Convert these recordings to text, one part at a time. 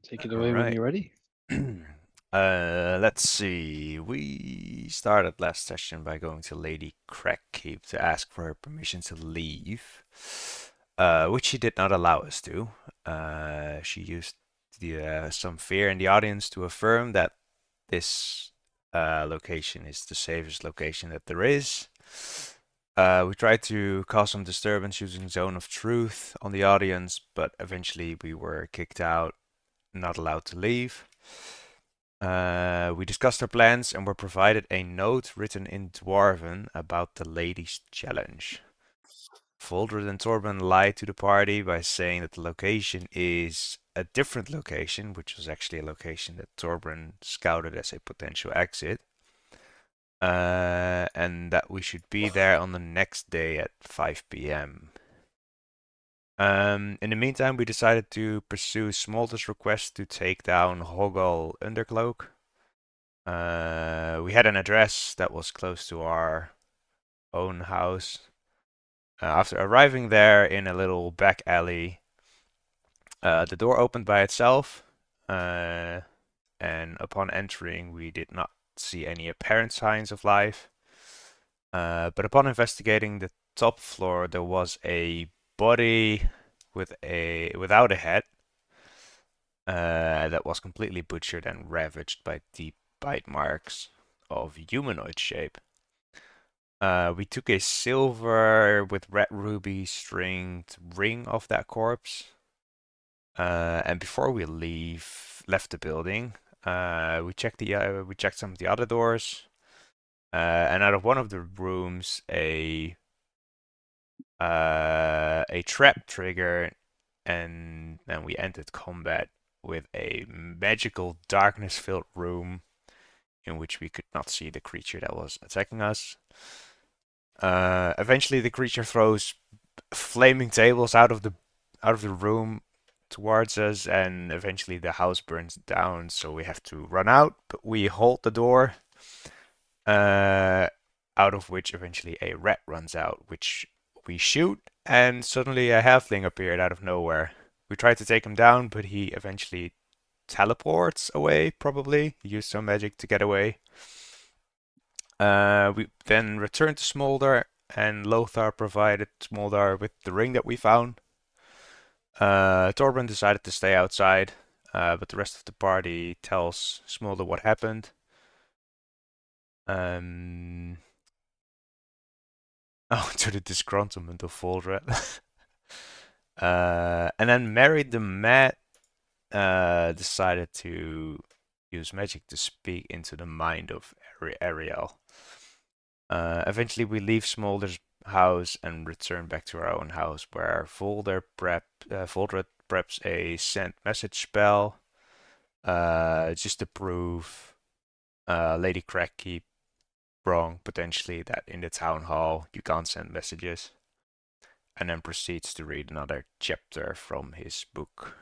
Take it All away when right. you're ready. Let's see. We started last session by going to Lady Crackkeep to ask for her permission to leave, which she did not allow us to. She used some fear in the audience to affirm that this location is the safest location that there is. We tried to cause some disturbance using Zone of Truth on the audience, but eventually we were kicked out, not allowed to leave. We discussed our plans and were provided a note written in Dwarven about the ladies' challenge. Voldred and Torben lied to the party by saying that the location is a different location, which was actually a location that Torben scouted as a potential exit, and that we should be there on the next day at 5 p.m. In the meantime, we decided to pursue Smolder's request to take down Hoggle Undercloak. We had an address that was close to our own house. After arriving there in a little back alley, the door opened by itself, and upon entering, we did not see any apparent signs of life. But upon investigating the top floor, there was a body without a head that was completely butchered and ravaged by deep bite marks of humanoid shape. We took a silver with red ruby stringed ring off that corpse. And before we left the building, we checked some of the other doors. And out of one of the rooms, a trap trigger, and then we entered combat with a magical darkness-filled room in which we could not see the creature that was attacking us. Eventually, the creature throws flaming tables out of the room towards us, and eventually the house burns down. So we have to run out, but we hold the door, uh, out of which eventually a rat runs out, which we shoot, and suddenly a halfling appeared out of nowhere. We try to take him down, but he eventually teleports away. Probably he used some magic to get away. We then returned to Smolder, and Lothar provided Smolder with the ring that we found. Torben decided to stay outside, but the rest of the party tells Smolder what happened. Um, to the disgruntlement of Voldred. And then Mary the Mad decided to use magic to speak into the mind of Ariel. Eventually, we leave Smolder's house and return back to our own house, where Voldred preps a send message spell, just to prove Lady Crackkeep wrong, potentially, that in the town hall you can't send messages, and then proceeds to read another chapter from his book,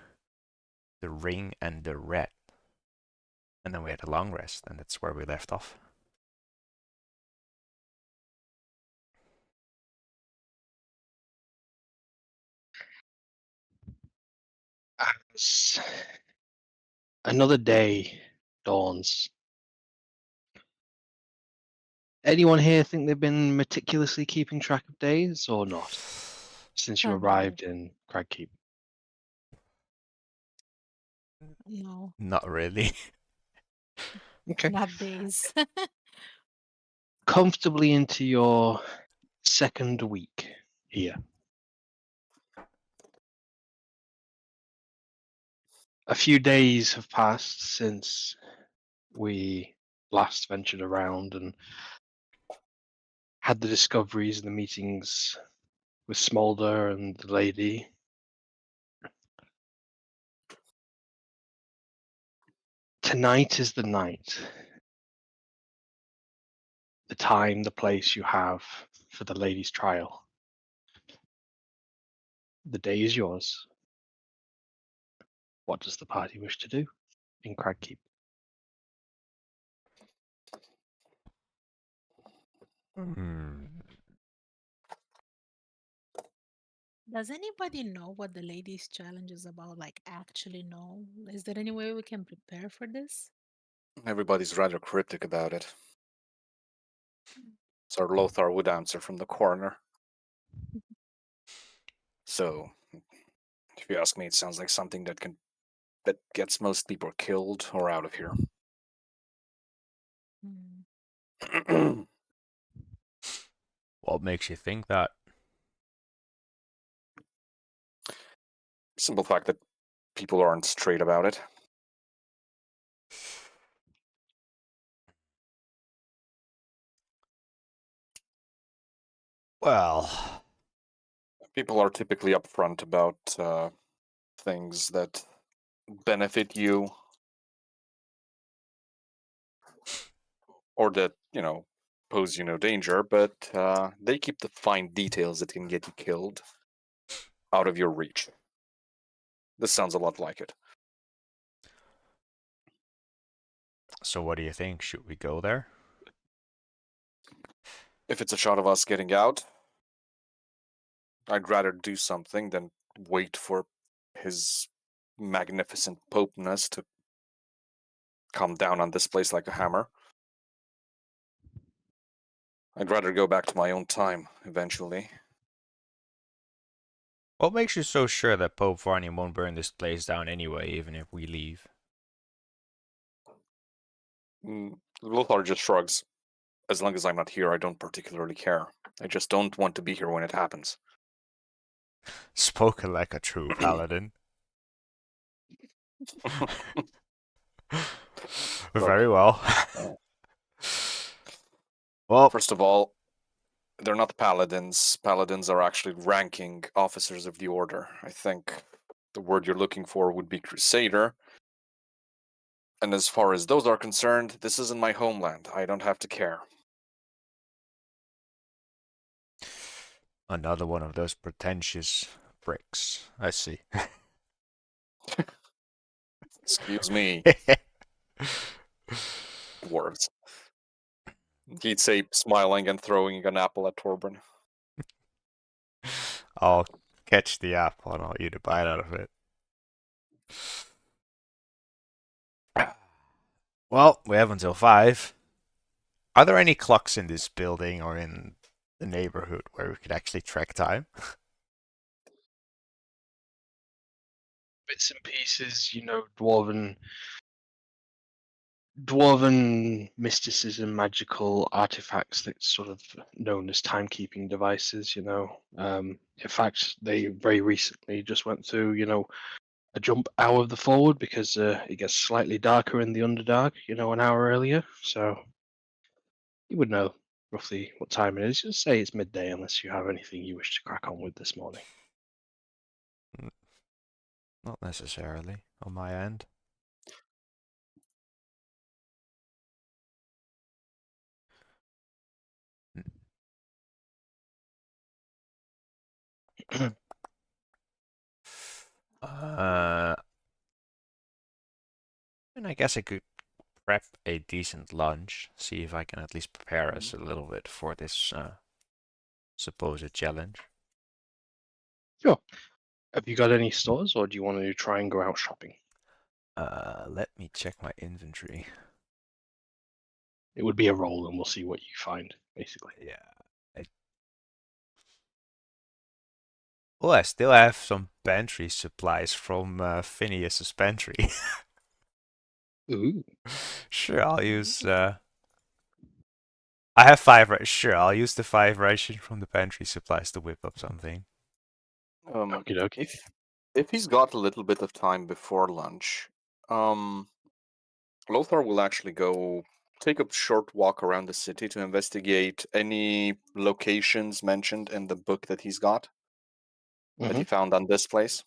The Ring and the Rat. And then we had a long rest, and that's where we left off. As another day dawns, anyone here think they've been meticulously keeping track of days or not since you No, arrived in Cragkeep? no, Not really. Okay. not days. Comfortably into your second week here. A few days have passed since we last ventured around and had the discoveries and the meetings with Smolder and the lady. Tonight is the night. The time, the place you have for the lady's trial. The day is yours. What does the party wish to do in Cragkeep? Hmm. Does anybody know what the ladies' challenge is about? Like, actually know? Is there any way we can prepare for this? Everybody's rather cryptic about it. Sir Lothar would answer from the corner. So, if you ask me, it sounds like something that gets most people killed or out of here. Hmm. What makes you think that? Simple fact that people aren't straight about it. Well, People are typically upfront about things that benefit you or that, pose you no danger, but they keep the fine details that can get you killed out of your reach. This sounds a lot like it. so what do you think? Should we go there? If it's a shot of us getting out, I'd rather do something than wait for his magnificent popeness to come down on this place like a hammer. I'd rather go back to my own time, eventually. What makes you so sure that Pope Varnium won't burn this place down anyway, even if we leave? Lothar just shrugs. As long as I'm not here, I don't particularly care. I just don't want to be here when it happens. Spoken like a true paladin. Very well. Well, First of all, they're not paladins. Paladins are actually ranking officers of the order. I think the word you're looking for would be crusader. And as far as those are concerned, this isn't my homeland. I don't have to care. another one of those pretentious bricks. I see. Excuse me, dwarves. He'd say, smiling and throwing an apple at Torben. I'll catch the apple and I'll eat a bite out of it. Well, we have until 5. Are there any clocks in this building or in the neighborhood where we could actually track time? Bits and pieces, dwarven mysticism, magical artifacts that's sort of known as timekeeping devices. In fact, they very recently just went through, a jump hour of the forward because it gets slightly darker in the Underdark, an hour earlier. So you would know roughly what time it is. Just say it's midday unless you have anything you wish to crack on with this morning. Not necessarily on my end. And I guess I could prep a decent lunch, see if I can at least prepare us a little bit for this supposed challenge. Sure. Have you got any stores, or do you want to try and go out shopping? Let me check my inventory. It would be a roll, and we'll see what you find, basically. Yeah. Oh, I still have some pantry supplies from Phineas's pantry. Ooh. Sure, I'll use. I have 5. Sure, I'll use the 5 ration from the pantry supplies to whip up something. Okie dokie. If he's got a little bit of time before lunch, Lothar will actually go take a short walk around the city to investigate any locations mentioned in the book that he's got that he found on this place.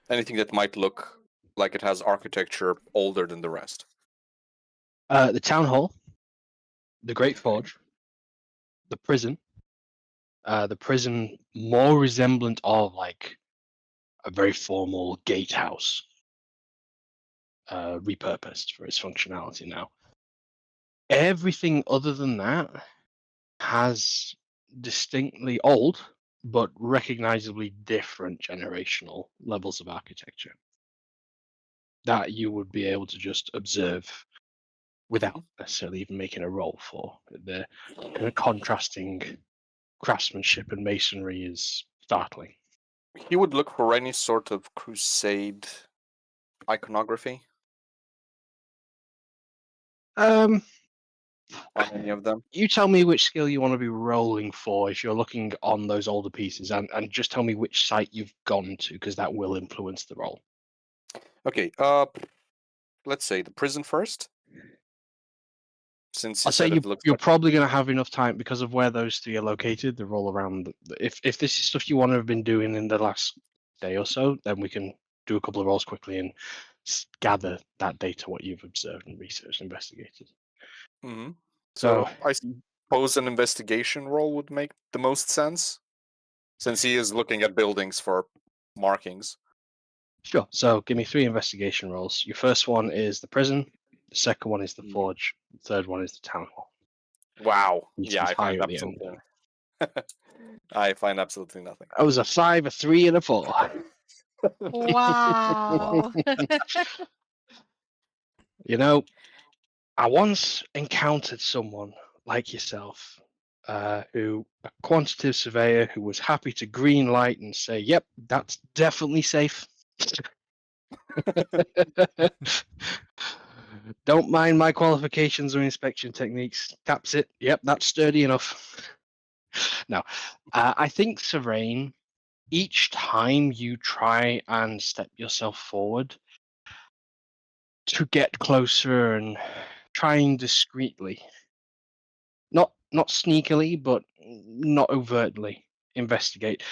Anything that might look like it has architecture older than the rest. The town hall, the Great Forge, the prison more resemblant of like a very formal gatehouse, repurposed for its functionality now. Everything other than that has distinctly old, but recognizably different generational levels of architecture that you would be able to just observe without necessarily even making a roll for. The kind of contrasting craftsmanship and masonry is startling. He would look for any sort of crusade iconography Um, on any of them. you tell me which skill you want to be rolling for if you're looking on those older pieces, and just tell me which site you've gone to, because that will influence the roll. Okay, let's say the prison first, since you I'll say said it looks you're like. probably going to have enough time because of where those three are located. The roll around. If this is stuff you want to have been doing in the last day or so, then we can do a couple of rolls quickly and gather that data, what you've observed and researched, investigated. Mm-hmm. So So I suppose an investigation roll would make the most sense, since he is looking at buildings for markings. sure. So give me 3 investigation rolls. Your first one is the prison. The second one is the forge. The third one is the town hall. Wow. Which Yeah, is I find higher at the end. absolutely. I find absolutely nothing. That was a 5, a 3, and a 4. Wow. You know, I once encountered someone like yourself, who a quantitative surveyor who was happy to green light and say, "Yep, that's definitely safe." Don't mind my qualifications or inspection techniques. Taps it. Yep, that's sturdy enough. No, I think Serene, each time you try and step yourself forward to get closer and trying discreetly, not sneakily, but not overtly investigate,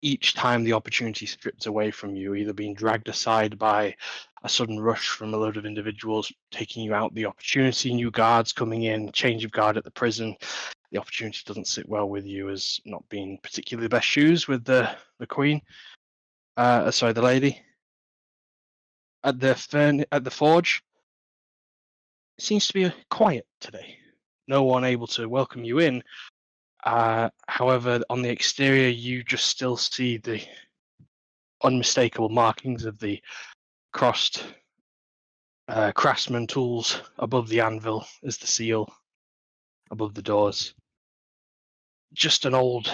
each time the opportunity stripped away from you, either being dragged aside by a sudden rush from a load of individuals taking you out, the opportunity, new guards coming in, change of guard at the prison. The opportunity doesn't sit well with you as not being particularly the best shoes with the queen. Sorry, the lady. At the forge, it seems to be quiet today. No one able to welcome you in. However, on the exterior, you just still see the unmistakable markings of the crossed craftsman tools above the anvil as the seal above the doors. Just an old,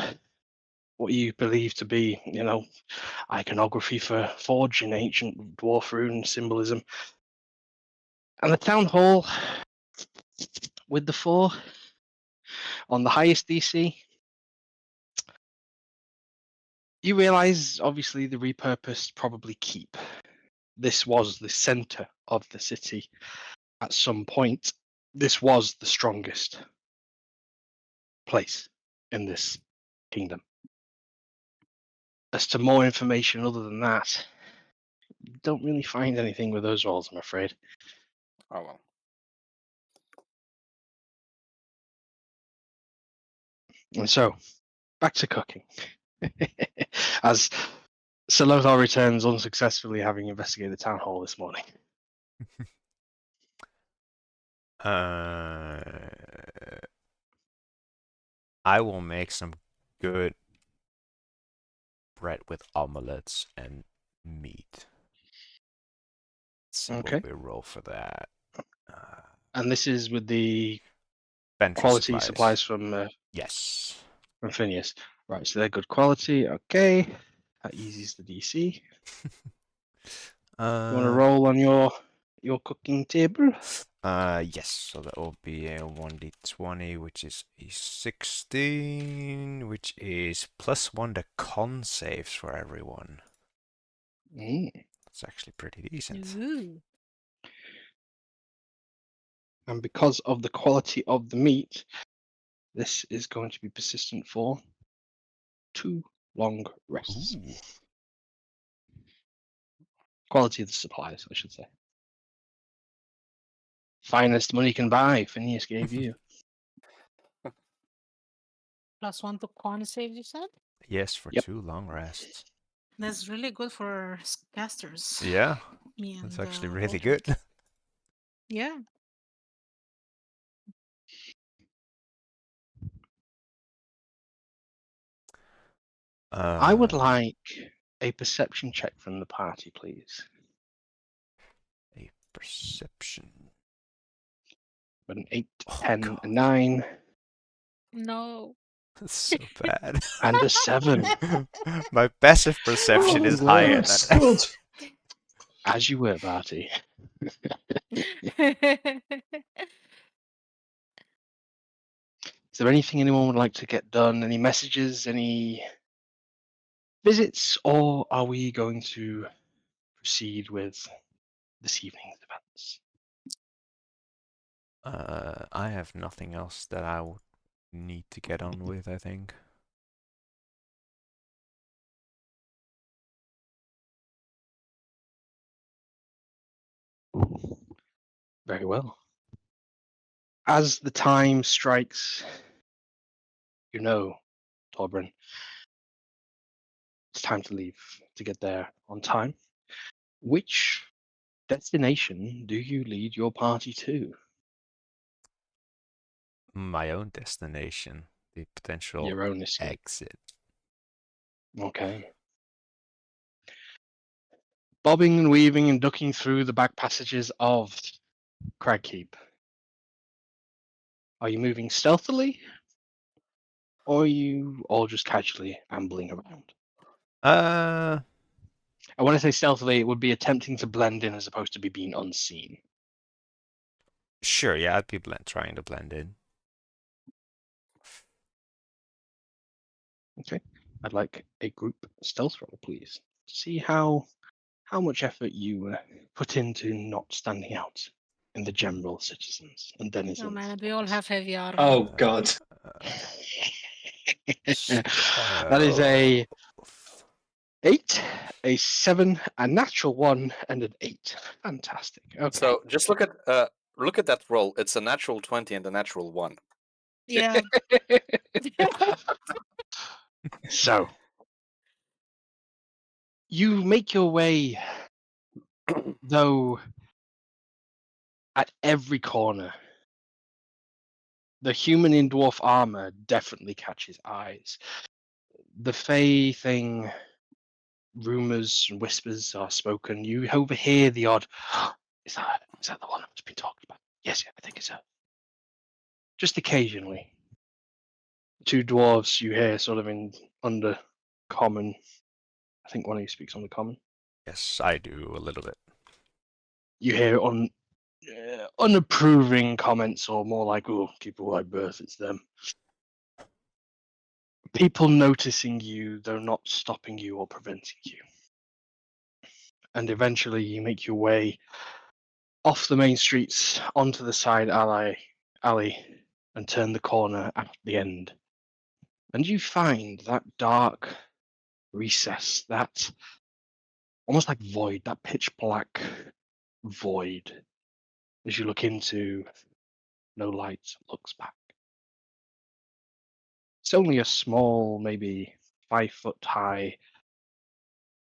what you believe to be, iconography for forge in ancient dwarf rune symbolism. And the town hall with the 4 on the highest DC. You realize, obviously, the repurposed probably keep. This was the center of the city at some point. This was the strongest place in this kingdom. As to more information other than that, you don't really find anything with those rolls, I'm afraid. Oh well. And so, back to cooking. As Solothar returns unsuccessfully, having investigated the town hall this morning. I will make some good bread with omelets and meat. Let's see Okay. what we roll for that. And this is with the Pantry quality supplies from Yes. Phineas. Right, so they're good quality. Okay. That eases the DC. You want to roll on your cooking table? Yes, so that will be a 1d20, which is a 16, which is +1 to con saves for everyone. That's actually pretty decent. Ooh. And because of the quality of the meat, this is going to be persistent for 2 long rests. Ooh. Quality of the supplies, I should say. Finest money can buy, Phineas gave you. +1 to con save, you said? Yes, for Yep. 2 long rests. That's really good for casters. Yeah, Me that's and actually really Aldrich. good. Yeah. I would Uh, like a perception check from the party, please. a perception. But an 8, Oh 10, god, a 9, No. that's so bad. and a 7. My passive perception Oh, is higher that's than. good. As you were, Barty. Is there anything anyone would like to get done? Any messages? Any visits? Or are we going to proceed with this evening's events? I have nothing else that I would need to get on with, I think. Ooh, very well. As the time strikes, you know, Torbrin, it's time to leave to get there on time. Which destination do you lead your party to? My own destination, the potential Your own escape. exit. Okay. Bobbing and weaving and ducking through the back passages of Cragkeep. Are you moving stealthily? Or are you all just casually ambling around? Uh, And when I say stealthily, it would be attempting to blend in as opposed to be being unseen. sure, yeah, I'd be trying to blend in. Okay. I'd like a group stealth roll, please. To see how much effort you put into not standing out in the general citizens and denizens. Oh man, we all have heavy armor. Oh, God. That is a 8, a 7, a natural 1, and an 8. Fantastic. Okay. So just look at that roll. It's a natural 20 and a natural 1. Yeah. So you make your way, though, at every corner. The human in dwarf armor definitely catches eyes. The Fey thing, rumors and whispers are spoken. You overhear the odd, is that the one that's been talked about? Yes, yeah, I think it's her. Just occasionally. Two dwarves you hear sort of in under common. I think one of you speaks on the common. Yes, I do a little bit. You hear on unapproving comments, or more like, "Oh, keep a wide berth, it's them." People noticing you, though not stopping you or preventing you. And eventually, you make your way off the main streets onto the side alley and turn the corner at the end. And you find that dark recess, that almost like void, that pitch black void. As you look into, no light looks back. It's only a small, maybe 5 foot high,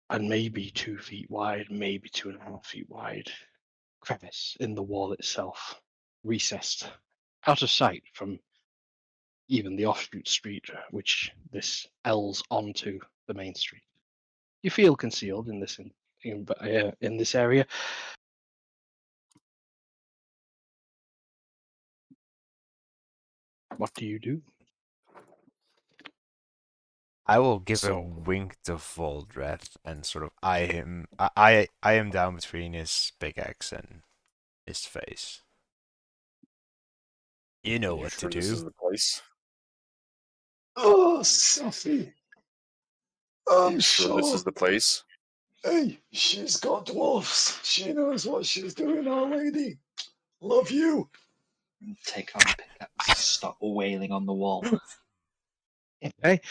and maybe 2 feet wide, maybe 2.5 feet wide crevice in the wall itself, recessed, out of sight from even the offshoot street which this L's onto the main street. You feel concealed in this in this area. What do you do? I will give a So wink to Voldred and sort of eye him. I am down between his pickaxe and his face. You know are you what to sure this is do. the place? Oh, Sophie. Are I'm you sure this sure. is the place? Hey, she's got dwarfs. She knows what she's doing, our lady. Love you. Take out the pickaxe, stop wailing on the wall. Okay.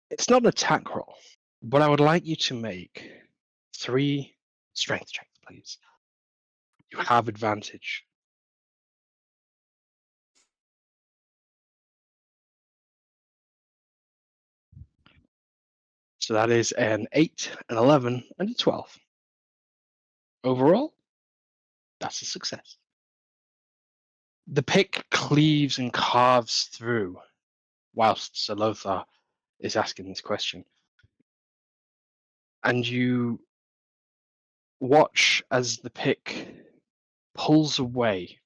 It's not an attack roll, but I would like you to make 3 strength checks, please. You have advantage. So that is an 8, an 11, and a 12. Overall, that's a success. The pick cleaves and carves through whilst Sir Lothar is asking this question. and you watch as the pick pulls away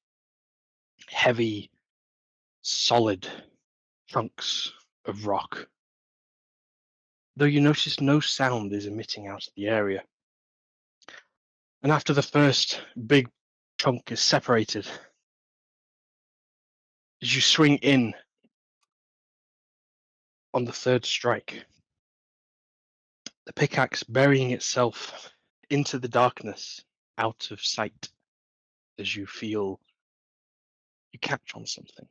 heavy, solid chunks of rock, though you notice no sound is emitting out of the area. And after the first big chunk is separated, as you swing in on the third strike, the pickaxe burying itself into the darkness out of sight as you feel you catch on something.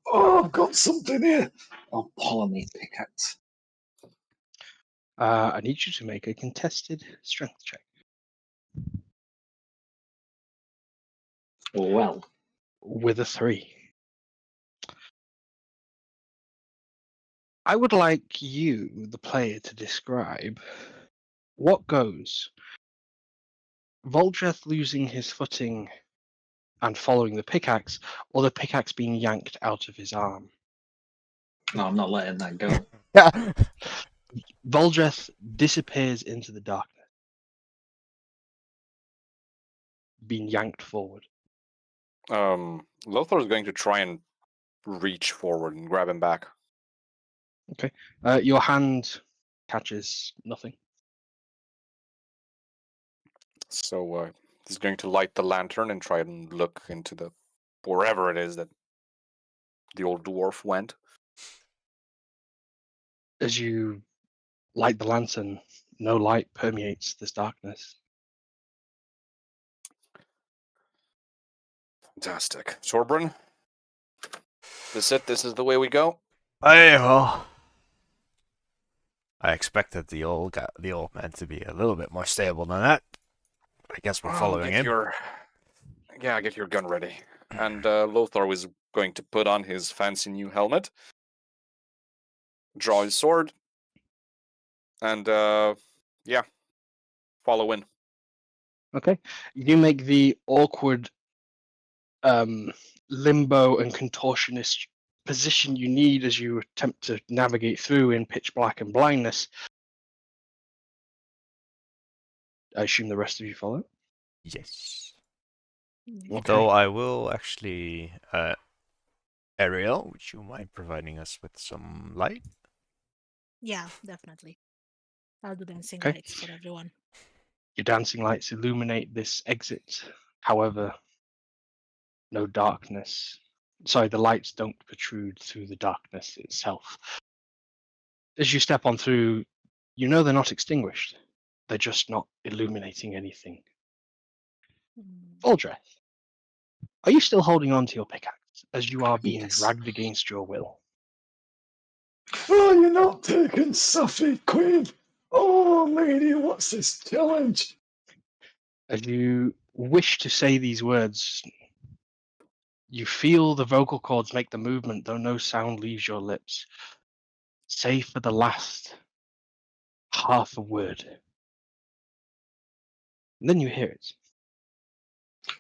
Oh, I've got something here. I'll pollinate pickaxe. I need you to make a contested strength check. Well, With a 3. I would like you, the player, to describe what goes. Voldreth losing his footing and following the pickaxe, or the pickaxe being yanked out of his arm. no, I'm not letting that go. Yeah. Voldreth disappears into the darkness, being yanked forward. Lothar is going to try and reach forward and grab him back. Okay. Your hand catches nothing. So he's going to light the lantern and try and look into the wherever it is that the old dwarf went. As you light the lantern, no light permeates this darkness. Fantastic. Sorbrun, this it? This is the way we go? Well, I expected the old man to be a little bit more stable than that. I guess we're following him. Get your gun ready. And Lothar was going to put on his fancy new helmet, draw his sword, and follow in. Okay. You make the awkward limbo and contortionist position you need as you attempt to navigate through in pitch black and blindness. I assume the rest of you follow. Yes. Yeah. Okay. Though I will actually, Ariel, would you mind providing us with some light? Yeah, definitely. I'll do dancing Okay. lights for everyone. Your dancing lights illuminate this exit. However, no darkness. Sorry, the lights don't protrude through the darkness itself. As you step on through, you know they're not extinguished. They're just not illuminating anything. Mm. Voldreth, are you still holding on to your pickaxe as you are being Yes. dragged against your will? Oh, you're not taking Safi, Queen. Oh, lady, what's this challenge? As you wish to say these words, you feel the vocal cords make the movement, though no sound leaves your lips, save for the last half a word. And then you hear it.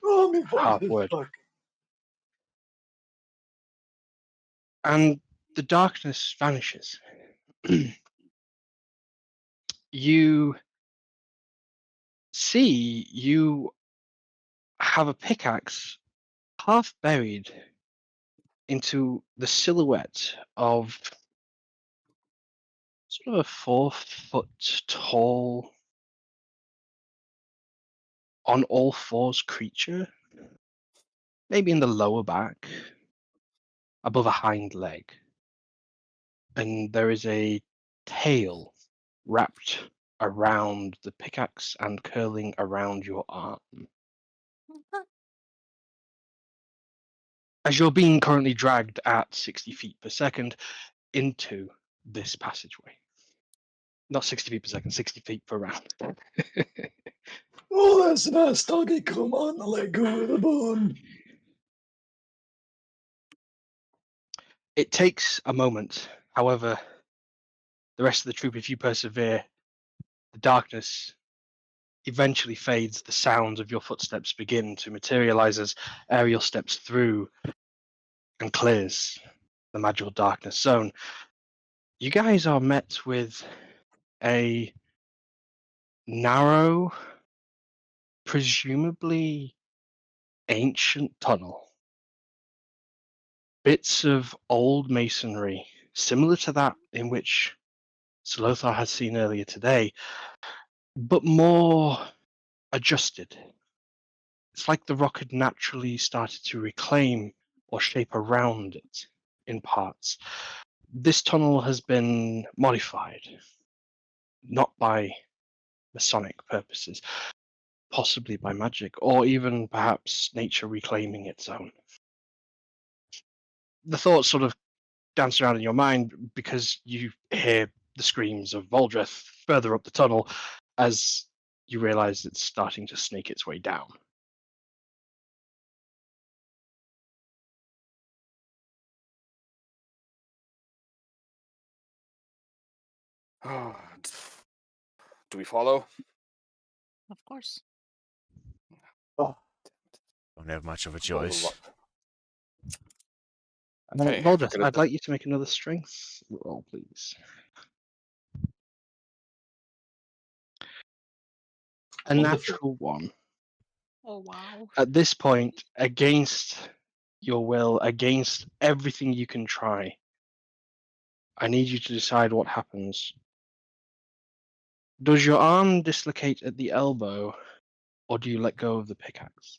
Oh, my voice Half is word. back. And the darkness vanishes. You see you have a pickaxe half buried into the silhouette of sort of a 4-foot tall, on all fours creature, maybe in the lower back, above a hind leg. And there is a tail wrapped around the pickaxe and curling around your arm. As you're being currently dragged at 60 feet per second into this passageway. Not 60 feet per second, 60 feet per round. Oh, that's nice, doggy. Come on, let go of the bone. It takes a moment. However, the rest of the troop, if you persevere, the darkness eventually fades. The sounds of your footsteps begin to materialize as Ariel steps through and clears the magical darkness zone, you guys are met with a narrow, presumably ancient tunnel. Bits of old masonry, similar to that in which Solothar had seen earlier today, but more adjusted. It's like the rock had naturally started to reclaim or shape around it in parts. This tunnel has been modified, not by Masonic purposes, possibly by magic, or even perhaps nature reclaiming its own. The thoughts sort of dance around in your mind because you hear the screams of Voldreth further up the tunnel as you realize it's starting to snake its way down. Do we follow? Of course. Don't have much of a choice. Hey, Voldreth, look at it. I'd like you to make another strength roll, please. A Wonderful. natural one. Oh wow. At this point, against your will, against everything you can try, I need you to decide what happens. Does your arm dislocate at the elbow, or do you let go of the pickaxe?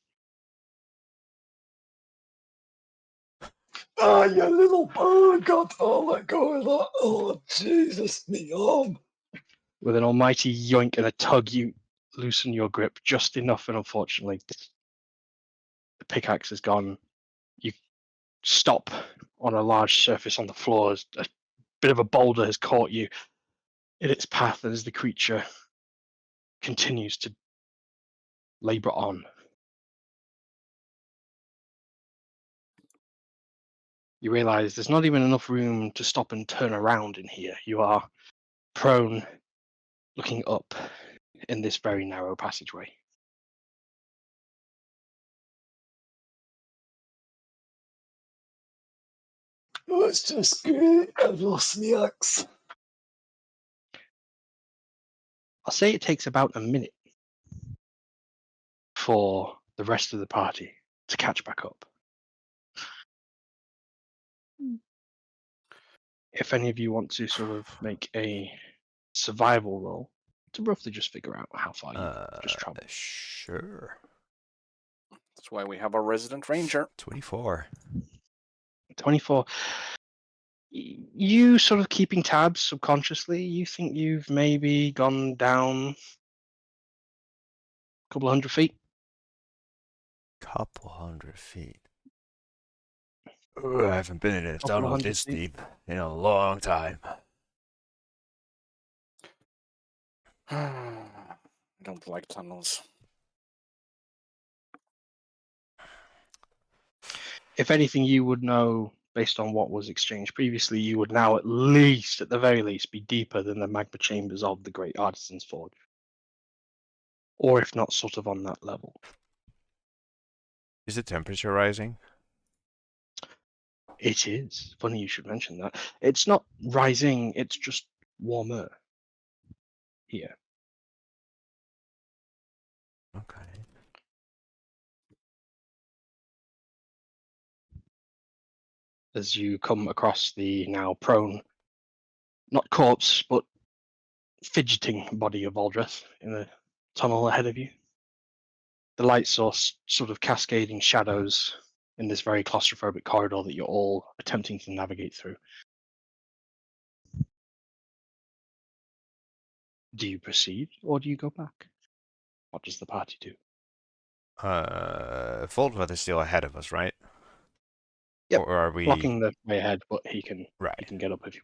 Ah, you little God! Oh, let go of that. Oh, Jesus, me arm. With an almighty yoink and a tug, you loosen your grip just enough, and unfortunately, the pickaxe is gone. You stop on a large surface on the floor as a bit of a boulder has caught you in its path as the creature continues to labor on. You realize there's not even enough room to stop and turn around in here. You are prone, looking up in this very narrow passageway. Oh, it's just great. I've lost my axe. I'll say it takes about a minute for the rest of the party to catch back up. Hmm. If any of you want to sort of make a survival roll to roughly just figure out how far you've just traveled. Sure. That's why we have our resident ranger. 24. 24. You sort of keeping tabs subconsciously, you think you've maybe gone down a couple of 100 feet. Couple 100 feet. Ooh, I haven't been in a Couple of tunnel 100 this feet. deep in a long time. I don't like tunnels. If anything, you would know, based on what was exchanged previously, you would now at least, at the very least, be deeper than the magma chambers of the Great Artisan's Forge. Or if not, sort of on that level. Is the temperature rising? It is. Funny you should mention that. It's not rising, it's just warmer here. Okay. As you come across the now prone, not corpse, but fidgeting body of Aldreth in the tunnel ahead of you. The light source sort of cascading shadows in this very claustrophobic corridor that you're all attempting to navigate through. Do you proceed or do you go back? What does the party do? Voldworth is still ahead of us, right? Yep, Or are we blocking the way ahead, but he can right? get up if you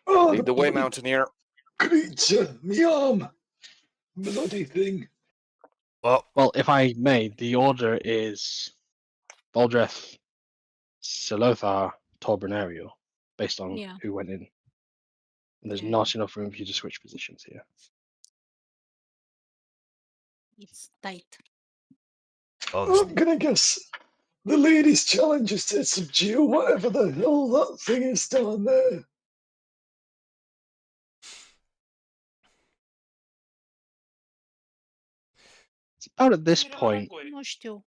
Oh, Lead the way, bloody Mountaineer. creature, me arm. Bloody thing. Well, Well, if I may, the order is Voldreth, Silothar, Torbernario, based on Yeah. who went in. And there's Yeah. not enough room for you to switch positions here. It's tight. Obviously. I'm gonna guess the lady's challenge is to subdue whatever the hell that thing is down there. It's about at this point, Nu știu.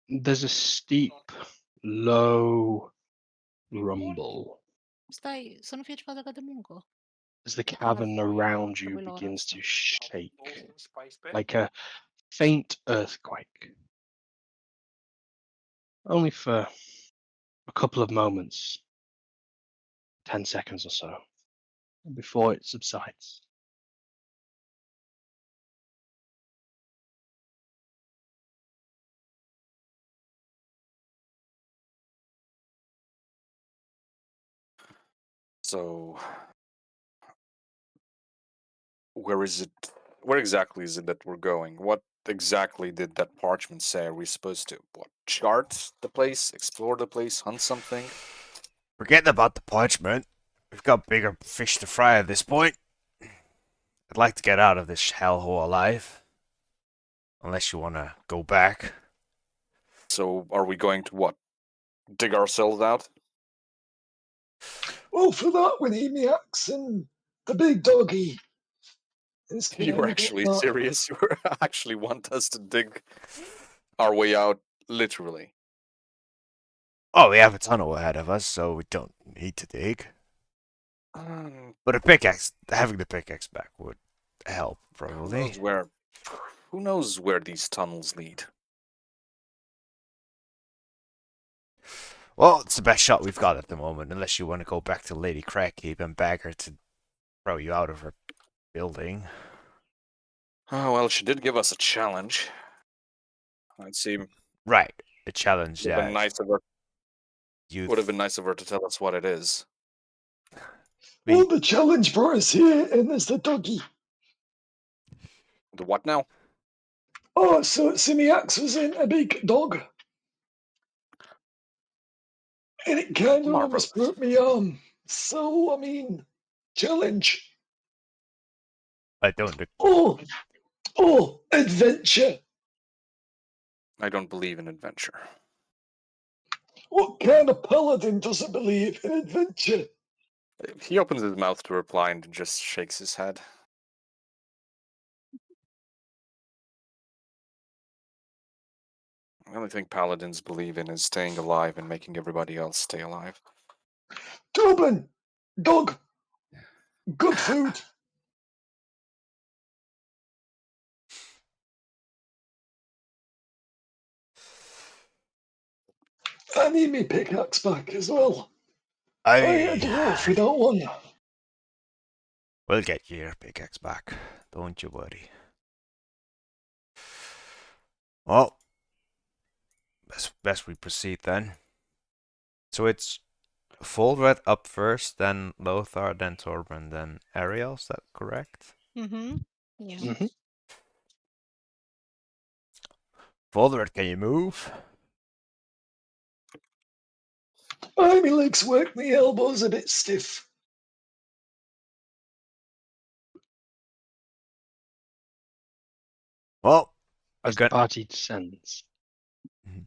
there's a steep, low rumble Stai, să nu fie ceva legat de muncă. as the cavern around you begins to shake like a faint earthquake. Only for a couple of moments, 10 seconds or so, before it subsides. So, where is it? Where exactly is it that we're going? What exactly did that parchment say? Are we supposed to what, chart the place, explore the place, hunt something? Forgetting about the parchment. We've got bigger fish to fry at this point. I'd like to get out of this hellhole alive. Unless you want to go back. So, are we going to what? Dig ourselves out? Well, for that, we need the axe and the big doggy. You're actually serious? You actually want us to dig our way out, literally? Oh, we have a tunnel ahead of us, so we don't need to dig. But a pickaxe, having the pickaxe back would help, probably. Who knows where these tunnels lead? Well, it's the best shot we've got at the moment, unless you want to go back to Lady Crackkeep and beg her to throw you out of her building. Oh, well, she did give us a challenge. I'd seem Right, a challenge would have been nice of her. you Would have been nice of her to tell us what it is. Well, the challenge brought us here, and there's the doggy. The what now? Oh, so the axe was in a big dog. And it kind of almost broke me arm. So, I mean, challenge. I don't. Oh, adventure. I don't believe in adventure. What kind of paladin doesn't believe in adventure? He opens his mouth to reply and just shakes his head. The only thing paladins believe in is staying alive and making everybody else stay alive. Dublin, dog, good food. I need me pickaxe back as well. I don't know if we don't want. We'll get your pickaxe back. Don't you worry. Well, best we proceed then. So it's Foldred up first, then Lothar, then Torben, then Ariel. Is that correct? Mm-hmm. Yeah. Mm-hmm. Foldred, can you move? My legs work, my elbows a bit stiff. Well, as the party descends. Mhm.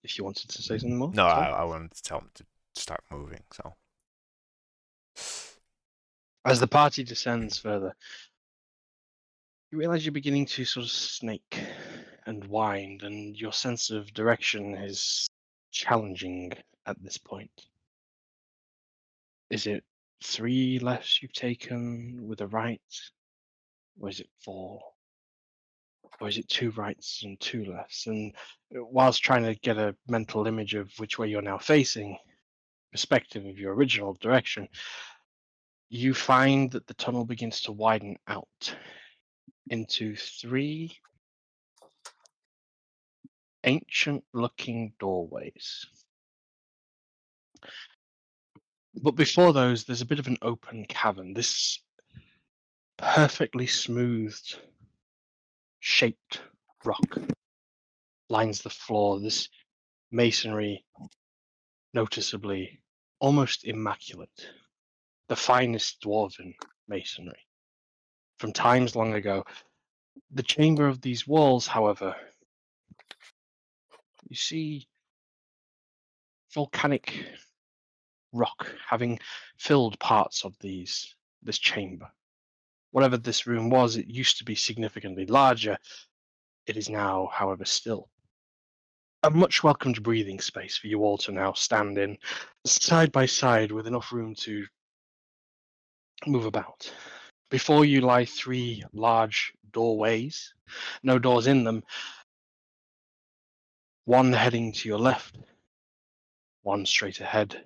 If you wanted to say something more? No, sorry. I wanted to tell him to start moving, so. As the party descends further, you realize you're beginning to sort of snake and wind, and your sense of direction is challenging at this point. Is it 3 lefts you've taken with a right? Or is it 4? Or is it 2 rights and 2 lefts? And whilst trying to get a mental image of which way you're now facing, perspective of your original direction, you find that the tunnel begins to widen out into 3 ancient-looking doorways. But before those, there's a bit of an open cavern. This perfectly smoothed, shaped rock lines the floor. This masonry, noticeably almost immaculate. The finest dwarven masonry from times long ago. The chamber of these walls, however, you see volcanic rock having filled parts of this chamber. Whatever this room was, it used to be significantly larger. It is now, however, still a much welcomed breathing space for you all to now stand in, side by side, with enough room to move about. Before you lie 3 large doorways, no doors in them, one heading to your left, one straight ahead,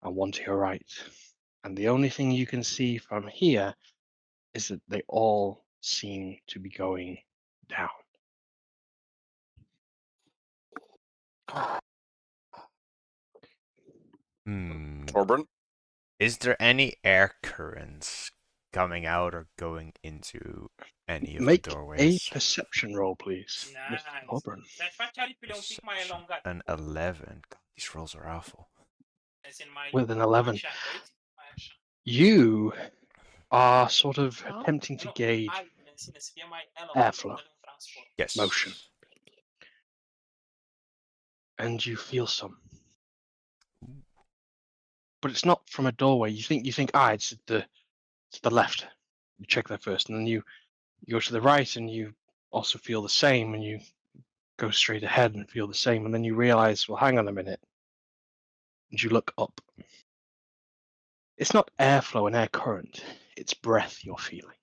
and one to your right. And the only thing you can see from here is that they all seem to be going down. Torbern? Is there any air currents coming out or going into any of the Make a doorways? perception roll, please, Mr. Auburn. Perception. An 11. God, these rolls are awful. With an 11, you are sort of attempting to gauge airflow, Yes. motion, and you feel some. But it's not from a doorway. You think it's the left. You check that first, and then you go to the right, and you also feel the same, and you go straight ahead and feel the same, and then you realize, well, hang on a minute, and you look up. It's not airflow and air current; it's breath you're feeling.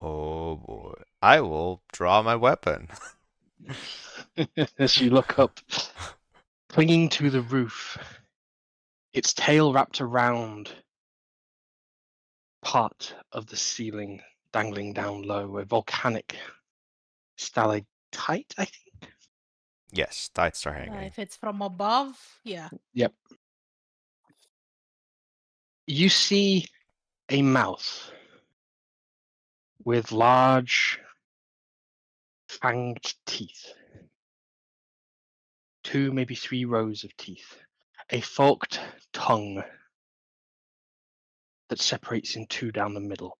Oh boy. I will draw my weapon. As you look up, clinging to the roof, its tail wrapped around part of the ceiling, dangling down low, a volcanic stalactite, I think. Yes, tights are hanging. If it's from above, yeah. Yep. You see a mouth with large fanged teeth. 2, maybe 3 rows of teeth. A forked tongue that separates in 2 down the middle.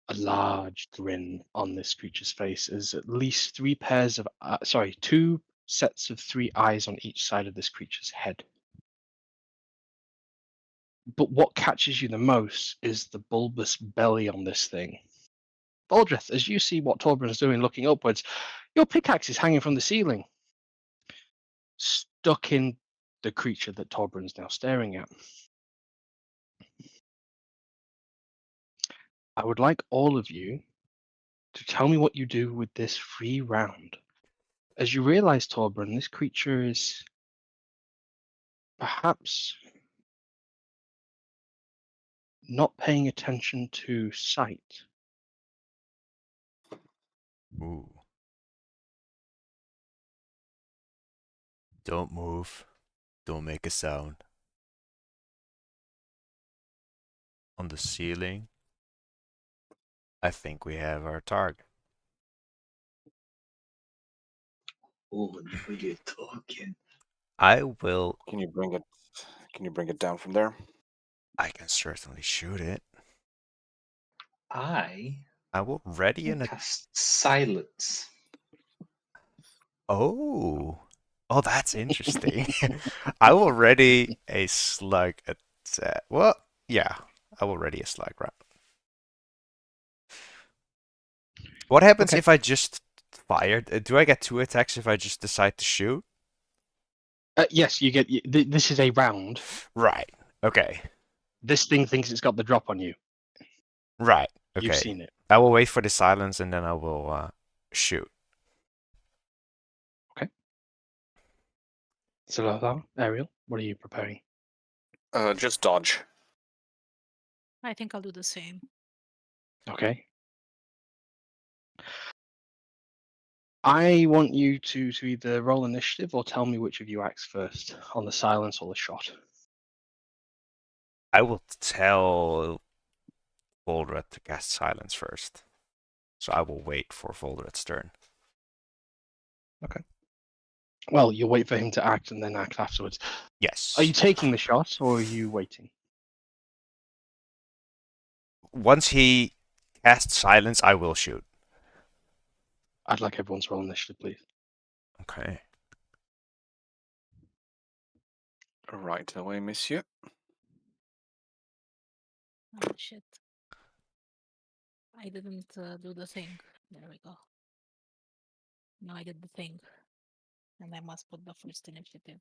A large grin on this creature's face as at least 2 sets of 3 eyes on each side of this creature's head. But what catches you the most is the bulbous belly on this thing. Baldrith, as you see what Torbran is doing looking upwards, your pickaxe is hanging from the ceiling, stuck in the creature that Torbran is now staring at. I would like all of you to tell me what you do with this free round. As you realize, Torbran, this creature is perhaps not paying attention to sight. Ooh. Don't move. Don't make a sound. On the ceiling, I think we have our target. Oh, now you're talking. I will. Can you bring it down from there? I can certainly shoot it. I I will ready an. cast silence. Oh. Oh, that's interesting. I will ready a slug attack. Well, yeah. I will ready a slug round. What happens Okay. if I just fired? Do I get 2 attacks if I just decide to shoot? Yes, you get. This is a round. Right. Okay. This thing thinks it's got the drop on you. Right. You've Okay. seen it. I will wait for the silence and then I will shoot. So, Ariel, what are you preparing? Just dodge. I think I'll do the same. Okay. I want you to either roll initiative or tell me which of you acts first on the silence or the shot. I will tell Voldred to cast silence first. So I will wait for Voldred's turn. Well, you'll wait for him to act and then act afterwards. Yes. Are you taking the shot or are you waiting? Once he casts silence, I will shoot. I'd like everyone to roll initiative, please. Okay. Right away, monsieur. Oh shit. I didn't do the thing. There we go. No, I did the thing. And I must put the first initiative.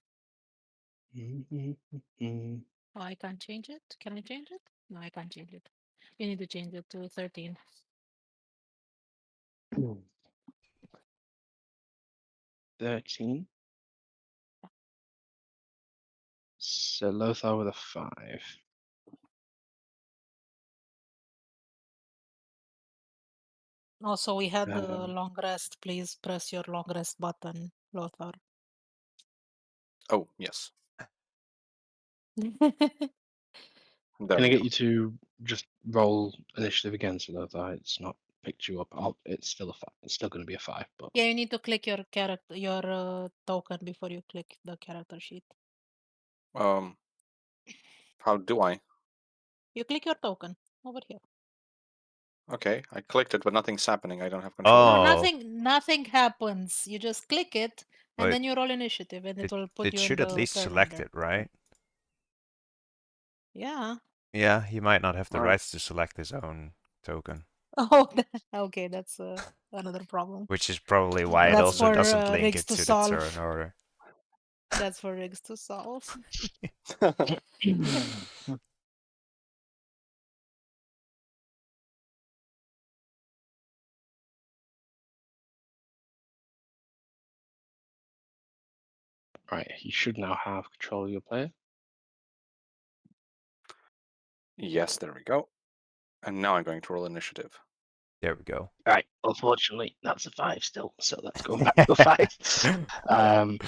Oh, I can't change it? Can I change it? No, I can't change it. You need to change it to 13. 13. So Lothar with a 5. Also, we had the Um, long rest. Please press your long rest button, Lothar. Oh, yes. There Can I we get go. you to just roll initiative again so Lothar it's not picked you up? It's still a 5. It's still going to be a 5, but Yeah, you need to click your character, your token before you click the character sheet. How do I? You click your token over here. Okay, I clicked it, but nothing's happening. I don't have control. No, Oh, nothing happens. You just click it and but then you roll initiative and it will put it you in should at the least turn select order. it, right? Yeah. Yeah, he might not have the Alright. rights to select his own token, Oh, okay, that's another problem. which is probably why it That's also for doesn't link rigs it to to the turn solve. order. That's for rigs to solve. right, you should now have control of your player. Yes, there we go. And now I'm going to roll initiative. There we go. Right, unfortunately, that's a 5 still, so that's going back to a 5.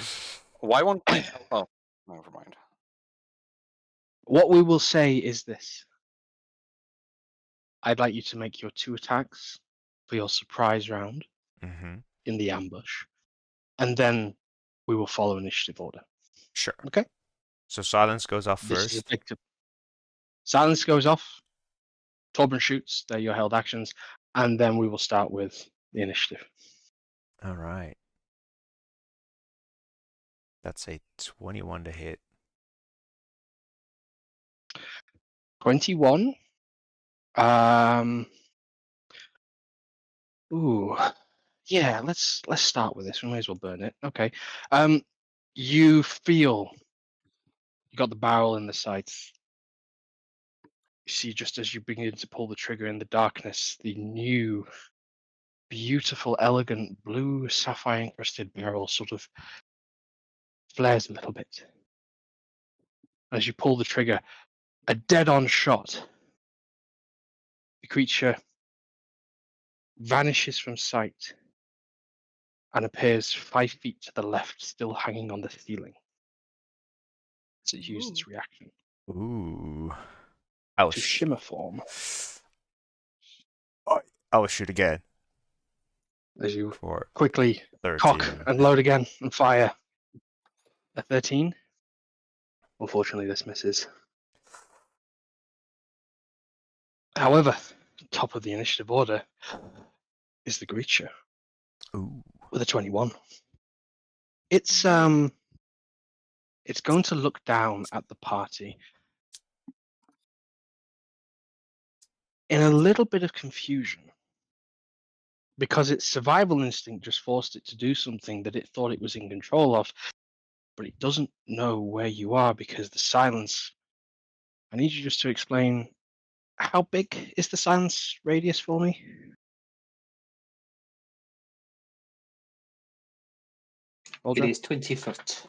Why won't... Oh, never mind. What we will say is this. I'd like you to make your 2 attacks for your surprise round Mm-hmm. in the ambush, and then we will follow initiative order. Sure. Okay? So silence goes off This is a first. victim. Silence goes off. Torben shoots. They're your held actions, and then we will start with the initiative. All right. That's a 21 to hit. 21. Ooh. Yeah, let's start with this. We may as well burn it. Okay. You feel you got the barrel in the sights. You see, just as you begin to pull the trigger in the darkness, the new, beautiful, elegant blue sapphire encrusted barrel sort of flares a little bit. As you pull the trigger, a dead-on shot. The creature vanishes from sight and appears 5 feet to the left, still hanging on the ceiling. As it uses its reaction Ooh. to shimmer form. I will shoot again As you for quickly 13. cock and load again and fire. A 13. Unfortunately, this misses. However, top of the initiative order is the creature Ooh. with a 21. It's going to look down at the party in a little bit of confusion because its survival instinct just forced it to do something that it thought it was in control of, but it doesn't know where you are because the silence. I need you just to explain how big is the silence radius for me? It Olga? is 20 foot.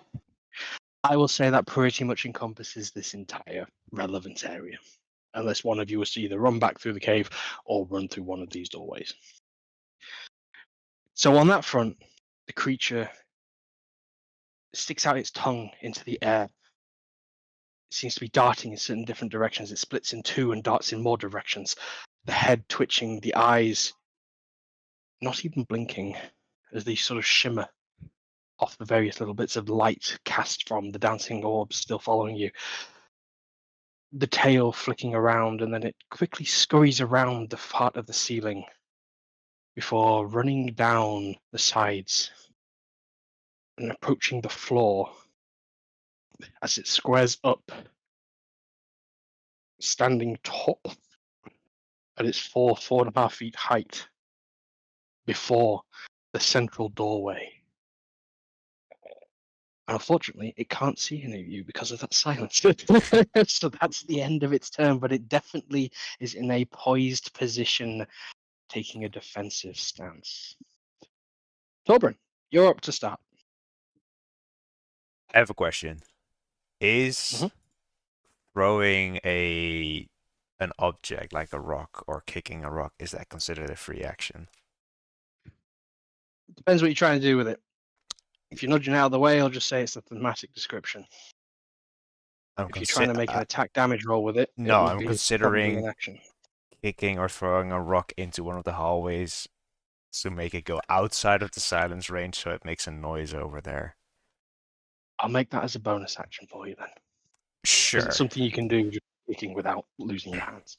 I will say that pretty much encompasses this entire relevant area, unless one of you was to either run back through the cave or run through one of these doorways. So on that front, the creature sticks out its tongue into the air. It seems to be darting in certain different directions. It splits in two and darts in more directions. The head twitching, the eyes not even blinking as they sort of shimmer off the various little bits of light cast from the dancing orbs still following you. The tail flicking around, and then it quickly scurries around the part of the ceiling before running down the sides and approaching the floor as it squares up, standing tall at its 4.5 feet height before the central doorway. And unfortunately, it can't see any of you because of that silence. So that's the end of its turn, but it definitely is in a poised position, taking a defensive stance. Torbran, you're up to start. I have a question. Is Mhm. throwing an object like a rock or kicking a rock, is that considered a free action? Depends what you're trying to do with it. If you're nudging out of the way, I'll just say it's a thematic description. If you're trying to make an attack damage roll with it, it No, would I'm be probably considering an action. kicking or throwing a rock into one of the hallways to make it go outside of the silence range so it makes a noise over there. I'll make that as a bonus action for you then. Because Sure. it's something you can do just kicking without losing your hands.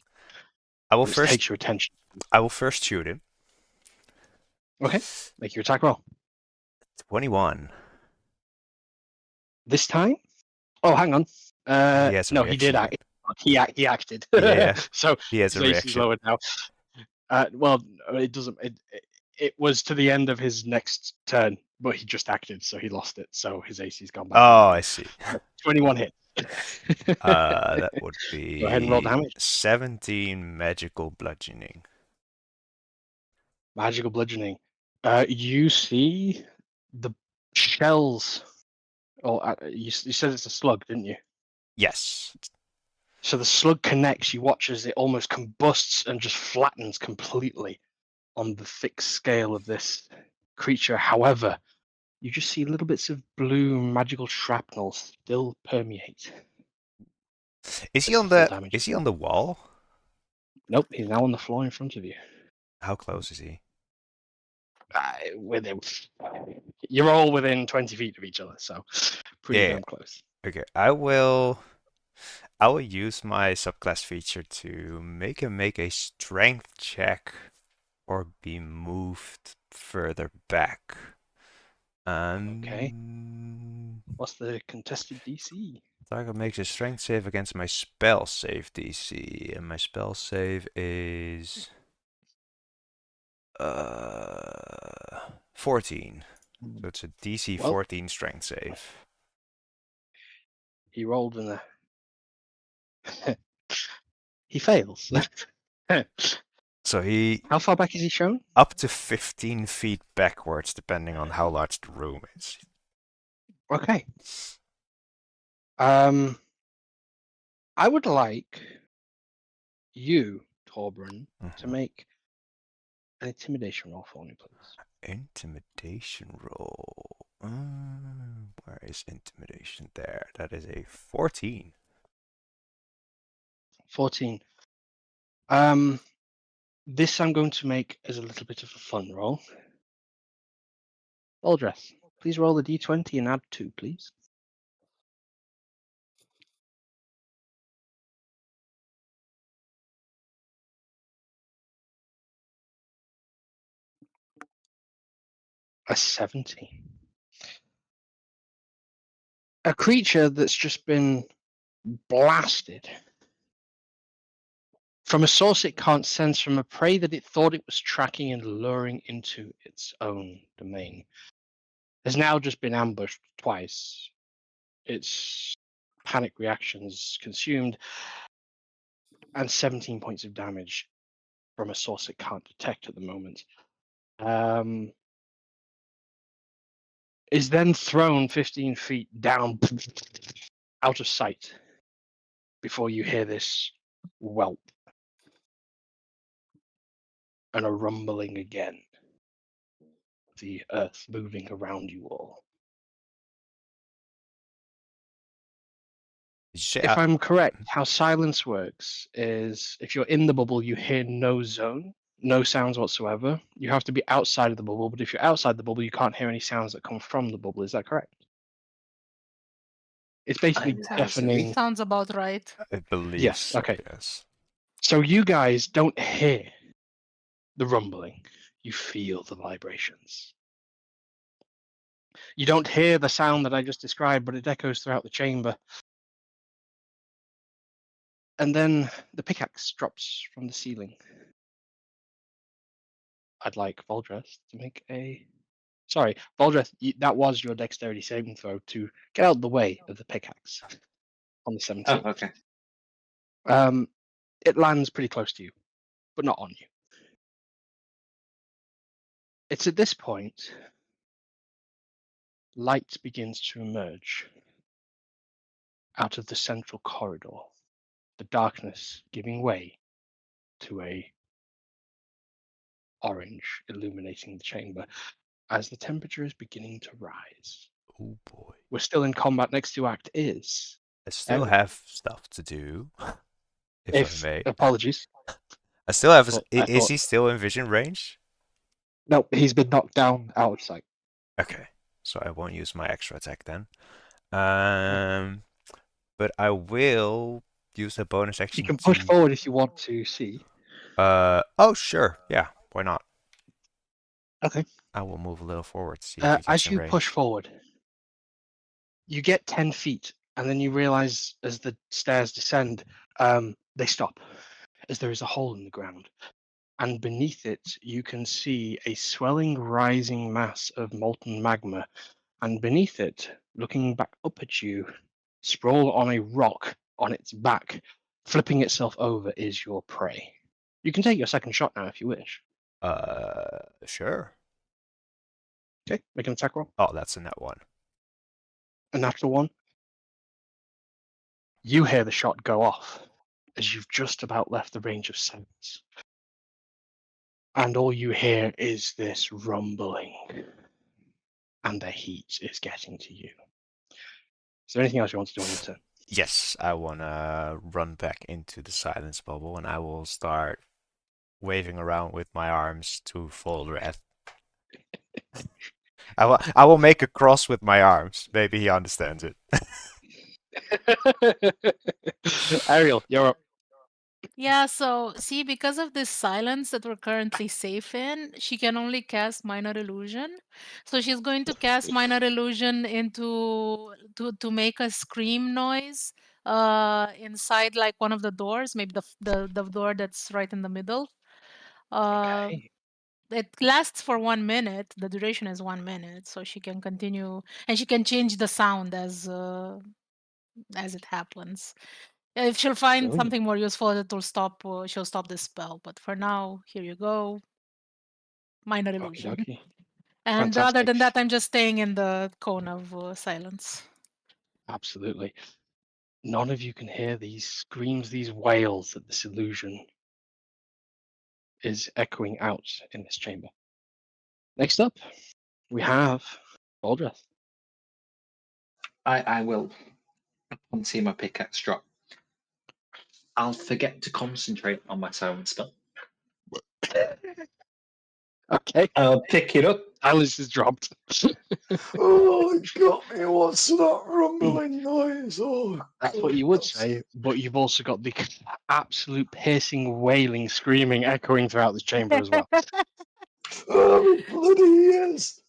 I will But it first takes your attention. shoot him. Okay, make your attack roll. 21. This time? Oh, hang on. He has a No, he did reaction. act. He acted. Yeah, So he has his a AC is reaction. lowered now. Well, it doesn't. It was to the end of his next turn, but he just acted, so he lost it. So his AC's gone back. Oh, I see. 21 hit. That would Go ahead and roll be damage. 17 magical bludgeoning. Magical bludgeoning. You see the shells. Oh, you said it's a slug, didn't you? Yes. So the slug connects. You watch as it almost combusts and just flattens completely on the thick scale of this creature. However, you just see little bits of blue magical shrapnel still permeate. Is he It's on the full the damage. is he on the wall? Nope, he's now on the floor in front of you. How close is he? Within, you're all within 20 feet of each other, so pretty Yeah. damn close. Okay, I will use my subclass feature to make him make a strength check or be moved further back. Okay. What's the contested DC? Target makes a strength save against my spell save DC, and my spell save is 14. So it's a DC Well, 14 strength save. he rolled in a. He fails. So he How far back is he shown? up to 15 feet backwards, depending on how large the room is. Okay. I would like you, Torbran, to make an intimidation roll for me, please. Intimidation roll. Where is intimidation? There. That is a 14. 14. This I'm going to make as a little bit of a fun roll. Aldress, please roll the d20 and add 2, please. A 70. A creature that's just been blasted from a source it can't sense, from a prey that it thought it was tracking and luring into its own domain, has now just been ambushed twice. Its panic reactions consumed, and 17 points of damage from a source it can't detect at the moment. Is then thrown 15 feet down out of sight before you hear this whelp and a rumbling again. The earth moving around you all. Did you say If I'm correct, how silence works is if you're in the bubble, you hear no zone, no sounds whatsoever. You have to be outside of the bubble, but if you're outside the bubble, you can't hear any sounds that come from the bubble. Is that correct? It's basically deafening. Sounds about right. I believe Yes, so, okay. yes. So you guys don't hear the rumbling. You feel the vibrations. You don't hear the sound that I just described, but it echoes throughout the chamber. And then the pickaxe drops from the ceiling. I'd like Voldreth to make a... Sorry, Voldreth, that was your dexterity saving throw to get out of the way of the pickaxe on the 17th. Oh, okay. It lands pretty close to you, but not on you. It's at this point, light begins to emerge out of the central corridor, the darkness giving way to a orange illuminating the chamber as the temperature is beginning to rise. Oh boy. We're still in combat. Next to act is I still Ariel. have stuff to do, if I may. Apologies, I still have. but I Is thought he still in vision range? no, he's been knocked down out of sight. Okay, so I won't use my extra attack then. But I will use a bonus You action can push to. forward if you want to see. Oh sure, yeah, why not? Okay. I will move a little forward to see if he gets As in you range. push forward, you get 10 feet, and then you realize as the stairs descend, they stop, as there is a hole in the ground. And beneath it, you can see a swelling, rising mass of molten magma. And beneath it, looking back up at you, sprawled on a rock on its back, flipping itself over, is your prey. You can take your second shot now if you wish. Sure. Okay, make an attack roll. Oh, that's a net one. A natural one. You hear the shot go off as you've just about left the range of sense. And all you hear is this rumbling. And the heat is getting to you. Is there anything else you want to do on your turn? Yes, I wanna run back into the silence bubble, and I will start waving around with my arms to Voldreth. I will make a cross with my arms. Maybe he understands it. Ariel, you're up. Yeah, so see, because of this silence that we're currently safe in, she can only cast minor illusion. So she's going to cast minor illusion into to make a scream noise inside like one of the doors, maybe the door that's right in the middle. Okay. It lasts for 1 minute. The duration is 1 minute, so she can continue and she can change the sound as it happens. If she'll find Brilliant. something more useful, it'll stop. She'll stop the spell. But for now, here you go. Minor illusion. Okey-dokey. And other Fantastic. than that, I'm just staying in the cone of silence. Absolutely. None of you can hear these screams, these wails that this illusion is echoing out in this chamber. Next up, we have Voldreth. I will see my pickaxe drop. I'll forget to concentrate on my silent spell. Okay, I'll pick it up. silence is dropped. Oh, it got me. What's that rumbling noise? Oh, That's God, what you would that's- say, but you've also got the absolute piercing, wailing, screaming echoing throughout this chamber as well. Oh, it bloody is.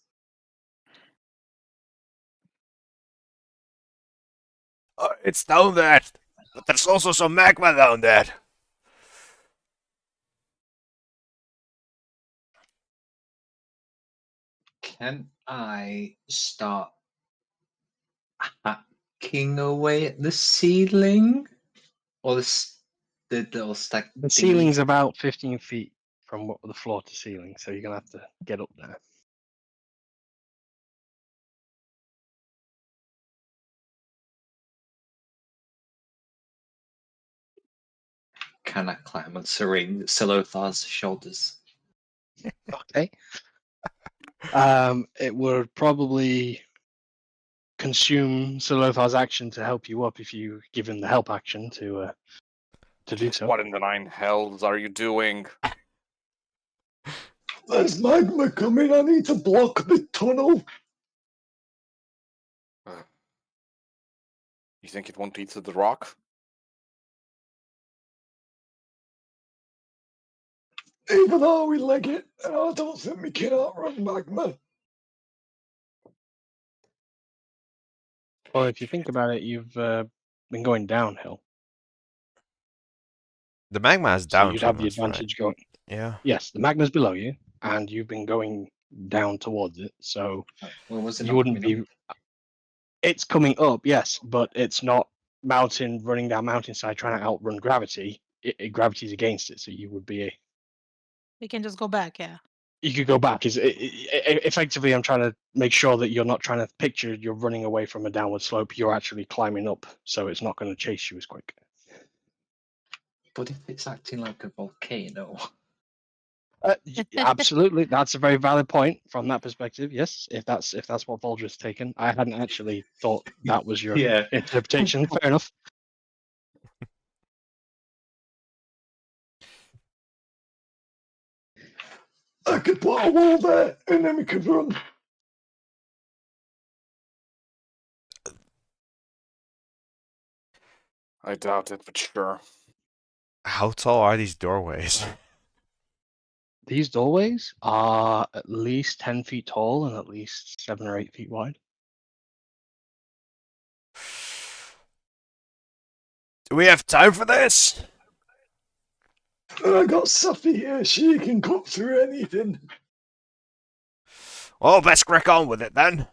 It's down there, but there's also some magma down there. Can I start hacking away at the ceiling? Or the little stack? The thingy? ceiling's about 15 feet from the floor to ceiling, so you're going to have to get up there. Can I climb on Silothar's shoulders? Okay. It would probably consume Solothar's action to help you up if you give him the help action to do so. What in the nine hells are you doing? There's magma coming. I need to block the tunnel. You think it won't eat to the rock? Even though we leg it, I don't think we can outrun magma. Well, if you think about it, you've been going downhill, The magma is so down you'd have from the us, right? advantage going. Yeah. Yes, the magma's below you, and you've been going down towards it, so Well, was it you not wouldn't coming be. up? It's coming up, yes, but it's not mountain running down mountainside trying to outrun gravity. Gravity's against it, so you would be. We can just go back, yeah. You could go back. Effectively, I'm trying to make sure that you're not trying to picture you're running away from a downward slope. You're actually climbing up, so it's not going to chase you as quick. But if it's acting like a volcano, Absolutely, that's a very valid point from that perspective. Yes, if that's what Voldred's taken, I hadn't actually thought that was your yeah. interpretation. Fair enough. I could put a wall there, and then we could run. I doubt it, but sure. How tall are these doorways? These doorways are at least 10 feet tall and at least 7 or 8 feet wide. Do we have time for this? I got Sophie here. She can cut through anything. Well, let's crack on with it then.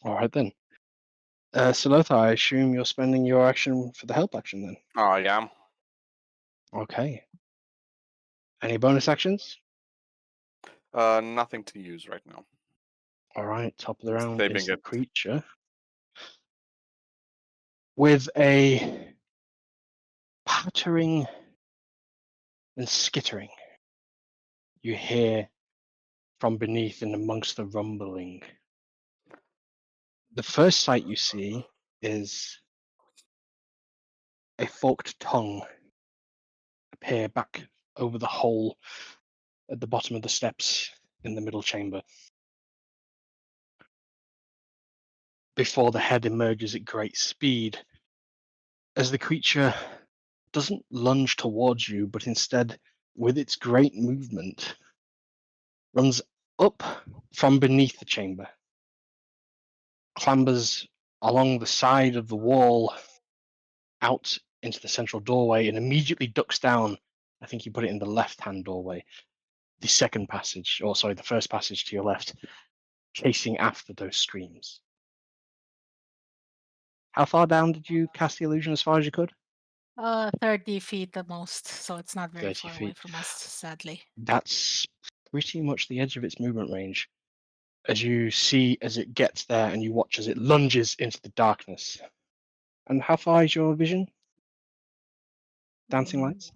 All right then. Salotha, I assume you're spending your action for the help action then. Oh, yeah. Okay. Any bonus actions? Nothing to use right now. All right. Top of the round They've been is the good. creature with a pattering and skittering. You hear from beneath and amongst the rumbling. The first sight you see is a forked tongue appear back over the hole at the bottom of the steps in the middle chamber. Before the head emerges at great speed, as the creature doesn't lunge towards you, but instead, with its great movement, runs up from beneath the chamber, clambers along the side of the wall out into the central doorway, and immediately ducks down. I think you put it in the left-hand doorway, the second passage, or sorry, the first passage to your left, chasing after those screams. How far down did you cast the illusion as far as you could? 30 feet the most, so it's not very 30 far away feet. from us, sadly. That's pretty much the edge of its movement range. As you see as it gets there and you watch as it lunges into the darkness. And how far is your vision? Dancing lights?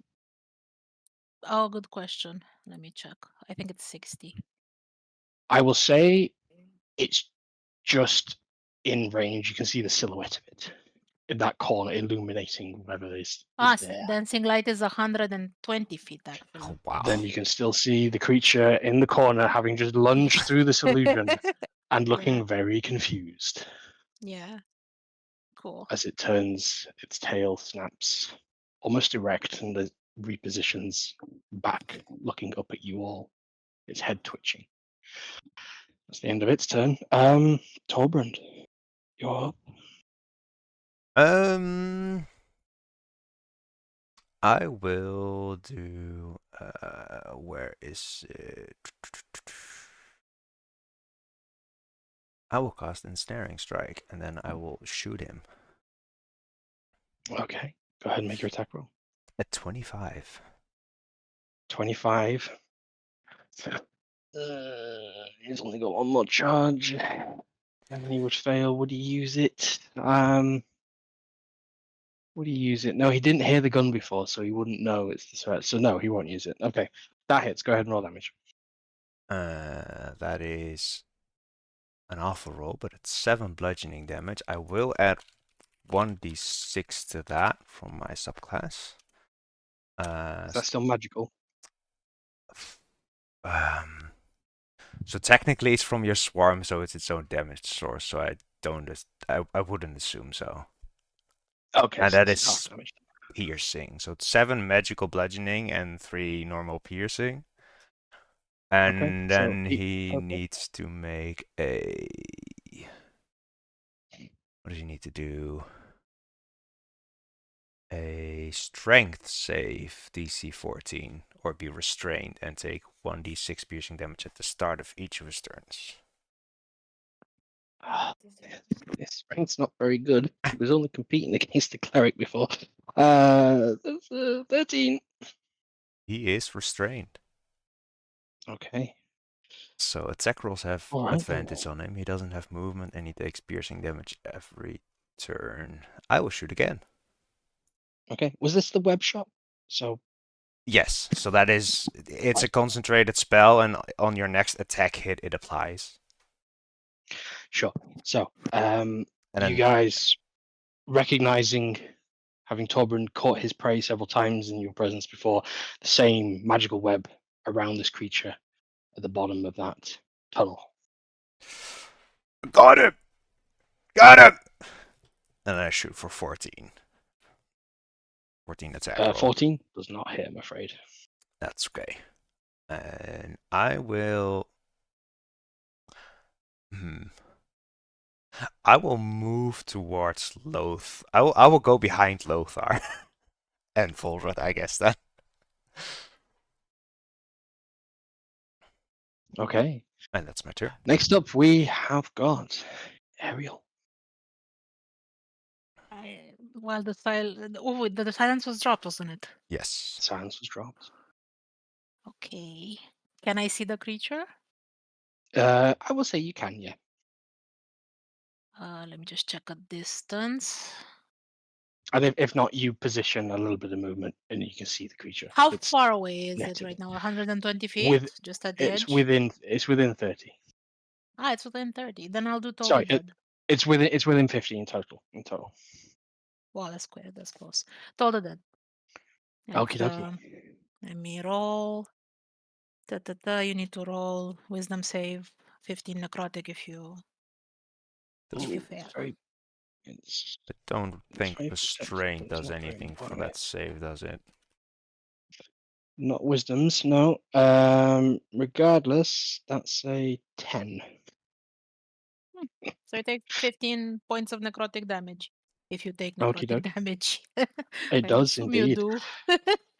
Oh, good question. Let me check. I think it's 60. I will say it's just in range. You can see the silhouette of it in that corner illuminating whatever is there. Dancing light is 120 feet, actually. Oh, wow. Then you can still see the creature in the corner having just lunged through this illusion and looking very confused. Yeah. Cool. As it turns, its tail snaps almost erect and it repositions back, looking up at you all, its head twitching. That's the end of its turn. Torbrand, you're up. I will do. Where is it? I will cast Ensnaring Strike, and then I will shoot him Okay, go ahead and make your attack roll. at 25. 25. He's only got one more charge. And he would fail. Would he use it? Would he use it? No, he didn't hear the gun before, so he wouldn't know it's the threat. So no, he won't use it. Okay, that hits. Go ahead and roll damage. That is an awful roll, but it's 7 bludgeoning damage. I will add 1d6 to that from my subclass. Is that still magical? So technically it's from your swarm, so it's its own damage source. So I wouldn't assume so. Okay, And so that it's is half damage. piercing. So it's 7 magical bludgeoning and 3 normal piercing. And so then he okay. needs to make a. What does he need to do? A strength save, DC 14, or be restrained and take 1d6 piercing damage at the start of each of his turns. His strength's not very good. He was only competing against the cleric before. That's 13. He is restrained. Okay. So attack rolls have All right. advantage on him. He doesn't have movement and he takes piercing damage every turn. I will shoot again. Okay. Was this the web shop? So Yes, so that is, it's a concentrated spell, and on your next attack hit, it applies. sure. So And you then, guys recognizing, having Torbrun caught his prey several times in your presence before, the same magical web around this creature at the bottom of that tunnel. got him! Got him! And then I shoot for 14. 14 attack roll. 14 does not hit, I'm afraid. That's okay. And I will. I will move towards Loth. I will go behind Lothar and Volrod, I guess then. Okay. And that's my turn. Next up, we have got Ariel. Well, the silence was dropped, wasn't it? Yes. Silence was dropped. Okay. Can I see the creature? I will say you can, yeah. Let me just check a distance. And if not, you position a little bit of movement and you can see the creature. How It's far away is it netted. right now? 120 feet? With Just at the it's edge? within 30. Ah, it's within 30. Then I'll do Toll Sorry, the Dead. it's within 50 in total. Wow, that's quick. That's close. Toll the Dead. Okie dokie. Let me roll. You need to roll Wisdom save. 15 necrotic if you fail. I don't think 20%, restraint but it's does not very anything for important. that save, does it? Not wisdoms, no. Regardless, that's a 10. So you take 15 points of necrotic damage if you take Okie necrotic dokie. damage. It I does assume you indeed. do.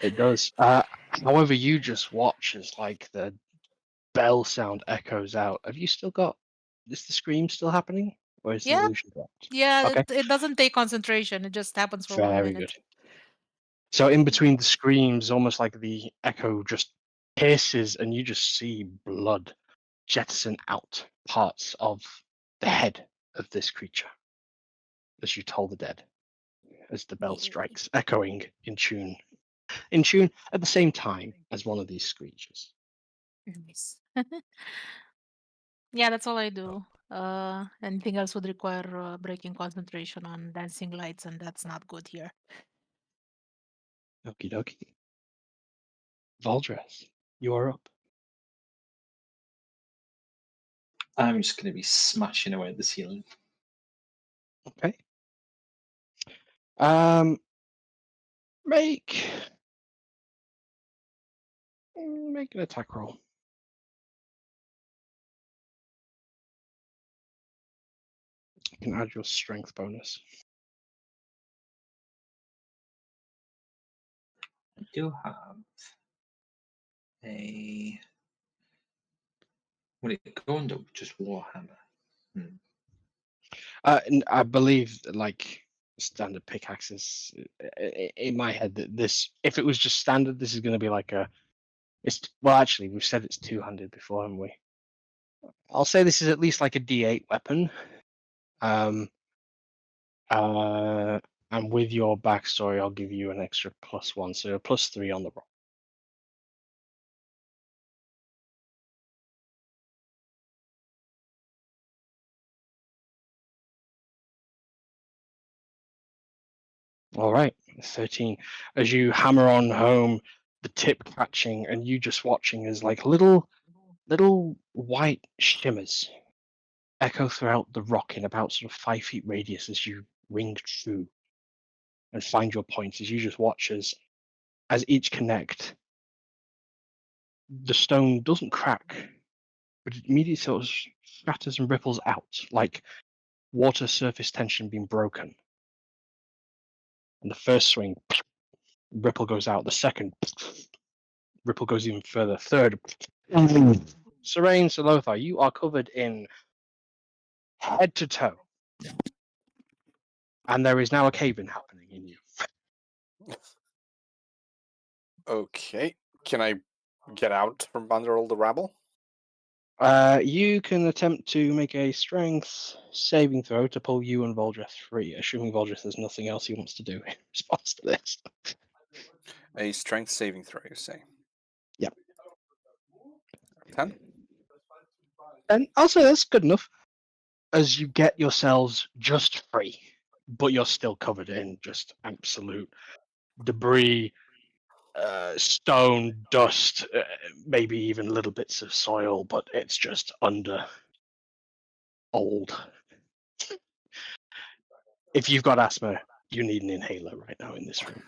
It does. However, you just watch as like the bell sound echoes out. Have you still got? Is the scream still happening, or is the Yeah. illusion dropped? Yeah, Okay, it doesn't take concentration. It just happens for 1 very minute. good. So in between the screams, almost like the echo just pierces, and you just see blood jettison out parts of the head of this creature as you toll the dead, as the bell Yay. strikes, echoing in tune at the same time as one of these screeches. Nice. Yeah, that's all I do. Anything else would require breaking concentration on dancing lights, and that's not good here. Okie dokie. Valdres, you are up. I'm just going to be smashing away at the ceiling. Okay. Make an attack roll. You can add your strength bonus. I do have a. Would it go under just Warhammer? I believe like standard pickaxes. In my head, that this, if it was just standard, this is going to be like a. It's well, actually, we've said it's 200 before, haven't we? I'll say this is at least like a D8 weapon. And with your backstory, I'll give you an extra +1, so a +3 on the roll. All right, 13. As you hammer on home, the tip catching, and you just watching as like little white shimmers echo throughout the rock in about sort of 5 feet radius as you ring true and find your point. As you just watch as each connect, the stone doesn't crack, but it immediately sort of shatters and ripples out, like water surface tension being broken. And the first swing, ripple goes out. The second, ripple goes even further. Third, Serene Salothar, you are covered in head to toe. And there is now a cave-in happening in you. Okay. Can I get out from under all the rabble? You can attempt to make a strength saving throw to pull you and Voldreth free, assuming Voldreth has nothing else he wants to do in response to this. A strength saving throw, you say? Yeah. 10? And I'll say that's good enough. As you get yourselves just free, but you're still covered in just absolute debris, stone, dust, maybe even little bits of soil, but it's just under old. If you've got asthma, you need an inhaler right now in this room.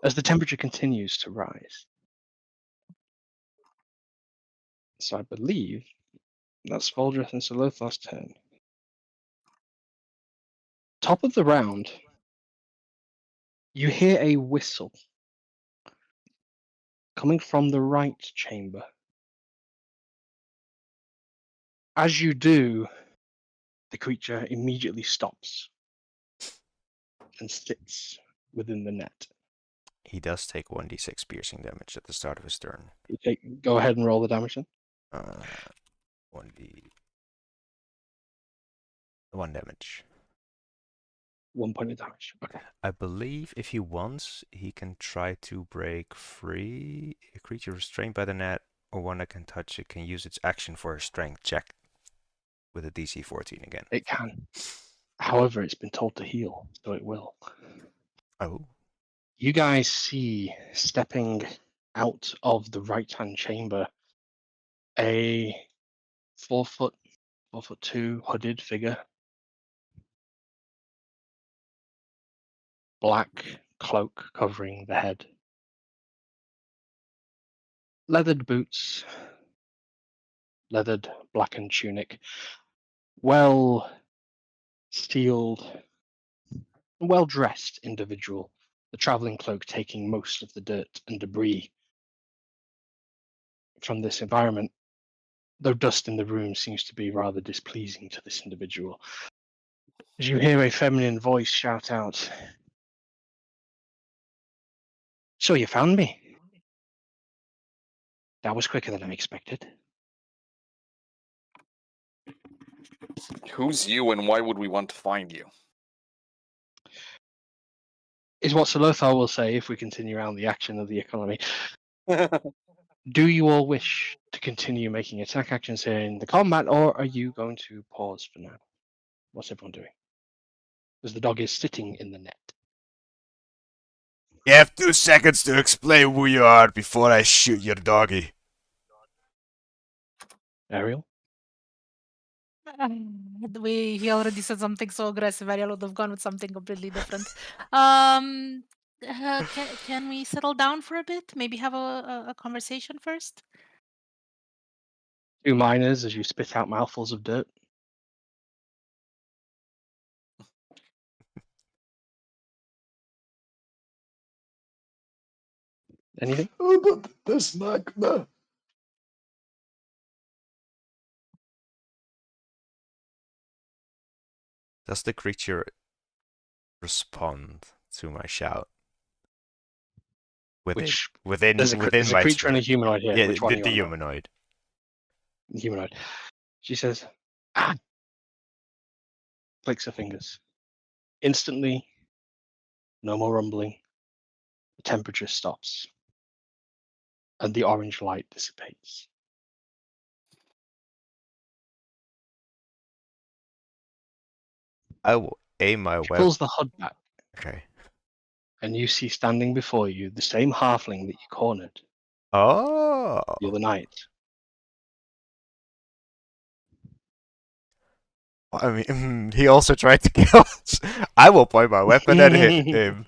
As the temperature continues to rise. So I believe that's Voldreth and Solothar's turn. Top of the round, you hear a whistle coming from the right chamber. As you do, the creature immediately stops and sits within the net. He does take 1d6 piercing damage at the start of his turn. Go ahead and roll the damage then. 1 damage. 1 point of damage. Okay. I believe if he wants, he can try to break free. A creature restrained by the net or one that can touch it can use its action for a strength check with a DC 14 again. It can. However, it's been told to heal, so it will. Oh. You guys see stepping out of the right-hand chamber a 4'2" hooded figure. Black cloak covering the head. Leathered boots. Leathered blackened tunic. Well steeled, well dressed individual. The traveling cloak taking most of the dirt and debris from this environment, though dust in the room seems to be rather displeasing to this individual. As you hear a feminine voice shout out, "So you found me? That was quicker than I expected." Who's you and why would we want to find you? Is what Solothar will say if we continue around the action of the economy. Do you all wish to continue making attack actions here in the combat, or are you going to pause for now? What's everyone doing? Because the dog is sitting in the net. You have 2 seconds to explain who you are before I shoot your doggy. Ariel? He already said something so aggressive. Ariel would have gone with something completely different. Can we settle down for a bit? Maybe have a conversation first? 2 minors as you spit out mouthfuls of dirt. Anything? Oh, but there's magma. Does the creature respond to my shout? Within There's a my creature and a humanoid here. Yeah, Which one the are you on? humanoid. The humanoid. She says, clicks her fingers. Instantly, no more rumbling. The temperature stops. And the orange light dissipates. I will aim my She weapon. pulls the hood back. Okay. And you see standing before you the same halfling that you cornered Oh. the other night. I mean, he also tried to kill us. I will point my weapon at him.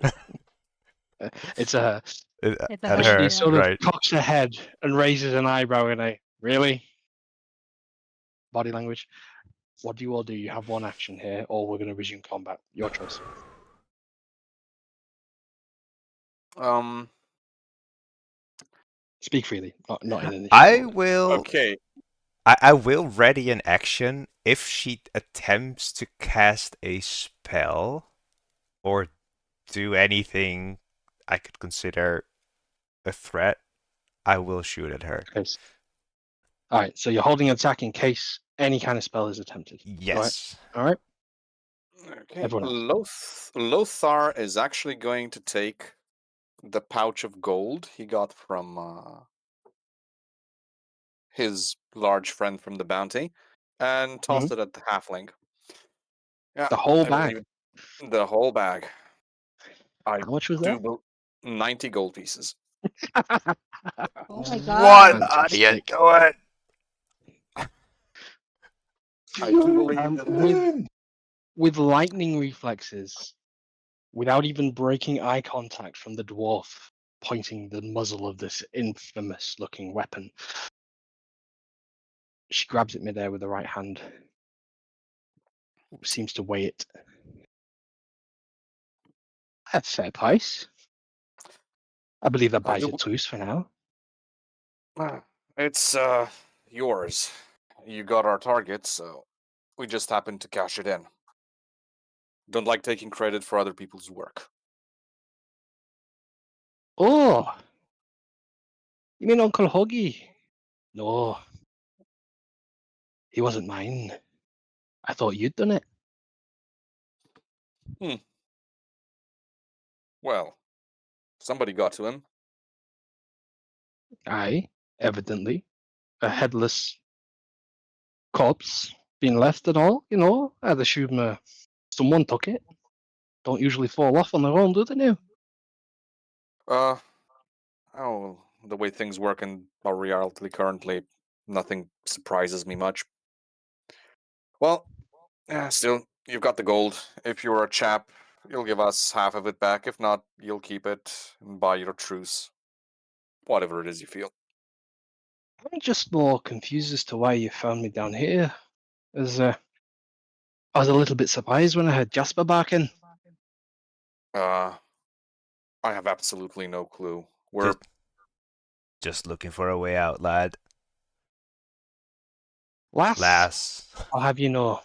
It's a It's a At head, her, She sort of right? cocks her head and raises an eyebrow in a really body language. What do you all do? You have one action here, or we're going to resume combat. Your choice. Speak freely, not in initiative I order. will. Okay. I will ready an action if she attempts to cast a spell or do anything I could consider a threat. I will shoot at her. Okay. All right. So you're holding an attack in case any kind of spell is attempted. Yes. All right. Okay. Everyone else. Lothar is actually going to take the pouch of gold he got from his large friend from the bounty and toss it at the halfling. Yeah, The whole I bag. believe the whole bag. I How much was do there? 90 gold pieces. Oh my What god. are you Fantastic. doing? I do You're believe that in. With lightning reflexes, without even breaking eye contact from the dwarf pointing the muzzle of this infamous looking weapon, she grabs it midair with the right hand. Seems to weigh it. A fair price. I believe that I buys do. it truce for now. It's yours. You got our target, so we just happened to cash it in. Don't like taking credit for other people's work. Oh, you mean Uncle Huggy? No, he wasn't mine. I thought you'd done it. Well, somebody got to him. Aye, evidently. A headless corpse being left and all, you know. I'd assume someone took it. Don't usually fall off on their own, do they now? Oh, the way things work in our reality currently, nothing surprises me much. Well, still, you've got the gold. If you're a chap, you'll give us half of it back. If not, you'll keep it and buy your truce. Whatever it is you feel. I'm just more confused as to why you found me down here. As I was a little bit surprised when I heard Jasper barking. I have absolutely no clue. We're Just looking for a way out, lad. Lass, I'll have you know.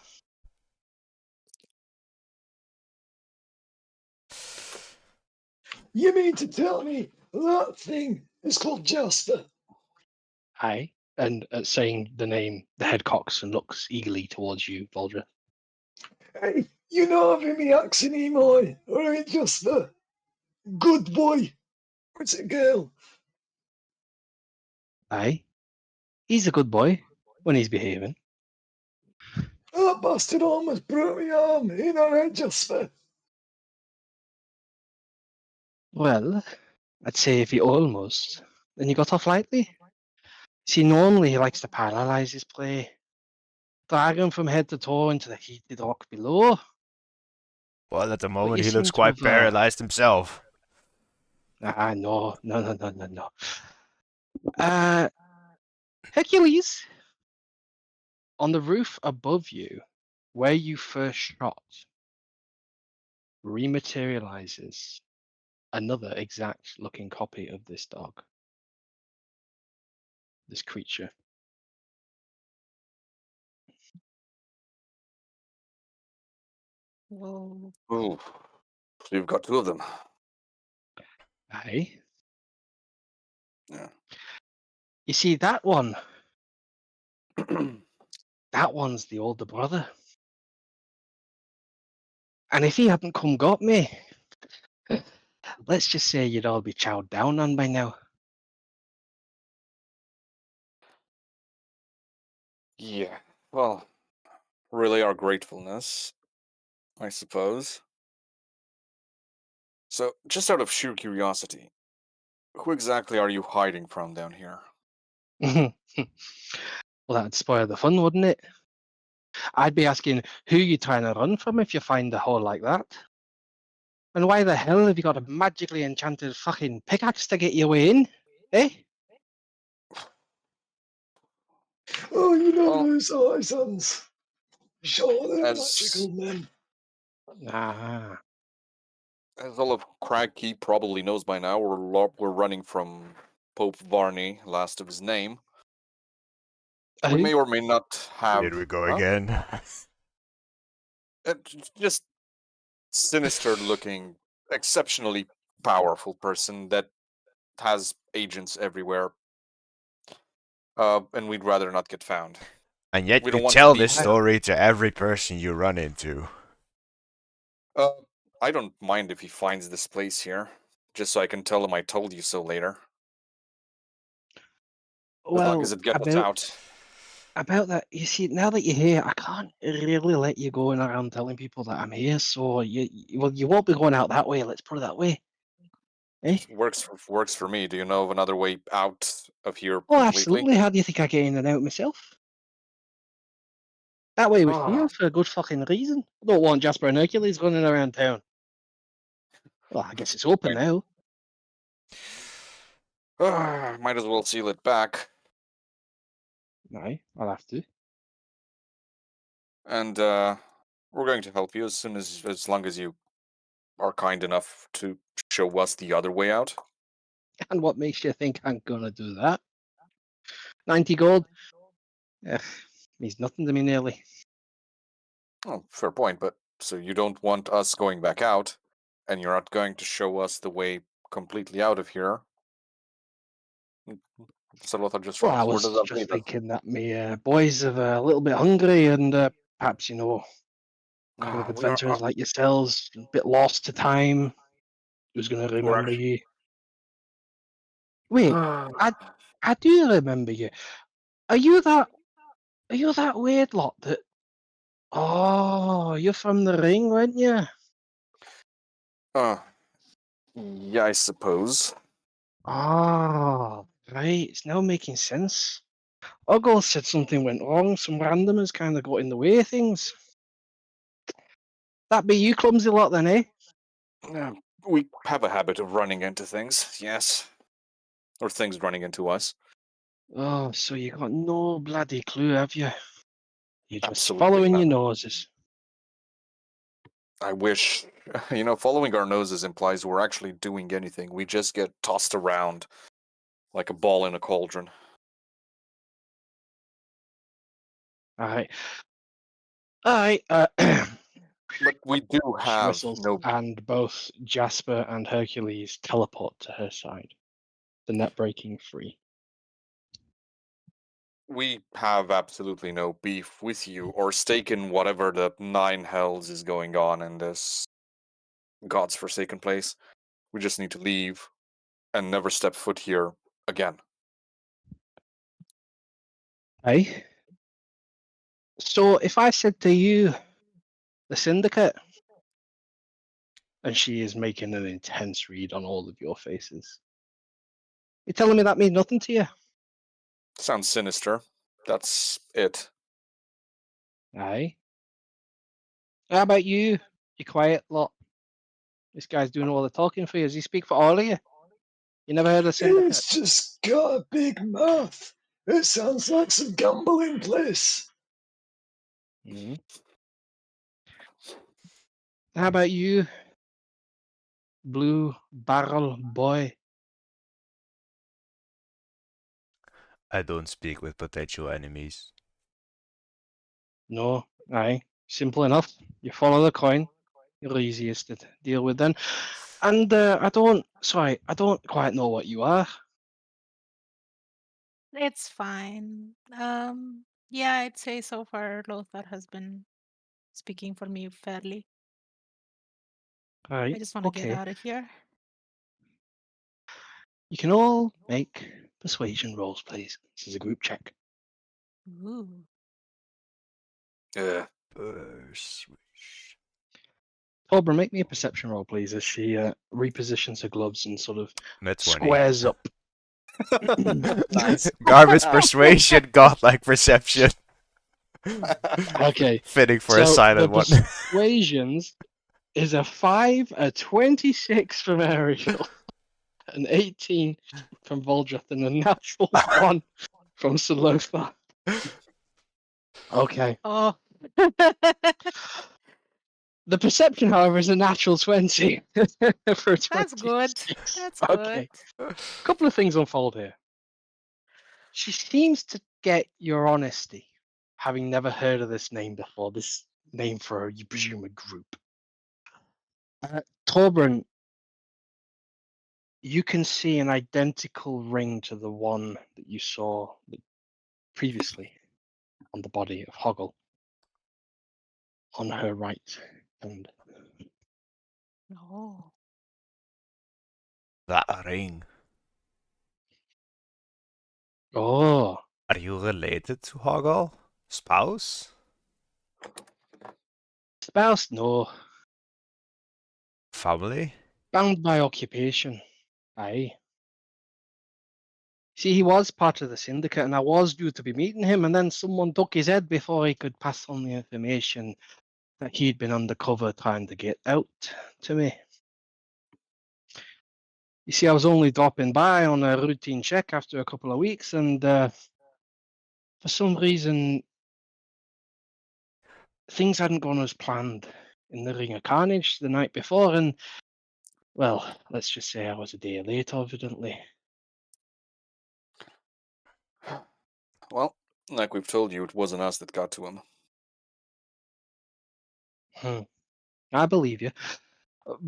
You mean to tell me that thing is called Jasper? Aye. And saying the name, the head cocks and looks eagerly towards you, Voldra. Hey, you know having me accent Emoy, or ain't Jasper? Good boy. Or is it a girl? Aye. He's a good boy when he's behaving. That bastard almost broke me arm. Ain't that right, Jasper? Well, I'd say if he almost, then you got off lightly. See, normally he likes to paralyze his prey, drag him from head to toe into the heated rock below. Well, at the But moment, you he seem looks to quite have. paralyzed himself. No. Hercules, on the roof above you, where you first shot, rematerializes another exact looking copy of this dog, this creature. Whoa. ooh, so you've got two of them. Aye. Yeah. You see, that one, that one's the older brother. And if he hadn't come got me, let's just say you'd all be chowed down on by now. Yeah. Well, really, our gratefulness, I suppose. So, just out of sheer curiosity, who exactly are you hiding from down here? Well, that'd spoil the fun, wouldn't it? I'd be asking who you trying to run from if you find a hole like that. And why the hell have you got a magically enchanted fucking pickaxe to get your way in? Eh? Oh, you know Well, those Izons. Sure, they're as magical men. Ah. as all of Cragkeep probably knows by now, we're running from Pope Varney, last of his name. We Who? may or may not have. Here we go Huh? again. Just sinister-looking, exceptionally powerful person that has agents everywhere. And we'd rather not get found. And yet We you don't want to tell leave. this story to every person you run into. I don't mind if he finds this place here, just so I can tell him I told you so later. As long Well, as it gets us out. about that, you see, now that you're here, I can't really let you go around telling people that I'm here. So you won't be going out that way. Let's put it that way. Eh? Works for me. Do you know of another way out of here Oh, completely? absolutely. How do you think I get in and out myself? That way with Ah. you for a good fucking reason. I don't want Jasper and Hercules running around town. Well, I guess it's open now. Might as well seal it back. Aye, I'll have to. And we're going to help you as long as you are kind enough to show us the other way out. And what makes you think I'm gonna do that? 90 gold? Means nothing to me nearly. Oh, fair point, but so you don't want us going back out, and you're not going to show us the way completely out of here. So just Well, I where was does that just leave us? thinking that me boys are a little bit hungry and perhaps, you know, a couple of We are, adventurers like yourselves, a bit lost to time. Who's going to remember you? Wait, I do remember you. Are you that weird lot that... Oh, you're from the ring, weren't you? Yeah, I suppose. Ah, right. It's now making sense. Ogle said something went wrong. Some randomers kind of got in the way of things. That be you clumsy lot then, eh? We have a habit of running into things, yes. Or things running into us. Oh, so you got no bloody clue, have you? You're just Absolutely following not. your noses. I wish. Following our noses implies we're actually doing anything. We just get tossed around like a ball in a cauldron. Alright. Alright, But we do she have whistles, no. and both Jasper and Hercules teleport to her side. The net breaking free. We have absolutely no beef with you or stake in whatever the nine hells is going on in this God's forsaken place. We just need to leave and never step foot here again. Hey? So if I said to you, the Syndicate, and she is making an intense read on all of your faces, you're telling me that means nothing to you? Sounds sinister. That's it. Aye. How about you? You quiet lot. This guy's doing all the talking for you. Does he speak for all of you? You never heard of Syndicate? He's just got a big mouth. It sounds like some gambling place. Mm-hmm. How about you, Blue Barrel Boy? I don't speak with potential enemies. No, aye. Simple enough. You follow the coin. You're easiest to deal with then. And I don't quite know what you are. It's fine. Yeah, I'd say so far Lothar has been speaking for me fairly. I Right, just want to get okay. out of here. You can all make persuasion rolls, please. This is a group check. Ooh. Yeah. Persuasion. Cobra, make me a perception roll, please, as she repositions her gloves and sort of Net 20. squares up. Nice. Garbage persuasion, godlike perception. Okay. Fitting for So a silent the one. persuasions is a 5, a 26 from Ariel, an 18 from Voldreth, and a natural 1 from Salofa. Okay. Oh. The perception, however, is a natural 20 for a 26. That's good. That's Okay. good. Couple of things unfold here. She seems to get your honesty, having never heard of this name before. This name for, you presume, a group. Torbrun, you can see an identical ring to the one that you saw previously on the body of Hoggle on her right hand. Oh. That ring. Oh, Are you related to Hoggle? Spouse? spouse? No. Family? Bound by occupation. Aye. See, he was part of the syndicate, and I was due to be meeting him, and then someone took his head before he could pass on the information that he'd been undercover trying to get out to me. You see, I was only dropping by on a routine check after a couple of weeks, and for some reason, things hadn't gone as planned in the Ring of Carnage the night before, and, well, let's just say I was a day late, evidently. Well, like we've told you, it wasn't us that got to him. I believe you.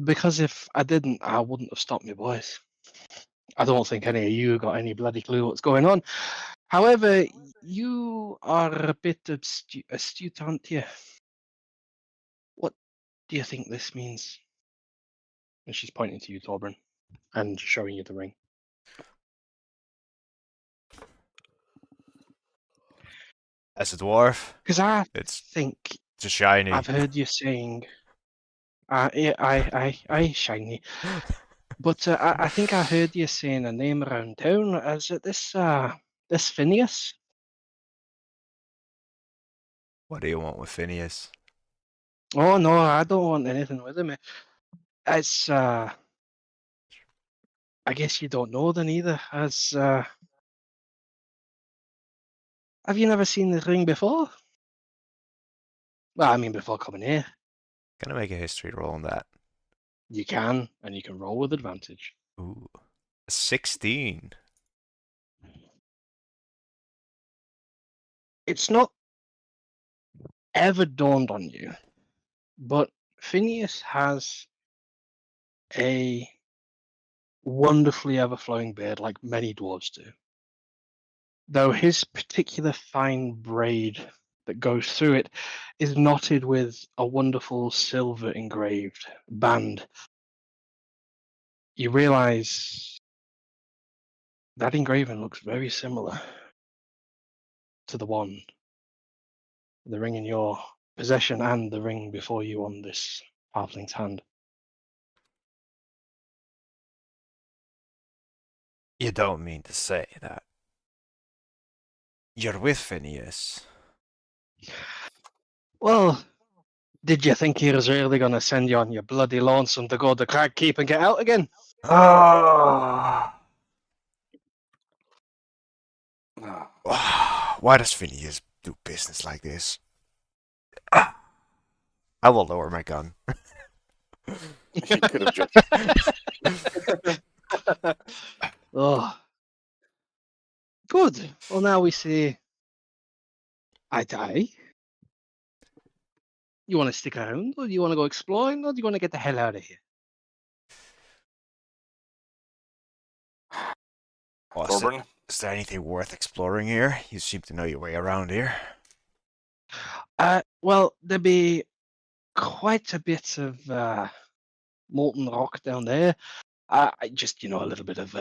Because if I didn't, I wouldn't have stopped me boys. I don't think any of you got any bloody clue what's going on. However, you are a bit astute, aren't you? What do you think this means? And she's pointing to you, Torbrun, and showing you the ring. As a dwarf, Because I it's think just shiny. I've heard you saying, I shiny. But I think I heard you saying a name around town. Is it this Phineas? What do you want with Phineas? Oh no, I don't want anything with him. It's I guess you don't know then either. As have you never seen the ring before? Well, I mean before coming here. Can I make a history roll on that? You can, and you can roll with advantage. Ooh. 16. It's not ever dawned on you, but Phineas has a wonderfully ever-flowing beard like many dwarves do. Though his particular fine braid that goes through it is knotted with a wonderful silver engraved band. You realize that engraving looks very similar to the one, the ring in your possession and the ring before you on this halfling's hand. You don't mean to say that you're with Phineas? Well, did you think he was really going to send you on your bloody lonesome to go to Crag Keep and get out again? Ah. Ah, Why does Phineas do business like this? I will lower my gun. he could have just. Oh, good. Well, now we see eye to eye. You want to stick around, or do you want to go exploring, or do you want to get the hell out of here? Oh, Torbrun, is there anything worth exploring here? You seem to know your way around here. Well, there'd be quite a bit of molten rock down there. Just, a little bit of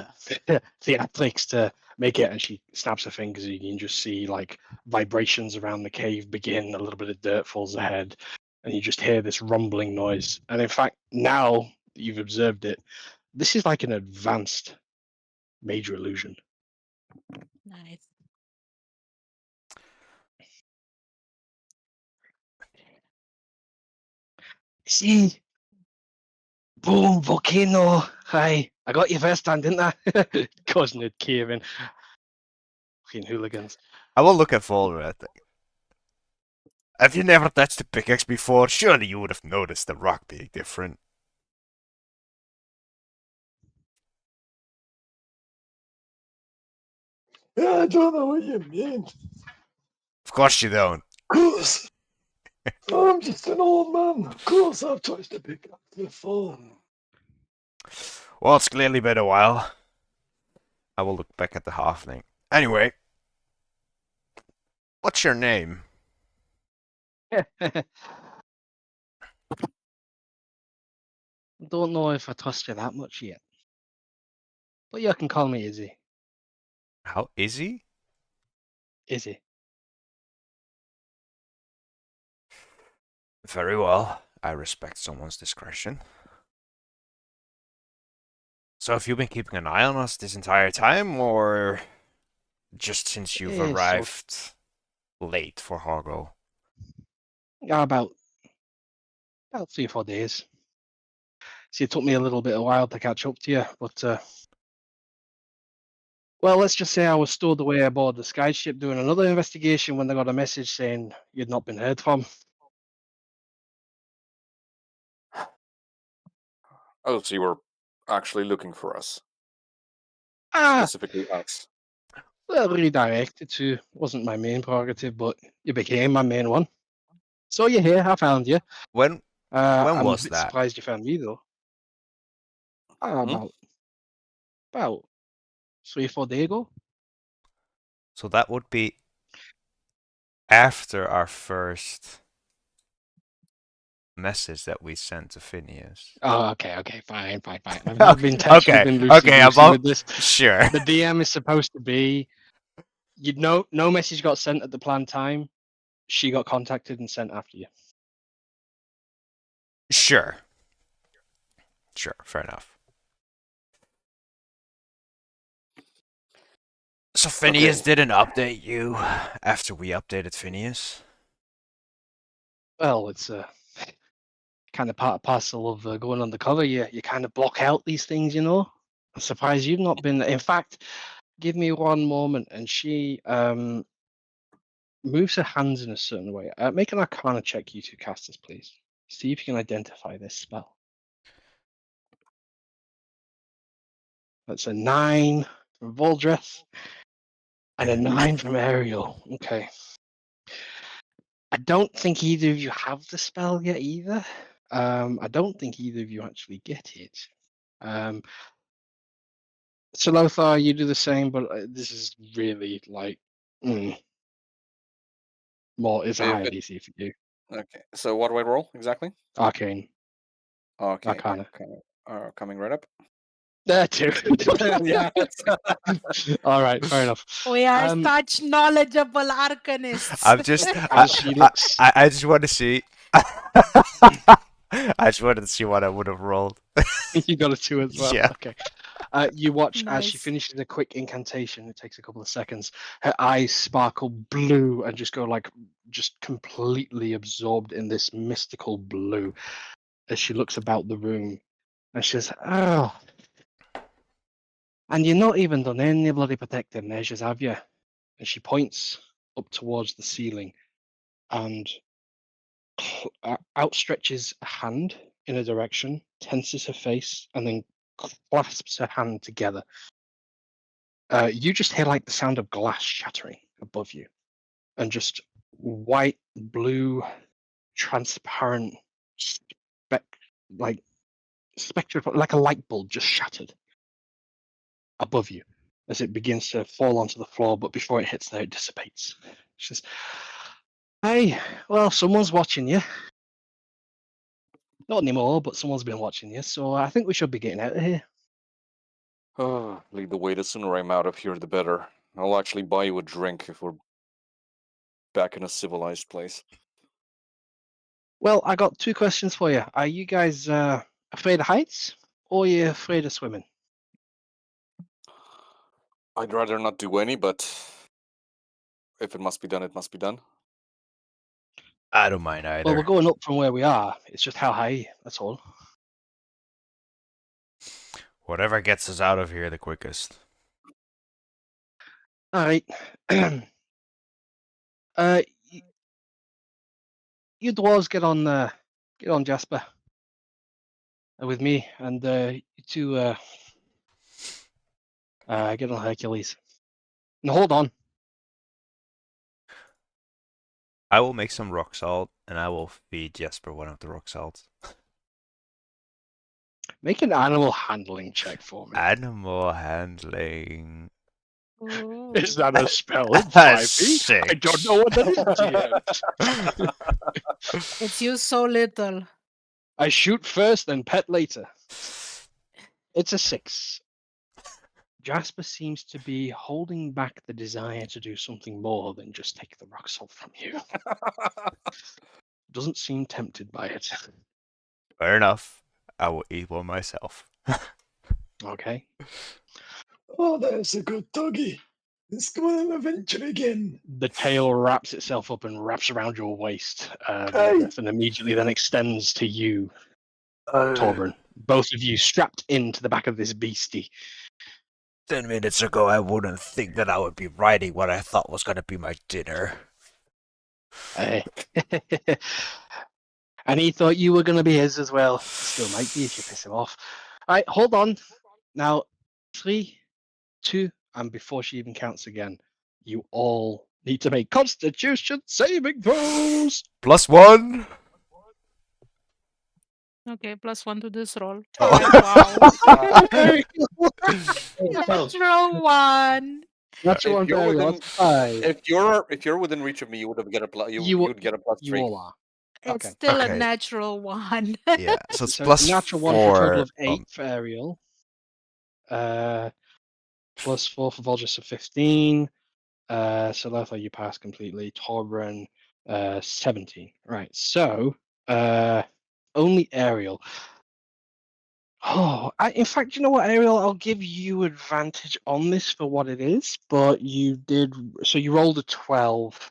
theatrics to make it. And she snaps her fingers, and you can just see like vibrations around the cave begin. A little bit of dirt falls ahead, and you just hear this rumbling noise. And in fact, now that you've observed it, this is like an advanced major illusion. Nice. See, Boom, volcano. Hi, I got you first time, didn't I? Cousin it, Kieran. Fucking hooligans. I will look at Volred. Have you never touched a pickaxe before? Surely you would have noticed the rock being different. I don't know what you mean. Of course you don't. Of course. I'm just an old man. Of course I've touched a pickaxe before. Well, it's clearly been a while. I will look back at the halfling. Anyway, what's your name? Don't know if I trust you that much yet. But you can call me Izzy. How is he? Izzy. Very well. I respect someone's discretion. So have you been keeping an eye on us this entire time, or just since you've Yeah, arrived late for Hargo? About 3 or 4 days. See, it took me a little bit of while to catch up to you, but well, let's just say I was stowed away aboard the skyship doing another investigation when they got a message saying you'd not been heard from. Oh, so you were actually looking for us, Ah, specifically us. well, redirected to wasn't my main prerogative, but you became my main one. So you're here. I found you. When I'm a was bit that? surprised you found me though. Hmm? About 3 or 4 days ago. So that would be after our first message that we sent to Phineas. Oh, okay, fine. I've not been intentionally Okay, been loosey-goosey with this. sure. The DM is supposed to be, no message got sent at the planned time. She got contacted and sent after you. Sure, fair enough. So Phineas Okay. didn't update you after we updated Phineas? Well, it's kind of part and parcel of going undercover. You kind of block out these things, you know. I'm surprised you've not been. In fact, give me one moment, and she moves her hands in a certain way. Make an Arcana check, you two casters, please. See if you can identify this spell. That's a 9 from Voldreth and a 9 from Ariel. Okay. I don't think either of you have the spell yet either. I don't think either of you actually get it. So Lothar, you do the same, but this is really like more. It's a If higher it, DC for you. okay. So what do I roll exactly? Arcane, Okay, Arcana. coming right up. There too. Yeah. All right, fair enough. We are such knowledgeable arcanists. I'm just. And she looks. I just want to see. I just wanted to see what I would have rolled. You got a 2 as well. Yeah. Okay. You watch as she Nice. finishes a quick incantation. It takes a couple of seconds. Her eyes sparkle blue and just go just completely absorbed in this mystical blue as she looks about the room. And she says, "Oh, and you've not even done any bloody protective measures, have you?" And she points up towards the ceiling and outstretches a hand in a direction, tenses her face, and then clasps her hand together. You just hear like the sound of glass shattering above you, and just white, blue, transparent, like spectral, like a light bulb, just shattered above you as it begins to fall onto the floor. But before it hits there, it dissipates. She says, "Hey, well, someone's watching you. Not anymore, but someone's been watching you. So I think we should be getting out of here." Oh, lead the way. The sooner I'm out of here, the better. I'll actually buy you a drink if we're back in a civilized place. Well, I got 2 questions for you. Are you guys afraid of heights, or are you afraid of swimming? I'd rather not do any, but if it must be done, it must be done. I don't mind either. Well, we're going up from where we are. It's just how high, that's all. Whatever gets us out of here the quickest. All right. uh, you dwarves get on Jasper with me, and you two get on Hercules. And hold on, I will make some rock salt, and I will feed Jesper one of the rock salts. make an animal handling check for me. Animal handling. Is that a spell in 5e? I don't know what that is, GM. It's used so little. I shoot first, then pet later. It's a 6. Jasper seems to be holding back the desire to do something more than just take the rock salt from you. Doesn't seem tempted by it. Fair enough. I will eat one myself. Okay. Oh, there's a good doggy. It's going to eventually again. The tail wraps itself up and wraps around your waist, Hey. and immediately then extends to you, Torben. Both of you strapped into the back of this beastie. 10 minutes ago, I wouldn't think that I would be riding what I thought was going to be my dinner. And he thought you were going to be his as well. Still might be if you piss him off. All right, hold on. Now, 3, 2, and before she even counts again, you all need to make Constitution saving throws. +1. Okay, +1 to this roll. Oh. Wow. Hey, Natural 1. natural one If you're for everyone. within, 5. if you're within reach of me, you would have get a you'd get a You +3. all are. It's Okay. still a Okay. natural 1. Yeah, so it's So +4. natural 1 for a total of 8 for Ariel. +4 for Volger, so 15. So therefore you pass completely. Torben, 17. Right. So only Ariel. Oh, in fact, you know what, Ariel? I'll give you advantage on this for what it is, but you did. So you rolled a 12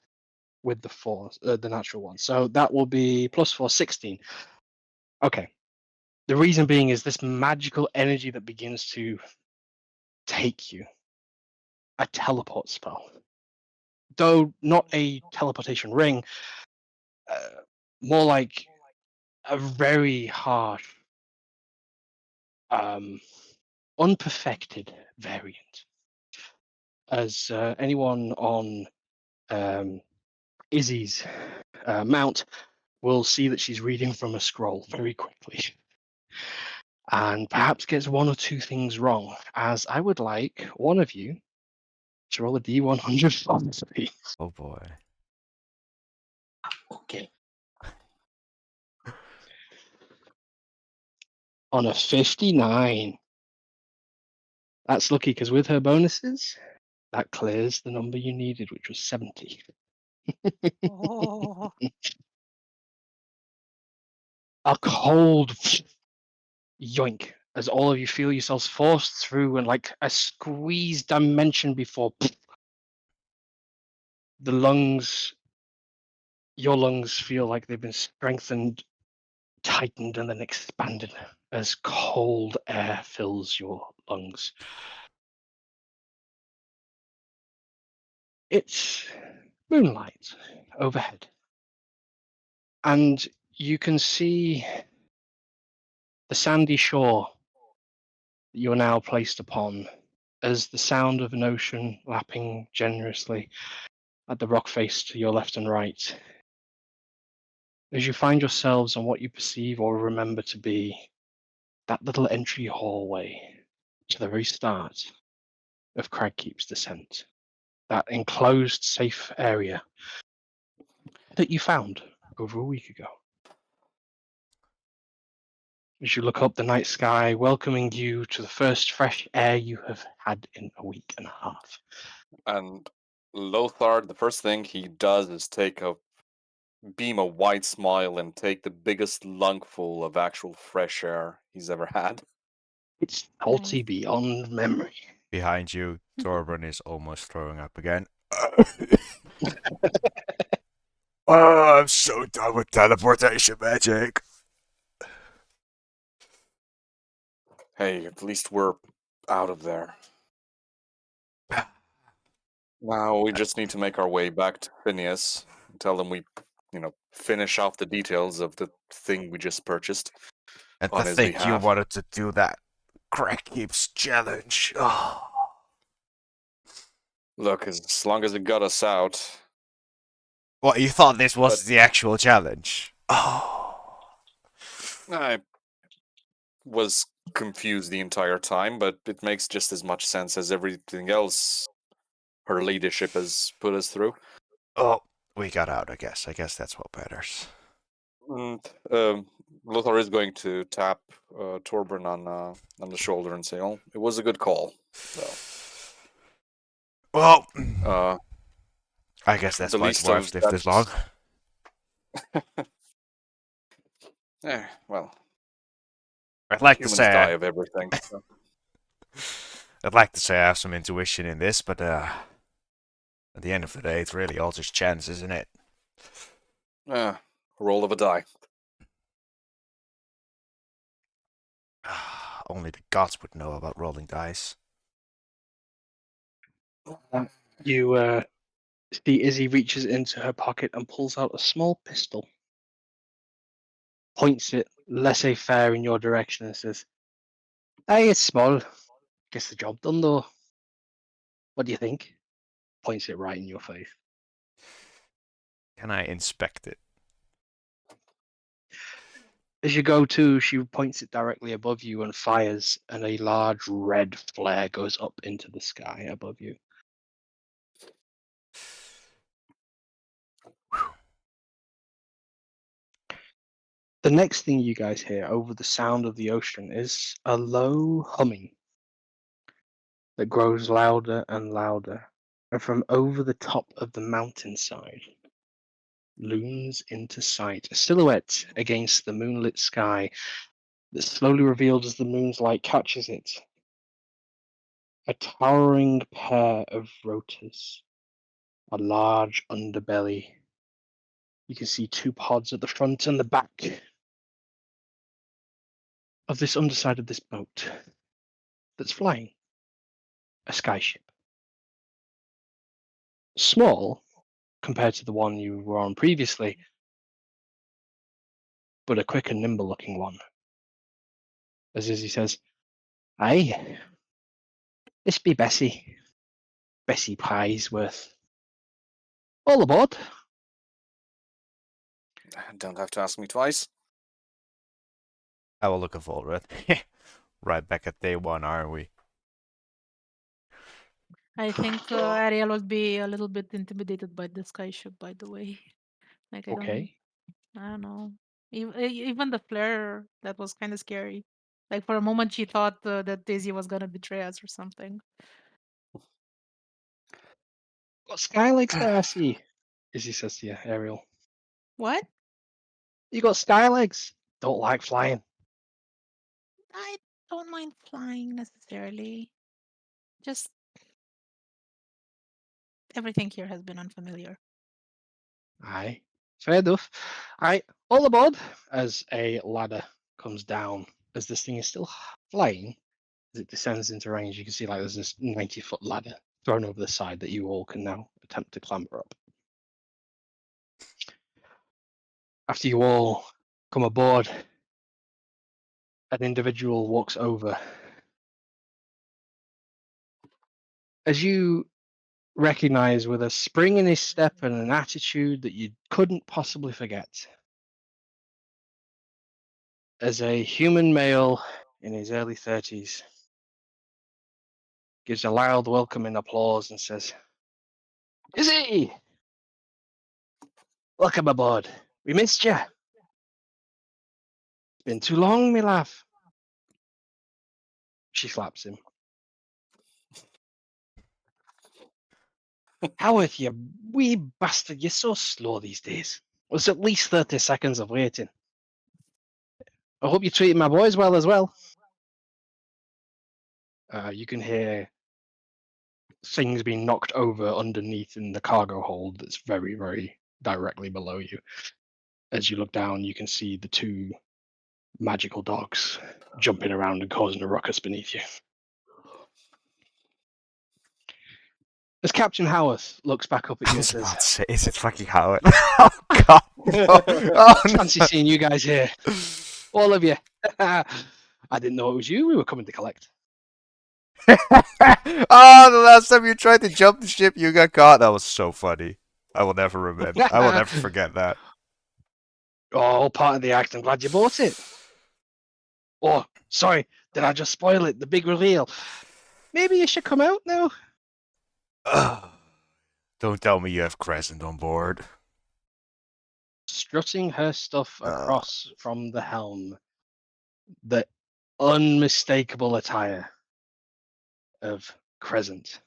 with the 4, the natural one. So that will be +4, 16. Okay. The reason being is this magical energy that begins to take you. A teleport spell. Though not a teleportation ring, more like a very harsh, unperfected variant. As anyone on Izzy's mount will see that she's reading from a scroll very quickly. And perhaps gets 1 or 2 things wrong, as I would like one of you to roll a D100 for me. Oh boy. Okay. On a 59. That's lucky because with her bonuses, that clears the number you needed, which was 70. Oh. A cold yoink as all of you feel yourselves forced through and like a squeezed dimension before the lungs, your lungs feel like they've been strengthened, tightened, and then expanded as cold air fills your lungs. It's moonlight overhead, and you can see the sandy shore that you're now placed upon as the sound of an ocean lapping generously at the rock face to your left and right. As you find yourselves on what you perceive or remember to be that little entry hallway to the very start of Cragkeep's descent, that enclosed safe area that you found over a week ago. As you look up the night sky, welcoming you to the first fresh air you have had in a week and a half. And Lothar, the first thing he does is take a beam a wide smile and take the biggest lungful of actual fresh air he's ever had. It's salty beyond memory. Behind you, Torben is almost throwing up again. Oh, I'm so done with teleportation magic. Hey, at least we're out of there. Now we just need to make our way back to Phineas and tell them we, finish off the details of the thing we just purchased And on to his think you behalf. wanted to do that crack keeps challenge. Oh. Look, as long as it got us out. What, you thought this was But- the actual challenge? Oh. I was confused the entire time, but it makes just as much sense as everything else her leadership has put us through. Oh, we got out, I guess. I guess that's what matters. Lothar is going to tap Torbjorn on the shoulder and say, "Oh, it was a good call." So, Well, uh, I guess that's the why least dwarves of live that. this long. Well, I'd like to humans say die of everything. So. I'd like to say I have some intuition in this, but at the end of the day, it's really all just chance, isn't it? Roll of a die. Only the gods would know about rolling dice. You see Izzy reaches into her pocket and pulls out a small pistol, points it laissez-faire in your direction and says, "Hey, it's small. Gets the job done though. What do you think?" Points it right in your face. Can I inspect it? As you go to, she points it directly above you and fires, and a large red flare goes up into the sky above you. The next thing you guys hear over the sound of the ocean is a low humming that grows louder and louder, and from over the top of the mountainside looms into sight, a silhouette against the moonlit sky that slowly reveals as the moon's light catches it. A towering pair of rotors, a large underbelly. You can see two pods at the front and the back of this underside of this boat that's flying. A skyship. Small compared to the one you were on previously, but a quick and nimble looking one. As Izzy says, "Aye, this be Bessie. Bessie Piesworth. All aboard." Don't have to ask me twice. I will look forward. Right back at day one, aren't we? I think Ariel would be a little bit intimidated by the skyship, by the way. Like, Okay. I don't know. Even the flare, that was kind of scary. Like, for a moment, she thought that Daisy was gonna betray us or something. Got skylegs there, I see. Izzy says to you, Ariel. What? You got skylegs. Don't like flying. I don't mind flying necessarily. Just everything here has been unfamiliar. Aye. Fair enough. Aye, all aboard as a ladder comes down. As this thing is still flying, as it descends into range, you can see like there's this 90-foot ladder thrown over the side that you all can now attempt to clamber up. After you all come aboard, an individual walks over. As you recognize with a spring in his step and an attitude that you couldn't possibly forget, as a human male in his early 30s, gives a loud welcoming applause and says, "Izzy! Welcome aboard. We missed you. It's been too long, me laugh." She slaps him. "Howarth, you wee bastard, you're so slow these days. There's at least 30 seconds of waiting. I hope you're treating my boys well as well." You can hear things being knocked over underneath in the cargo hold that's very, very directly below you. As you look down, you can see the two magical dogs jumping around and causing a ruckus beneath you. As Captain Howarth looks back up at I you and was says, about to say, is it fucking Howard? Oh god. No. Oh fancy no. seeing you guys here. All of you. I didn't know it was you we were coming to collect. Oh, the last time you tried to jump the ship, you got caught. That was so funny. I will never remember. I will never forget that. All part of the act. I'm glad you bought it. Oh, sorry. Did I just spoil it? The big reveal. Maybe you should come out now. Don't tell me you have Crescent on board. Strutting her stuff across from the helm, the unmistakable attire of Crescent,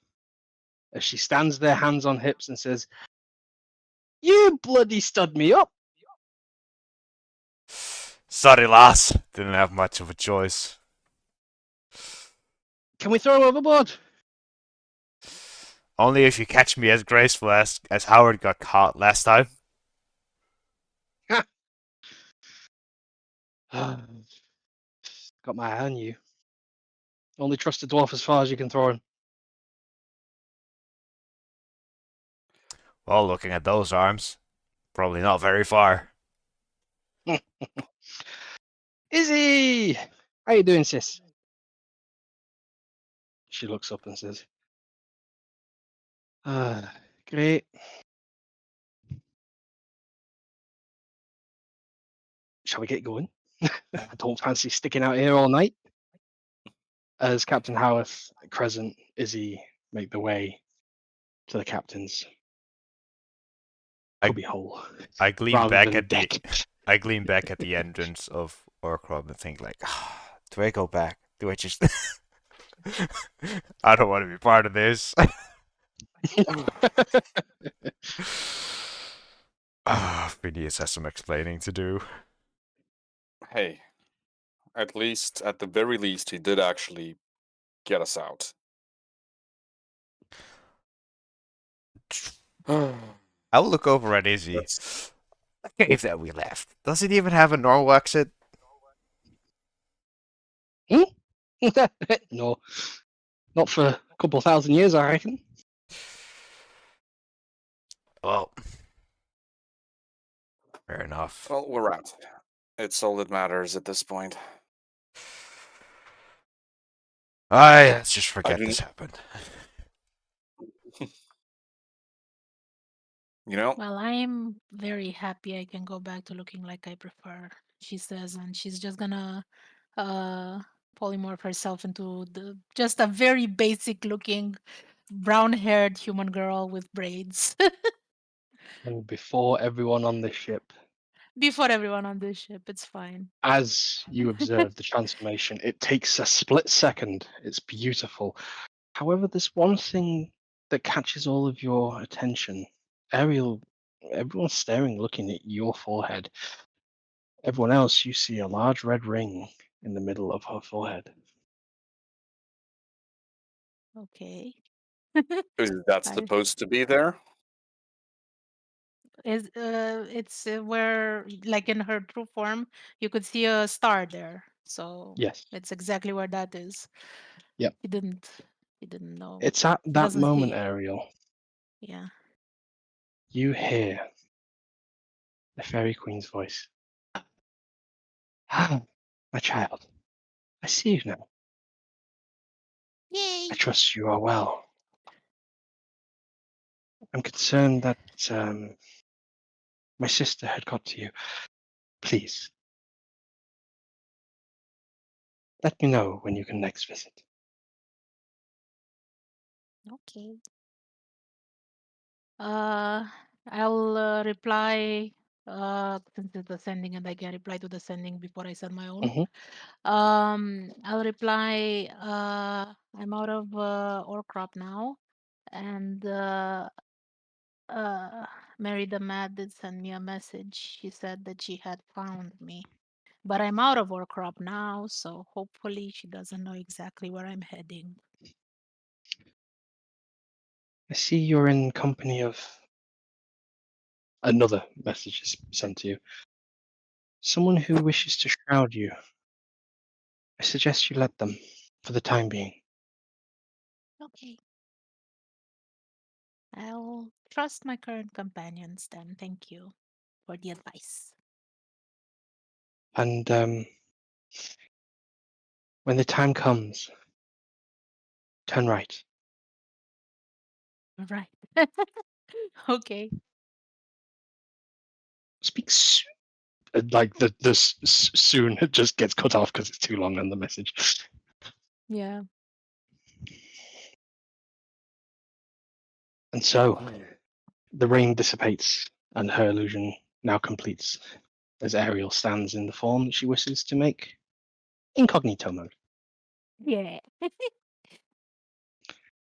as she stands there, hands on hips, and says, "You bloody stood me up." Sorry, lass. Didn't have much of a choice. Can we throw overboard? Only if you catch me as graceful as Howard got caught last time. Got my eye on you. Only trust a dwarf as far as you can throw him. Well, looking at those arms, probably not very far. Izzy! How you doing, sis? She looks up and says, great. Shall we get going? I don't fancy sticking out here all night. As Captain Howarth, Crescent, Izzy make the way to the captain's I- cubbyhole. I glean rather back than at the deck. I glean back at the entrance of Orcrob and think like, do I go back? Do I just I don't want to be part of this. Phineas has some explaining to do. Hey, at the very least, he did actually get us out. I'll look over at Izzy. That's- The cave that we left. Does it even have a normal exit? No, not for a couple of thousand years, I reckon. Well, fair enough. Well, we're out. It's all that matters at this point. Let's just forget didn't- this happened. You know, Well, I'm very happy I can go back to looking like I prefer, she says, and she's just gonna polymorph herself into just a very basic looking brown-haired human girl with braids. And before everyone on the ship, Before everyone on this ship, it's fine. as you observe the transformation, it takes a split second. It's beautiful. However, there's one thing that catches all of your attention. Ariel, everyone's staring, looking at your forehead. Everyone else, you see a large red ring in the middle of her forehead. Okay. is that I- supposed to be there? It's where, like in her true form, you could see a star there. So Yes. it's exactly where that is. Yep. He didn't know. It's at He that doesn't moment, see. Ariel, Yeah. you hear the Fairy Queen's voice. Ah, my child, I see you now. Yay. I trust you are well. I'm concerned that my sister had got to you. Please, let me know when you can next visit. Okay. I'll reply since it's the sending and I can reply to the sending before I send my own. Mhm. I'll reply I'm out of Orcrop now, and Mary the Mad did send me a message. She said that she had found me. But I'm out of Orcrop now, so hopefully she doesn't know exactly where I'm heading. I see you're in company of another message is sent to you. someone who wishes to shroud you. I suggest you let them, for the time being. Okay. I'll trust my current companions then. Thank you for the advice. And when the time comes, turn right. Right. Okay. Speak soon. Like soon just gets cut off because it's too long on the message. Yeah. And so the rain dissipates, and her illusion now completes as Ariel stands in the form that she wishes to make incognito mode. Yeah.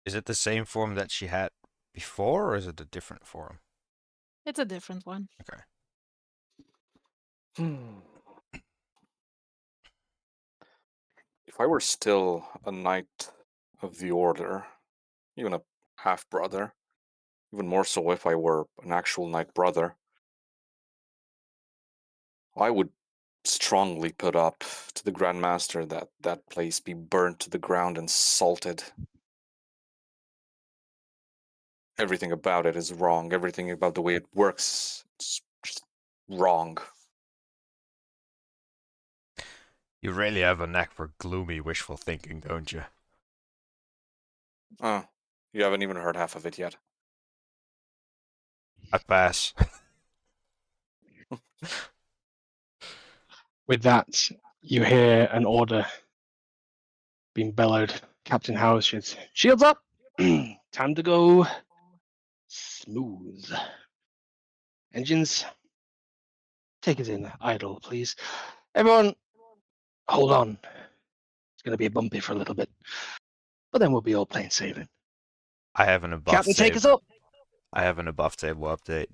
Is it the same form that she had before, or is it a different form? It's a different one. Okay. If I were still a knight of the order, even a half brother, even more so if I were an actual knight brother, I would strongly put up to the Grand Master that that place be burnt to the ground and salted. Everything about it is wrong. Everything about the way it works is just wrong. You really have a knack for gloomy wishful thinking, don't you? Oh, you haven't even heard half of it yet. I pass. With that, you hear an order being bellowed. Captain Howard shouts, "Shields up! Time to go smooth. Engines, take us in idle, please. Everyone, hold on. It's going to be bumpy for a little bit, but then we'll be all plain sailing. I have an above Captain, take table. us up." I have an above table update.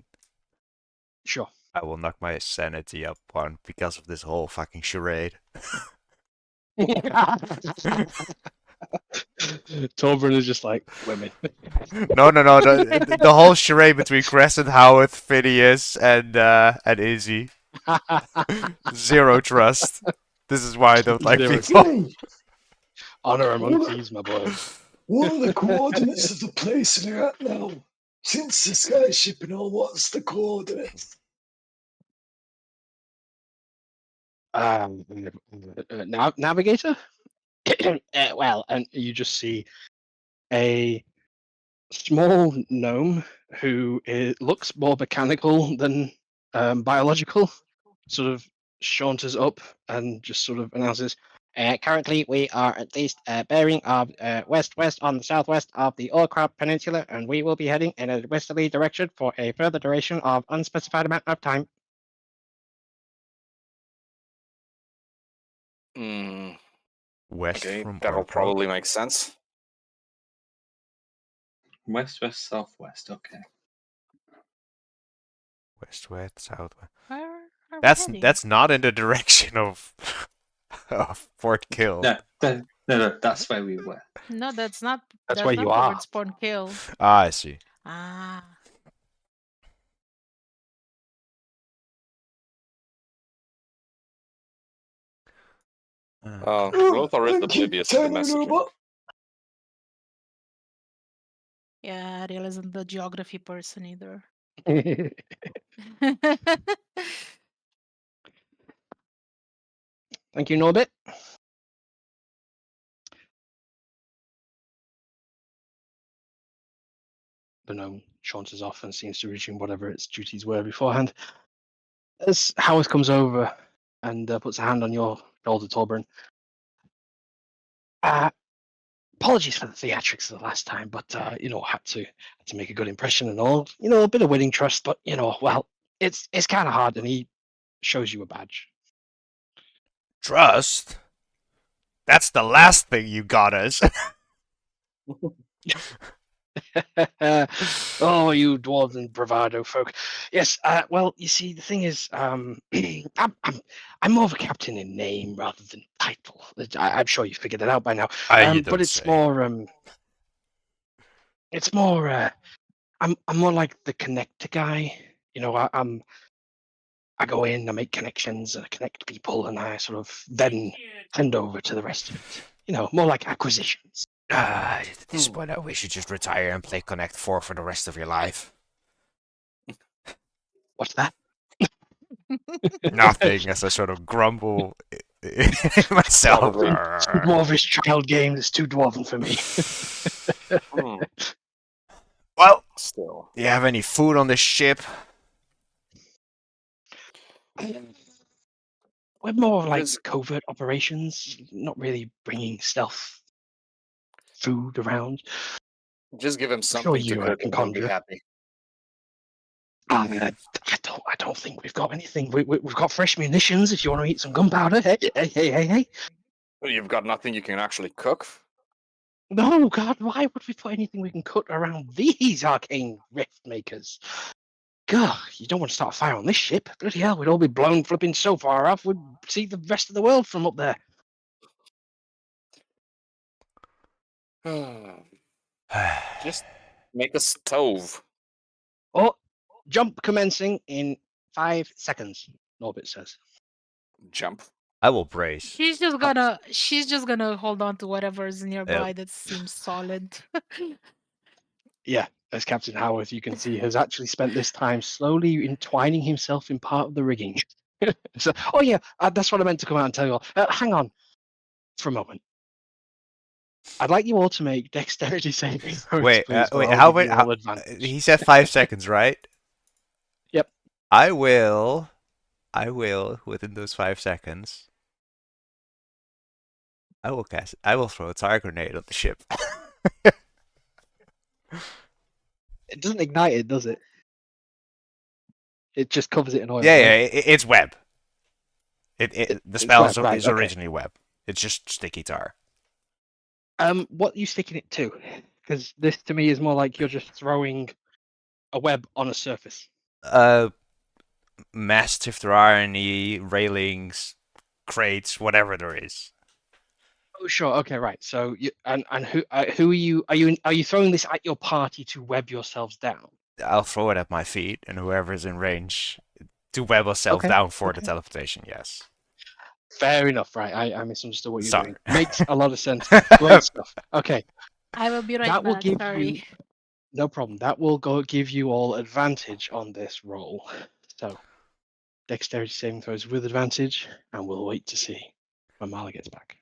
Sure. I will knock my sanity up one because of this whole fucking charade. Torbjorn is just like women. No. The whole charade between Crescent, Howarth, Phineas, and Izzy. Zero trust. This is why I don't like Zero. people. Hey, Honor among What? thieves, my boy. what are the coordinates of the place we're at now? Since the skyship and all, what's the coordinates? Navigator. Well, and you just see a small gnome who looks more mechanical than biological. Sort of saunters up and just sort of announces, currently we are at least bearing of west-west on the southwest of the Orcrop Peninsula, and we will be heading in a westerly direction for a further duration of unspecified amount of time." Mm, West okay, from that'll Orcrop. probably make sense. West, west, southwest. Okay. West, southwest. Where are we heading? That's not in the direction of of Fort Kill. No, that's where we were. No, that's not. That's where not you are. towards Spawn Kill. Ah, I see. Ah. Lothar is Thank you, oblivious to the Tiny messaging. Robot. Yeah, Ariel isn't the geography person either. Thank you, Norbit. The gnome saunters off and seems to resume whatever its duties were beforehand. As Howard comes over and puts a hand on your shoulder, Torbjorn. Apologies for the theatrics of the last time, but had to make a good impression and all. A bit of winning trust, but well, it's kind of hard. And he shows you a badge. Trust? That's the last thing you got us. Oh, you dwarves and bravado folk. Yes. Well, you see, the thing is, I'm more of a captain in name rather than title. I'm sure you figured it out by now. You don't But it's say. more. It's more. I'm more like the connector guy. I'm I go in, I make connections, I connect people, and I sort of then hand over to the rest of it. You know, more like acquisitions. At this point, I wish you just retire and play Connect 4 for the rest of your life. What's that? Nothing, as I sort of grumble myself. Probably. Dwarvish child game that's too dwarven for me. Well, Still. do you have any food on this ship? We're more of like Just- covert operations, not really bringing stealth food around. Just give him I'm sure something to you cook can and he'll be conjure. happy. I don't think we've got anything. We've got fresh munitions. If you want to eat some gunpowder, hey. You've got nothing you can actually cook? No, God, why would we put anything we can cut around these arcane rift makers? God, you don't want to start a fire on this ship. Bloody hell, we'd all be blown flipping so far off, we'd see the rest of the world from up there. Just make a stove. Oh, jump commencing in 5 seconds, Norbit says. Jump. I will brace. She's just gonna hold on to whatever is nearby that seems solid. Yeah, as Captain Howarth, you can see, has actually spent this time slowly entwining himself in part of the rigging. So, oh yeah, that's what I meant to come out and tell you all. Hang on for a moment. I'd like you all to make dexterity saving throws, Wait, please. but wait. I'll How give you many? all advantage. He said 5 seconds, right? Yep. I will, within those 5 seconds, I will throw a tire grenade on the ship. It doesn't ignite it, does it? It just covers it in oil. Yeah, right? it's web. The It's spell web, right, is okay. originally web. It's just sticky tar. What are you sticking it to? Because this to me is more like you're just throwing a web on a surface. Mast if there are any, railings, crates, whatever there is. Oh, sure. Okay, right. So, and who are you? Are you throwing this at your party to web yourselves down? I'll throw it at my feet, and whoever's in range to web ourselves Okay, down for the okay. teleportation. Yes. Fair enough. Right. I misunderstood what you're Sorry. doing. Makes a lot of sense. Great stuff. Okay, I will be right that will back. give Sorry. you no problem. That will give you all advantage on this roll. So, dexterity saving throws with advantage, and we'll wait to see when Mala gets back.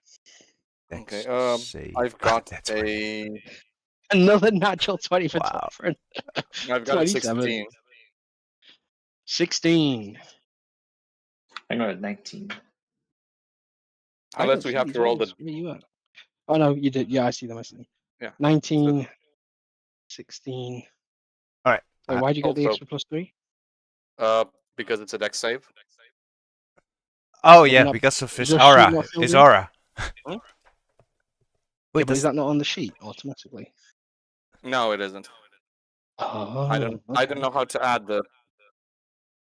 Okay. Save. I've got That's right. a. Another natural 20 for Wow. Topfren. I've got a 27. 16. 16. I got a 19. Unless we have to roll the. Where you at? Oh, no, you did. Yeah, I see them. Yeah. 19, 16. All right. Wait, why'd you get the Also- extra +3? Because it's a dex save. Oh But yeah, not- because of is his your sheet aura. not filled His in? aura. Huh? Wait, Yeah, but is that not on the sheet automatically? No, it isn't. Oh, I don't okay. know how to add the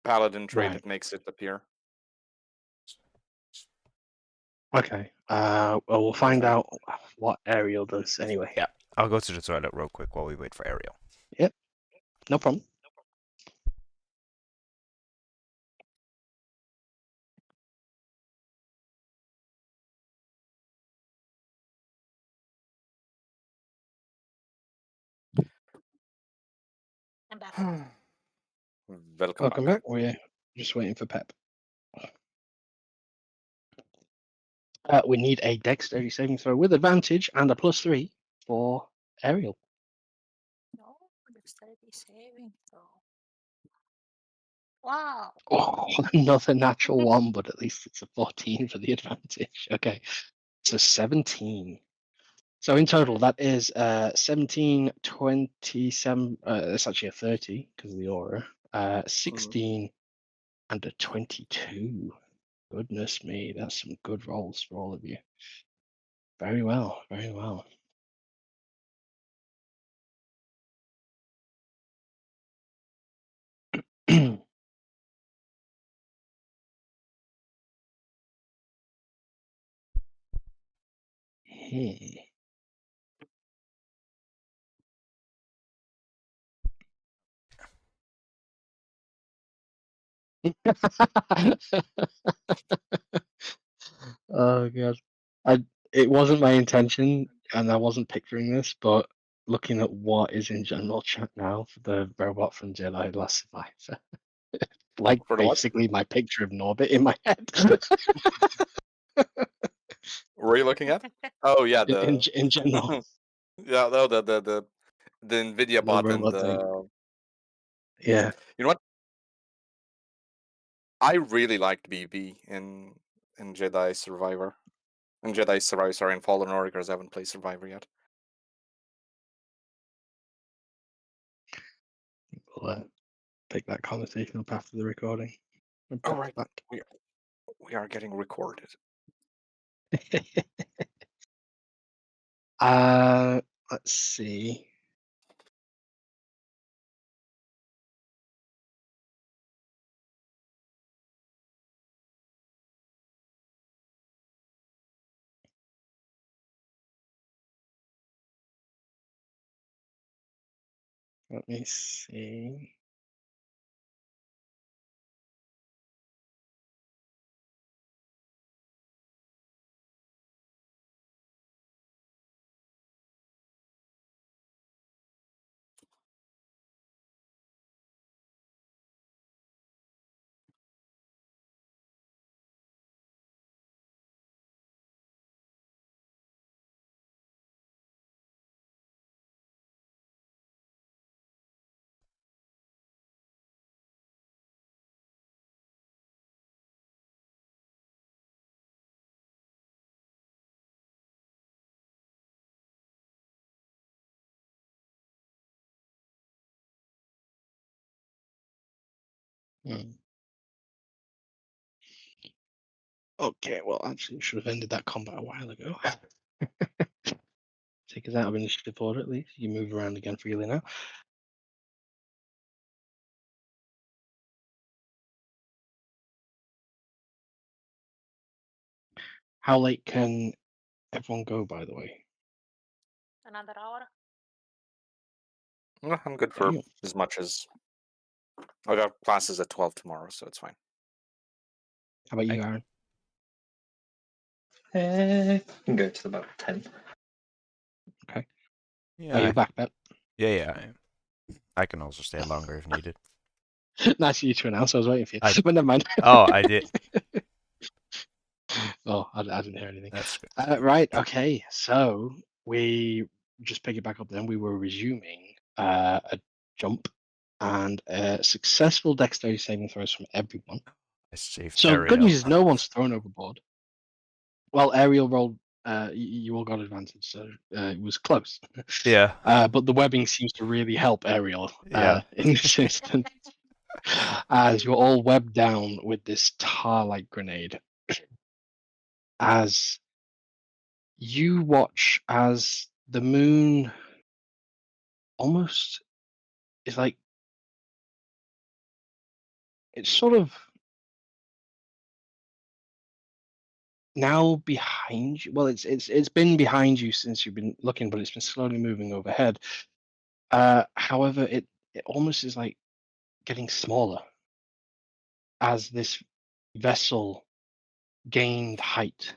paladin trait Right. that makes it appear. Okay. Well, we'll find Okay. out what Ariel does anyway. Yeah. I'll go to the toilet real quick while we wait for Ariel. Yep. No problem. I'm back. Welcome Welcome back. back. We're just waiting for Pep. We need a dexterity saving throw with advantage and a +3 for Ariel. No, dexterity saving throw. Wow. Oh, another natural one, but at least it's a 14 for the advantage. Okay, so 17. So in total, that is 17, 27. It's actually a 30 because of the aura. 16 and a 22. Goodness me, that's some good rolls for all of you. Very well, very well. Hmm. Oh god. It wasn't my intention and I wasn't picturing this, but looking at what is in general chat now for the robot from Jedi Last Survivor. Like For the what? basically my picture of Norbit in my head. What were you looking at? Oh yeah, in general. yeah, no, the Nvidia The bot and robot thing. the. Yeah. You know what? I really liked BB in Jedi Survivor. In Jedi Survivor, sorry, in Fallen Order, because I haven't played Survivor yet. We'll pick that conversation up after the recording. And Oh pop right, back. we are getting recorded. Let's see. Let me see. Hmm. Okay, well, actually, we should have ended that combat a while ago. Take us out of initiative order at least. You move around again freely now. How late can everyone go, by the way? Another hour. Well, I'm good for Damn. as much as I got classes at 12 tomorrow, so it's fine. How about you, I- Aaron? I can go to about 10. Yeah, Are you back, Bet? yeah. I can also stay longer if needed. Nice of you to announce. I was waiting for you. I- But never mind. Oh, I did. Oh, I didn't hear anything. That's good. Right. Okay. So we just pick it back up then. We were resuming a jump and successful dexterity saving throws from everyone. I saved So good Ariel. news is no one's thrown overboard. Well, Ariel rolled. You all got advantage, so it was close. Yeah. But the webbing seems to really help Ariel Yeah. in this instance, as you're all webbed down with this tar-like grenade. As you watch as the moon almost is like it's sort of now behind you. Well, it's been behind you since you've been looking, but it's been slowly moving overhead. However, it almost is like getting smaller as this vessel gained height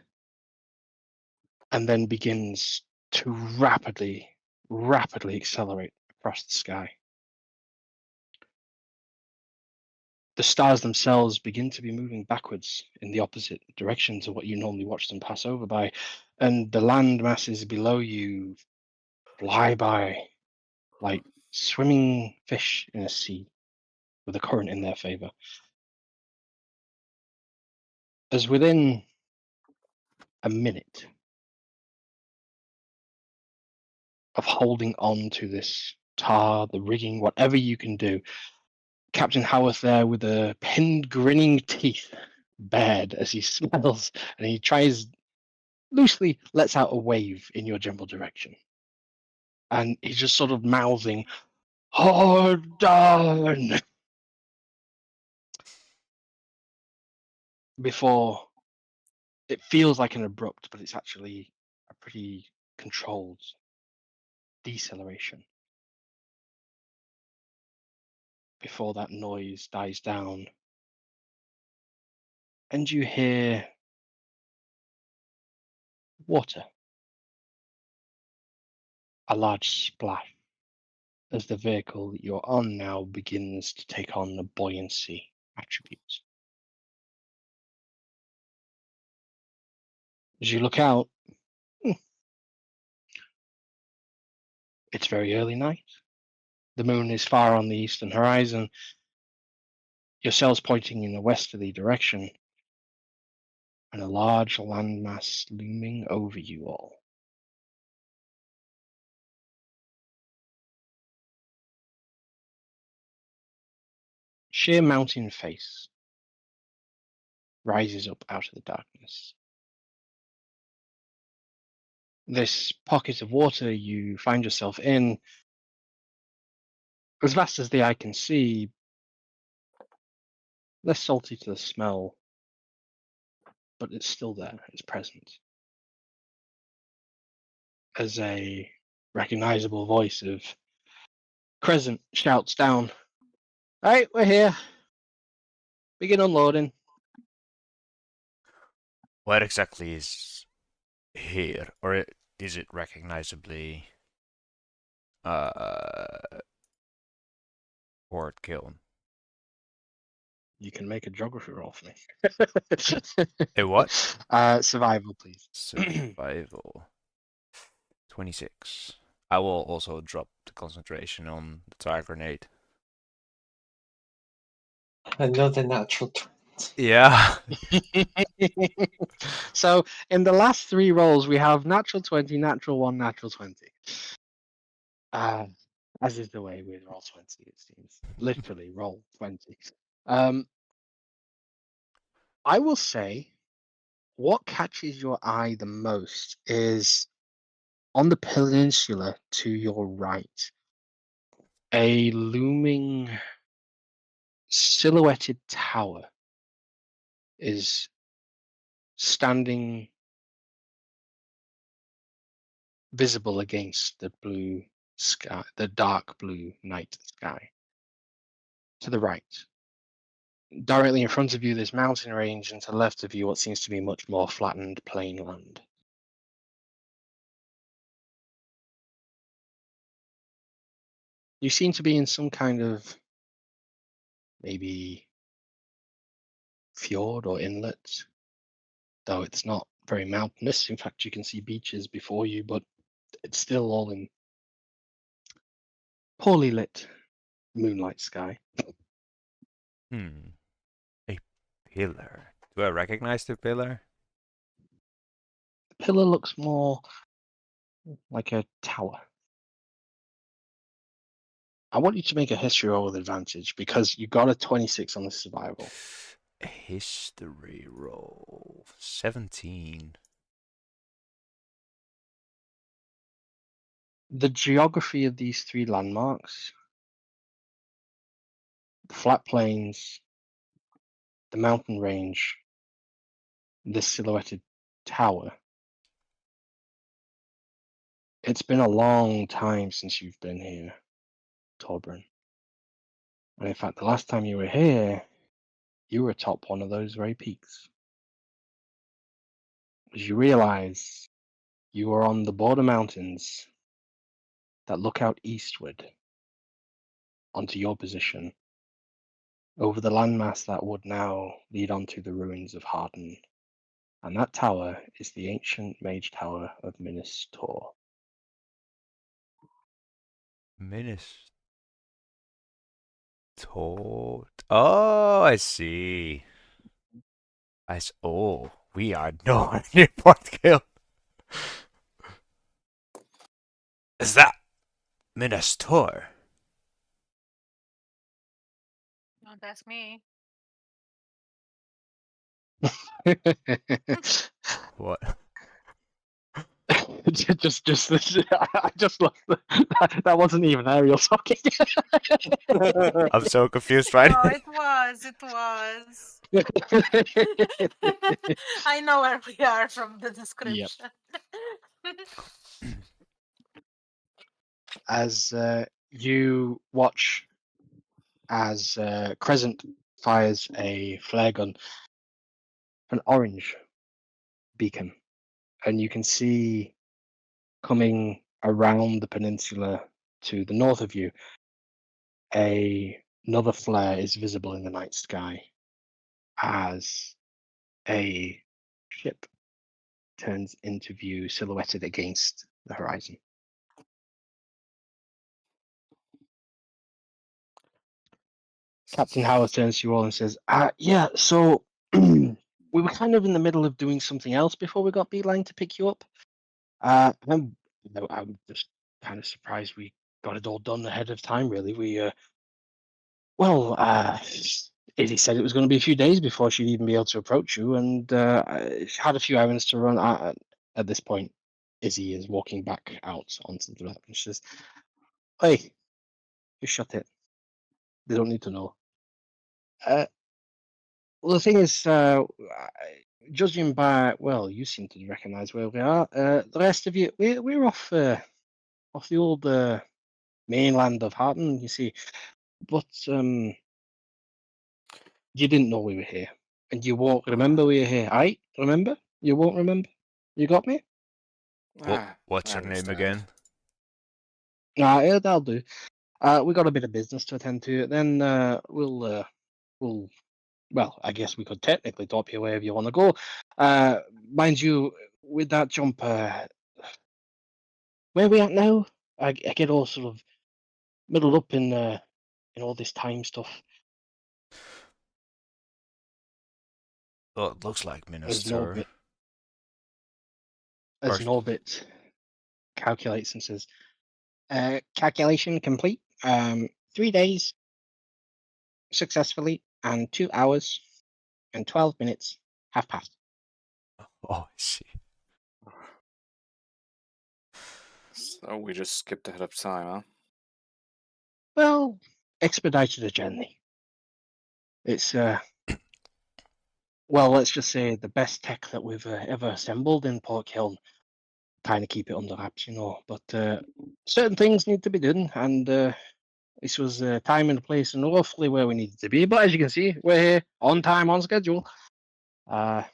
and then begins to rapidly accelerate across the sky. The stars themselves begin to be moving backwards in the opposite direction to what you normally watch them pass over by, and the land masses below you fly by like swimming fish in a sea with a current in their favor. As within a minute of holding on to this tar, the rigging, whatever you can do, Captain Howarth there with a pinned, grinning teeth, bared as he smells, and he tries loosely lets out a wave in your general direction. And he's just sort of mouthing, "Hold on!" before it feels like an abrupt, but it's actually a pretty controlled deceleration. Before that noise dies down, and you hear water. A large splash as the vehicle that you're on now begins to take on the buoyancy attributes. As you look out, it's very early night. The moon is far on the eastern horizon, your sails pointing in a westerly direction, and a large landmass looming over you all. Sheer mountain face rises up out of the darkness. This pocket of water you find yourself in, as vast as the eye can see, less salty to the smell, but it's still there, it's present. As a recognizable voice of Crescent shouts down, "Right, we're here. Begin unloading." What exactly is here, or is it recognizably Port Kiln? You can make a geography roll for me. A what? Survival, please. Survival. 26. I will also drop the concentration on the tire grenade. Another natural 20. Yeah. So in the last 3 rolls, we have natural 20, natural 1, natural 20. As is the way with roll 20, it seems. Literally roll 20. I will say what catches your eye the most is on the peninsula to your right, a looming silhouetted tower is standing visible against the blue sky, the dark blue night sky. To the right, directly in front of you, there's mountain range, and to the left of you, what seems to be much more flattened plain land. You seem to be in some kind of maybe fjord or inlet, though it's not very mountainous. In fact, you can see beaches before you, but it's still all in poorly lit moonlight sky. A pillar. Do I recognize the pillar? The pillar looks more like a tower. I want you to make a history roll with advantage because you got a 26 on the survival. History roll. 17. The geography of these 3 landmarks, the flat plains, the mountain range, this silhouetted tower. It's been a long time since you've been here, Torbjorn. And in fact, the last time you were here, you were atop one of those very peaks. As you realize you are on the border mountains that look out eastward onto your position over the landmass that would now lead onto the ruins of Harden. And that tower is the ancient mage tower of Minas Tor. Minas Tor. Oh, I see. Oh, we are nowhere near Port Kiln. Is that Minas Tor? Don't ask me. What? I just lost that wasn't even Ariel talking. I'm so confused right Oh, now. it was. It was. I know where we are from the description. As you watch as Crescent fires a flare gun, an orange beacon, and you can see coming around the peninsula to the north of you, another flare is visible in the night sky as a ship turns into view, silhouetted against the horizon. Captain Howard turns to you all and says, yeah, so we were kind of in the middle of doing something else before we got Beeline to pick you up. I'm just kind of surprised we got it all done ahead of time, really. Izzy said it was going to be a few days before she'd even be able to approach you, and she had a few errands to run. At this point, Izzy is walking back out onto the deck, and she says, "Hey, just shut it. They don't need to know." Well, the thing is, judging by, well, you seem to recognise where we are. The rest of you, we're off the old mainland of Harton, you see. But you didn't know we were here, and you won't remember we were here. Remember? You won't remember. You got me? What's I your name understand. again? Yeah, that'll do. We got a bit of business to attend to. Then we'll. Well, I guess we could technically drop you wherever you want to go. Mind you, with that jump, where are we at now? I get all sort of middled up in all this time stuff. Well, it looks like As Minister. Norbit calculates and says, calculation complete. 3 days successfully, and 2 hours and 12 minutes have passed. Oh, I see. So we just skipped ahead of time, huh? Well, expedited a journey. It's well, let's just say the best tech that we've ever assembled in Port Kiln. Kind of keep it under wraps, you know. But certain things need to be done, and this was time and place and roughly where we needed to be. But as you can see, we're here on time, on schedule. Yeah,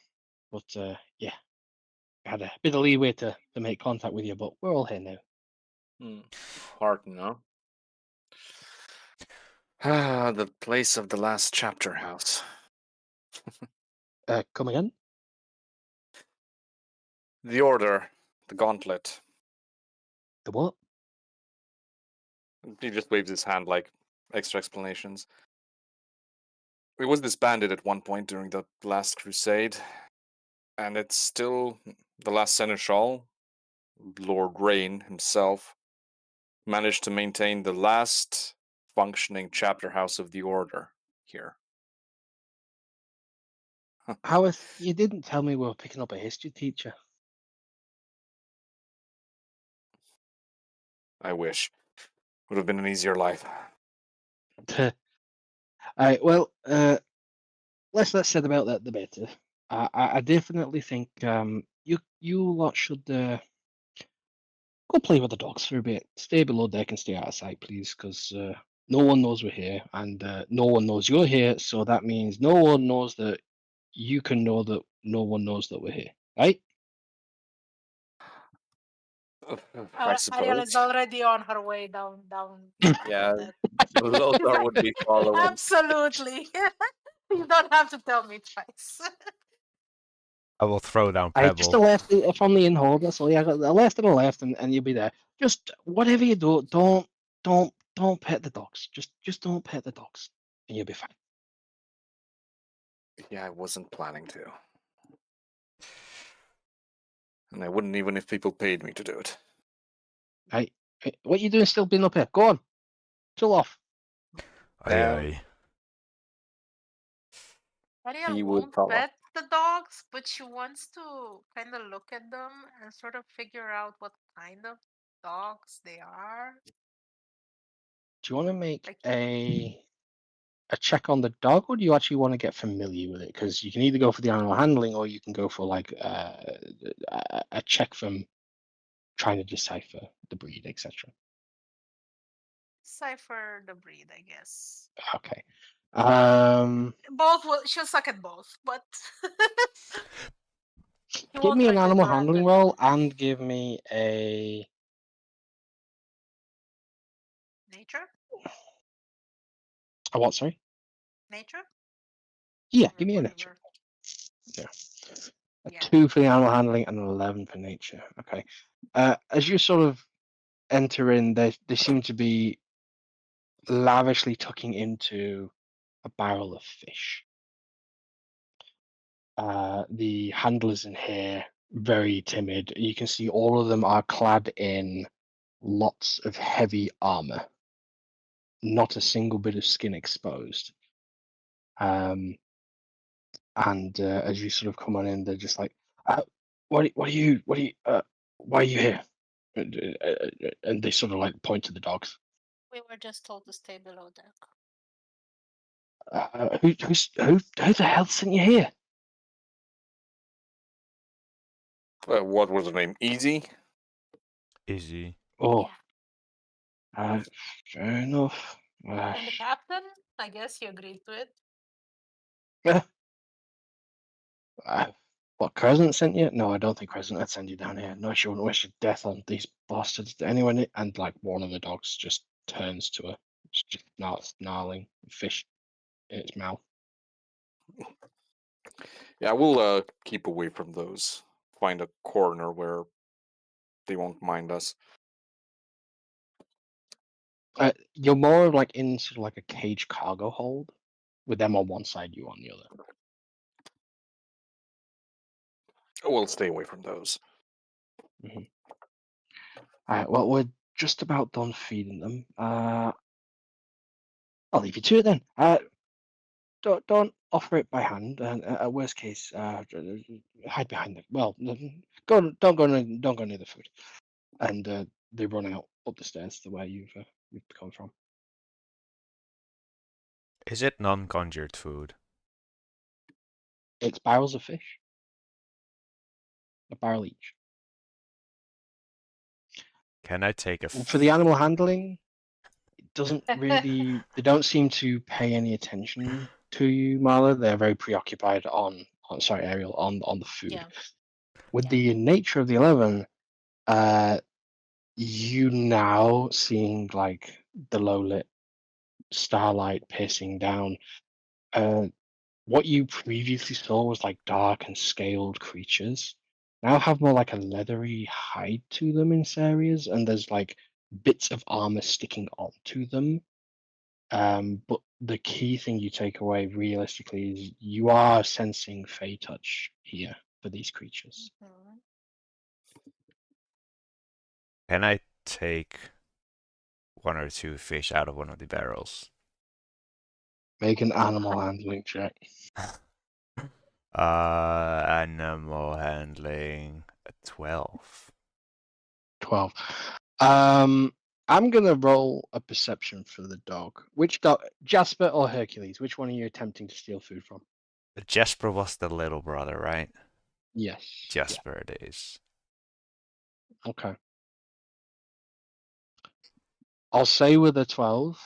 I had a bit of leeway to make contact with you, but we're all here now. Harton, no? The place of the last chapter house. Come again? The Order, the Gauntlet. The what? He just waves his hand like extra explanations. It was disbanded at one point during the last crusade, and it's still the last seneschal, Lord Rain himself, managed to maintain the last functioning chapter house of the Order here. Howard, you didn't tell me we were picking up a history teacher. I wish. Would have been an easier life. Well, less said about that, the better. I definitely think you lot should go play with the dogs for a bit. Stay below deck and stay out of sight, please, because no one knows we're here, and no one knows you're here. So that means no one knows that you can know that no one knows that we're here, right? I Ariel is suppose. already on her way down. Yeah, that. Lothar would be following. Absolutely. You don't have to tell me twice. I will throw down I just a Pebble. left from the in-hole. That's all. Yeah, a left and a left, and you'll be there. Just whatever you do, don't pet the dogs. Just don't pet the dogs, and you'll be fine. Yeah, I wasn't planning to. And I wouldn't even if people paid me to do it. Right? What you doing still being up here? Go on, chill off. Aye, aye. Ariel He would won't follow. pet the dogs, but she wants to kind of look at them and sort of figure out what kind of dogs they are. Do you want to make Like, a check on the dog, or do you actually want to get familiar with it? Because you can either go for the animal handling, or you can go for like a check from trying to decipher the breed, etc. decipher the breed, I guess. Okay. Both will. She'll suck at both, but she Give won't me an turn animal into handling Randall. roll and give me a Nature. what? Sorry. Nature. Yeah, Or give me a nature. whatever. A Yeah. 2 for the animal handling and an 11 for nature. Okay. As you sort of enter in, they seem to be lavishly tucking into a barrel of fish. The handlers in here very timid. You can see all of them are clad in lots of heavy armor. Not a single bit of skin exposed. And as you sort of come on in, they're just like, why are you here? And they sort of like point to the dogs. We were just told to stay below deck. Who the hell sent you here? What was the name? Easy? Easy. Oh, Yeah. fair enough. And the captain, I guess he agreed to it. What, Crescent sent you? No, I don't think Crescent would send you down here. No, she wouldn't wish your death on these bastards. Anyone, and like one of the dogs just turns to her, just snarling, fish in its mouth. Yeah, we'll keep away from those. Find a corner where they won't mind us. You're more like in sort of like a cage cargo hold, with them on one side, you on the other. We'll stay away from those. Mm-hmm. All right. Well, we're just about done feeding them. I'll leave you to it then. Don't offer it by hand, and at worst case, hide behind them. Well, don't go near the food. And they run out up the stairs to where you've come from. Is it non-conjured food? It's barrels of fish, a barrel each. Can I take a For the animal handling, it doesn't really. They don't seem to pay any attention to you, Marla. They're very preoccupied on sorry, Ariel, on the food. Yeah. With Yeah. the nature of the 11, you now seeing like the low lit starlight piercing down. What you previously saw was like dark and scaled creatures now have more like a leathery hide to them in some areas, and there's like bits of armor sticking onto them. But the key thing you take away realistically is you are sensing Fey touch here for these creatures. Mhm. Can I take one or two fish out of one of the barrels? Make an animal handling check. Animal handling 12. 12. I'm gonna roll a perception for the dog. Which dog, Jasper or Hercules? Which one are you attempting to steal food from? Jasper was the little brother, right? Yes. Jasper it is. Yeah. Okay. I'll say with a 12,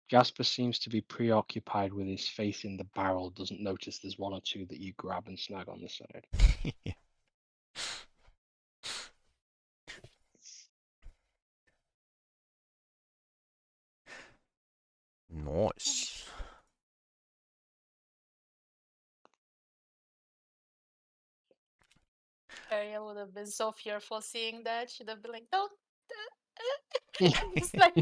Jasper seems to be preoccupied with his face in the barrel, doesn't notice there's one or two that you grab and snag on the side. Nice. Ariel would have been so fearful seeing that. She'd have been like, "Don't." Just like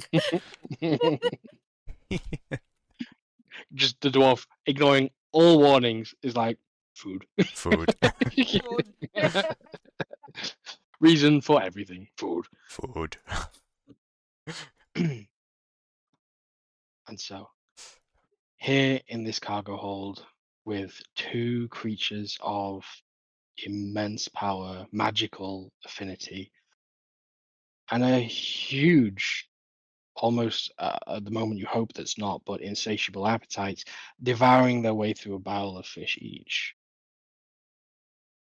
Just the dwarf, ignoring all warnings, is like, food. Food. food. Reason for everything, food. Food. And so, here in this cargo hold, with two creatures of immense power, magical affinity, and a huge, almost at the moment you hope that's not, but insatiable appetites, devouring their way through a barrel of fish each.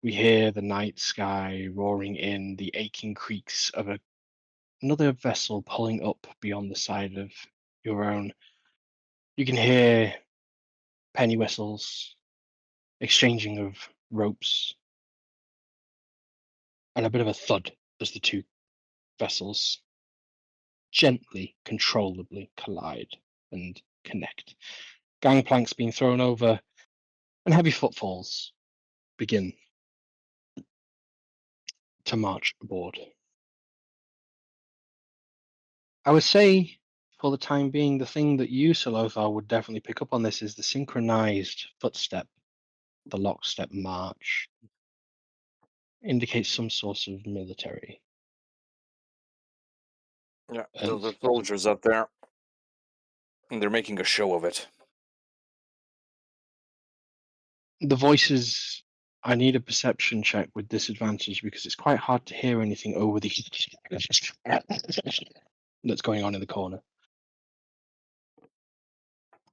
We hear the night sky roaring in, the aching creaks of another vessel pulling up beyond the side of your own. You can hear penny whistles, exchanging of ropes, and a bit of a thud as the two vessels gently, controllably collide and connect. Gangplanks being thrown over, and heavy footfalls begin to march aboard. I would say, for the time being, the thing that you, Salothar, would definitely pick up on this is the synchronized footstep, the lockstep march. Indicates some sort of military. Yeah, And those are soldiers out there. And they're making a show of it. the voices, I need a perception check with disadvantage because it's quite hard to hear anything over the that's going on in the corner.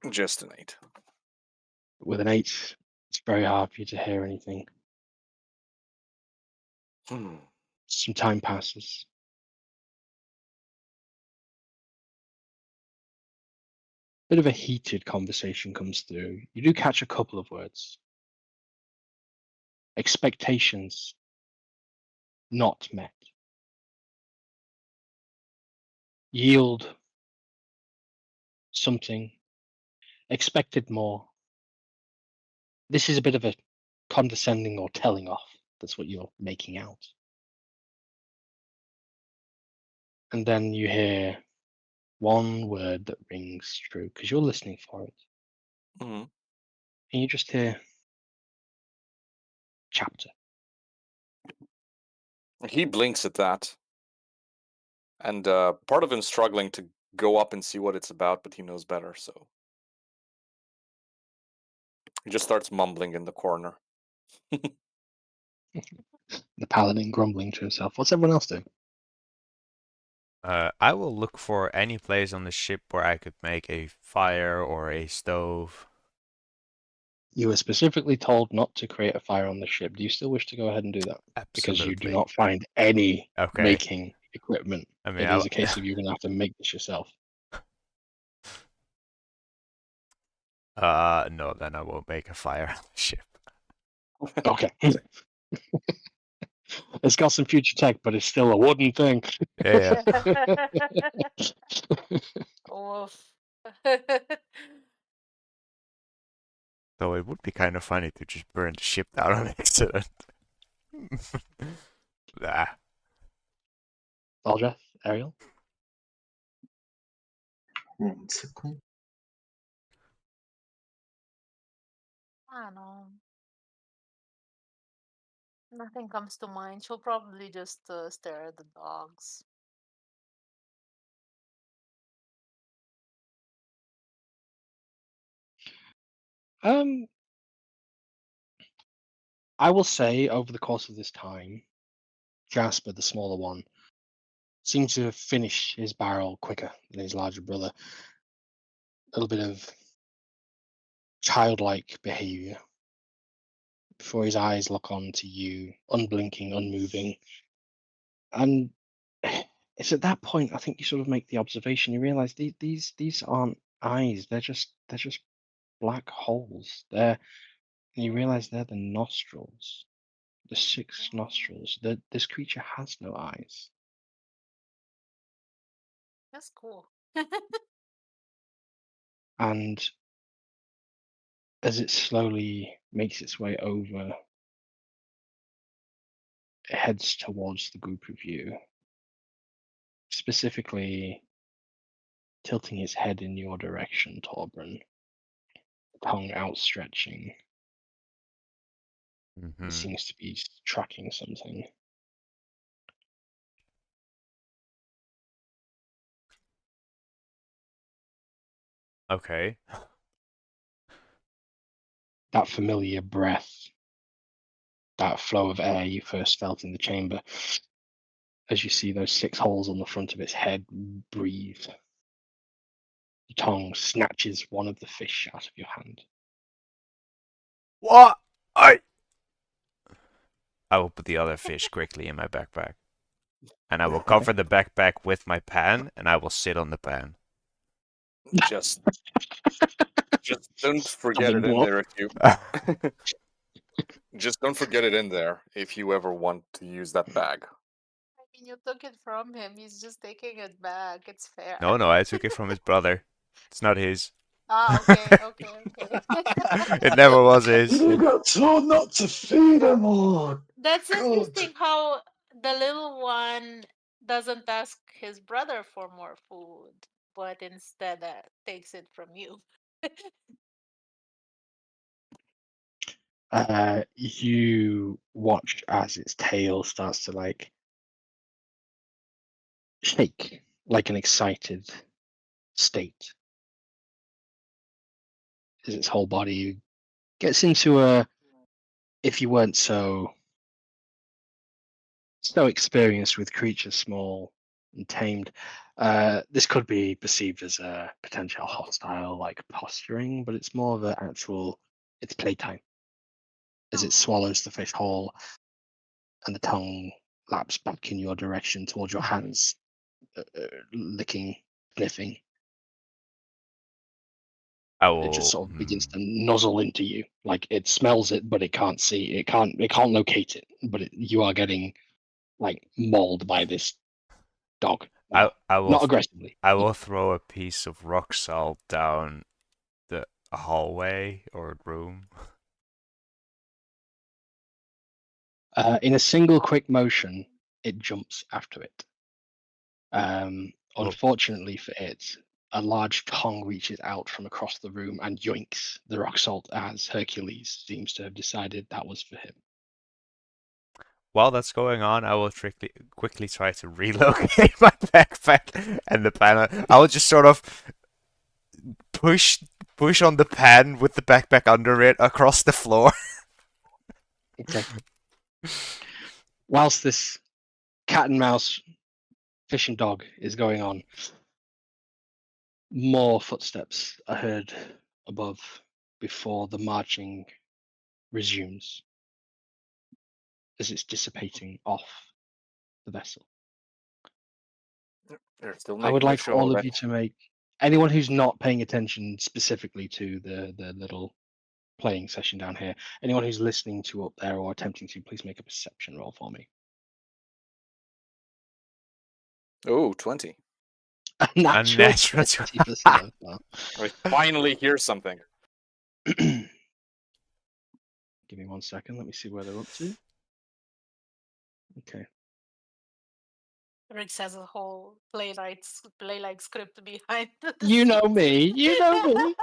Just an 8. With an 8, it's very hard for you to hear anything. Some time passes. Bit of a heated conversation comes through. You do catch a couple of words. Expectations not met. Yield something. Expected more. This is a bit of a condescending or telling off. That's what you're making out. And then you hear one word that rings true because you're listening for it. Mm-hmm. And you just hear chapter. He blinks at that. And part of him struggling to go up and see what it's about, but he knows better, so. He just starts mumbling in the corner. The paladin grumbling to himself. What's everyone else doing? I will look for any place on the ship where I could make a fire or a stove. You were specifically told not to create a fire on the ship. Do you still wish to go ahead and do that? Because you do Absolutely. not find any Okay. making equipment. I mean, It is a case of you're going to have to make this yourself. No, then I won't make a fire on the ship. Okay. It's got some future tech, but it's still a wooden thing. Yeah. Oof. Though it would be kind of funny to just burn the ship down on accident. Ah. Aldreth, Ariel? 1 second. I don't know. Nothing comes to mind. She'll probably just stare at the dogs. I will say over the course of this time, Jasper, the smaller one, seems to have finished his barrel quicker than his larger brother. A little bit of childlike behavior before his eyes lock on to you, unblinking, unmoving. And it's at that point I think you sort of make the observation. You realize these aren't eyes. They're just black holes. You realize they're the nostrils, the 6 nostrils. This creature has no eyes. That's cool. And as it slowly makes its way over, it heads towards the group of you, specifically tilting its head in your direction, Torbrun, tongue outstretching. Mm-hmm. It seems to be tracking something. Okay. That familiar breath, that flow of air you first felt in the chamber, as you see those 6 holes on the front of its head breathe. The tongue snatches one of the fish out of your hand. What? I will put the other fish quickly in my backpack. And I will cover the backpack with my pan, and I will sit on the pan. Just don't forget Stubborn it in dwarf. there if you. Just don't forget it in there if you ever want to use that bag. I mean, you took it from him. He's just taking it back. It's fair. No, I took it from his brother. It's not his. Okay. It never was his. You got told not to feed him all. That's God. interesting how the little one doesn't ask his brother for more food, but instead takes it from you. You watch as its tail starts to like shake like an excited state as its whole body gets into a, if you weren't so experienced with creatures small and tamed, this could be perceived as a potential hostile like posturing, but it's more of an actual, it's playtime as it swallows the fish whole and the tongue laps back in your direction towards your hands, licking, sniffing. It just sort of begins to nuzzle into you. Like it smells it, but it can't see. It can't locate it. But you are getting like mauled by this dog. I will Not aggressively. I will throw a piece of rock salt down the hallway or room. In a single quick motion, it jumps after it. Oh. Unfortunately for it, a large tongue reaches out from across the room and yoinks the rock salt as Hercules seems to have decided that was for him. While that's going on, I will quickly try to relocate my backpack and the pan. I will just sort of push on the pan with the backpack under it across the floor. Okay. Whilst this cat and mouse fish and dog is going on, more footsteps are heard above before the marching resumes as it's dissipating off the vessel. They're still I would making a like show all of of it. you to make, anyone who's not paying attention specifically to the little playing session down here, anyone who's listening to up there or attempting to, please make a perception roll for me. Oh, 20. A natural natural 20 for Surfer. I finally hear something. Give me 1 second. Let me see where they're up to. Okay. Riggs has a whole playwright script behind the You know scenes. me. You know me.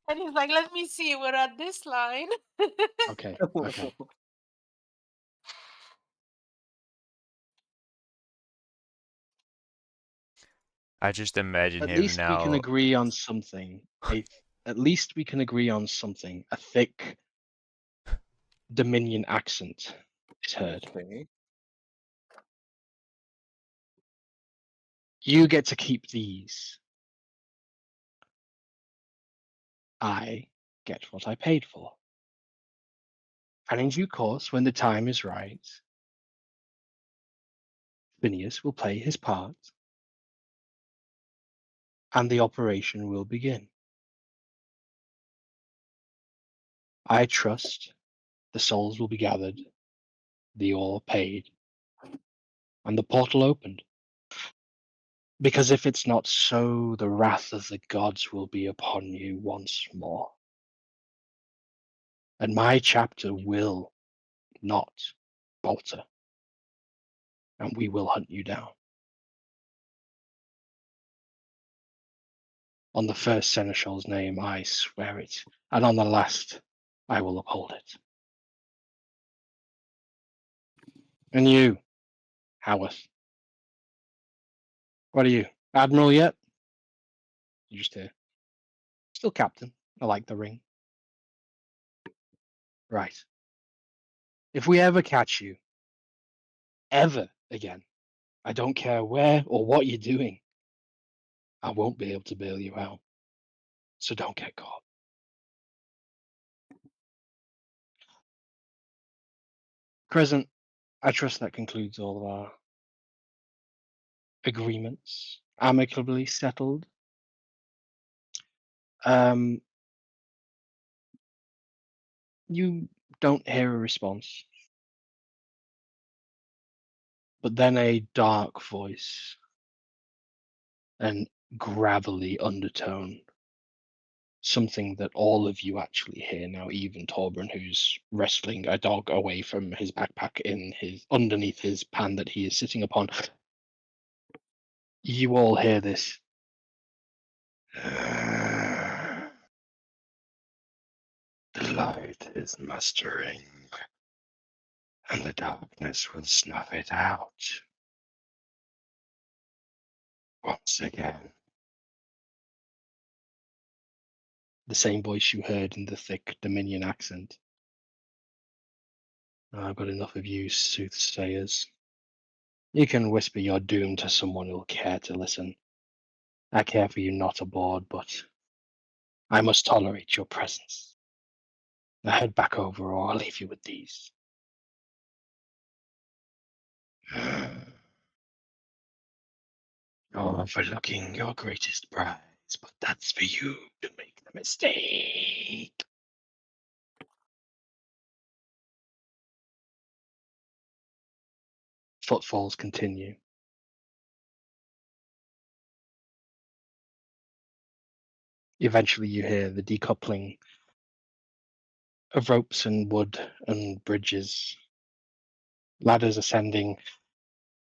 And he's like, let me see, we're at this line. Okay. Okay. I just imagine At him least we can now. agree on something. At least we can agree on something. A thick Dominion accent is heard. Okay. You get to keep these. I get what I paid for. And in due course, when the time is right, Phineas will play his part, and the operation will begin. I trust the souls will be gathered, the ore paid, and the portal opened. Because if it's not so, the wrath of the gods will be upon you once more. And my chapter will not falter, and we will hunt you down. On the first seneschal's name, I swear it, and on the last, I will uphold it. And you, Howarth, what are you, Admiral yet? You just here. Still Captain. I like the ring. Right. If we ever catch you, ever again, I don't care where or what you're doing, I won't be able to bail you out. So don't get caught. Crescent, I trust that concludes all of our agreements. amicably settled. You don't hear a response, but then a dark voice and gravelly undertone, something that all of you actually hear now, even Torbrun, who's wrestling a dog away from his backpack in his underneath his pan that he is sitting upon. You all hear this. The light is mustering, and the darkness will snuff it out. Once again. The same voice you heard in the thick Dominion accent. I've got enough of you soothsayers. You can whisper your doom to someone who'll care to listen. I care for you not aboard, but I must tolerate your presence. Now head back over, or I'll leave you with these. You're overlooking your greatest prize, but that's for you to make the mistake. Footfalls continue. Eventually you hear the decoupling of ropes and wood and bridges, ladders ascending,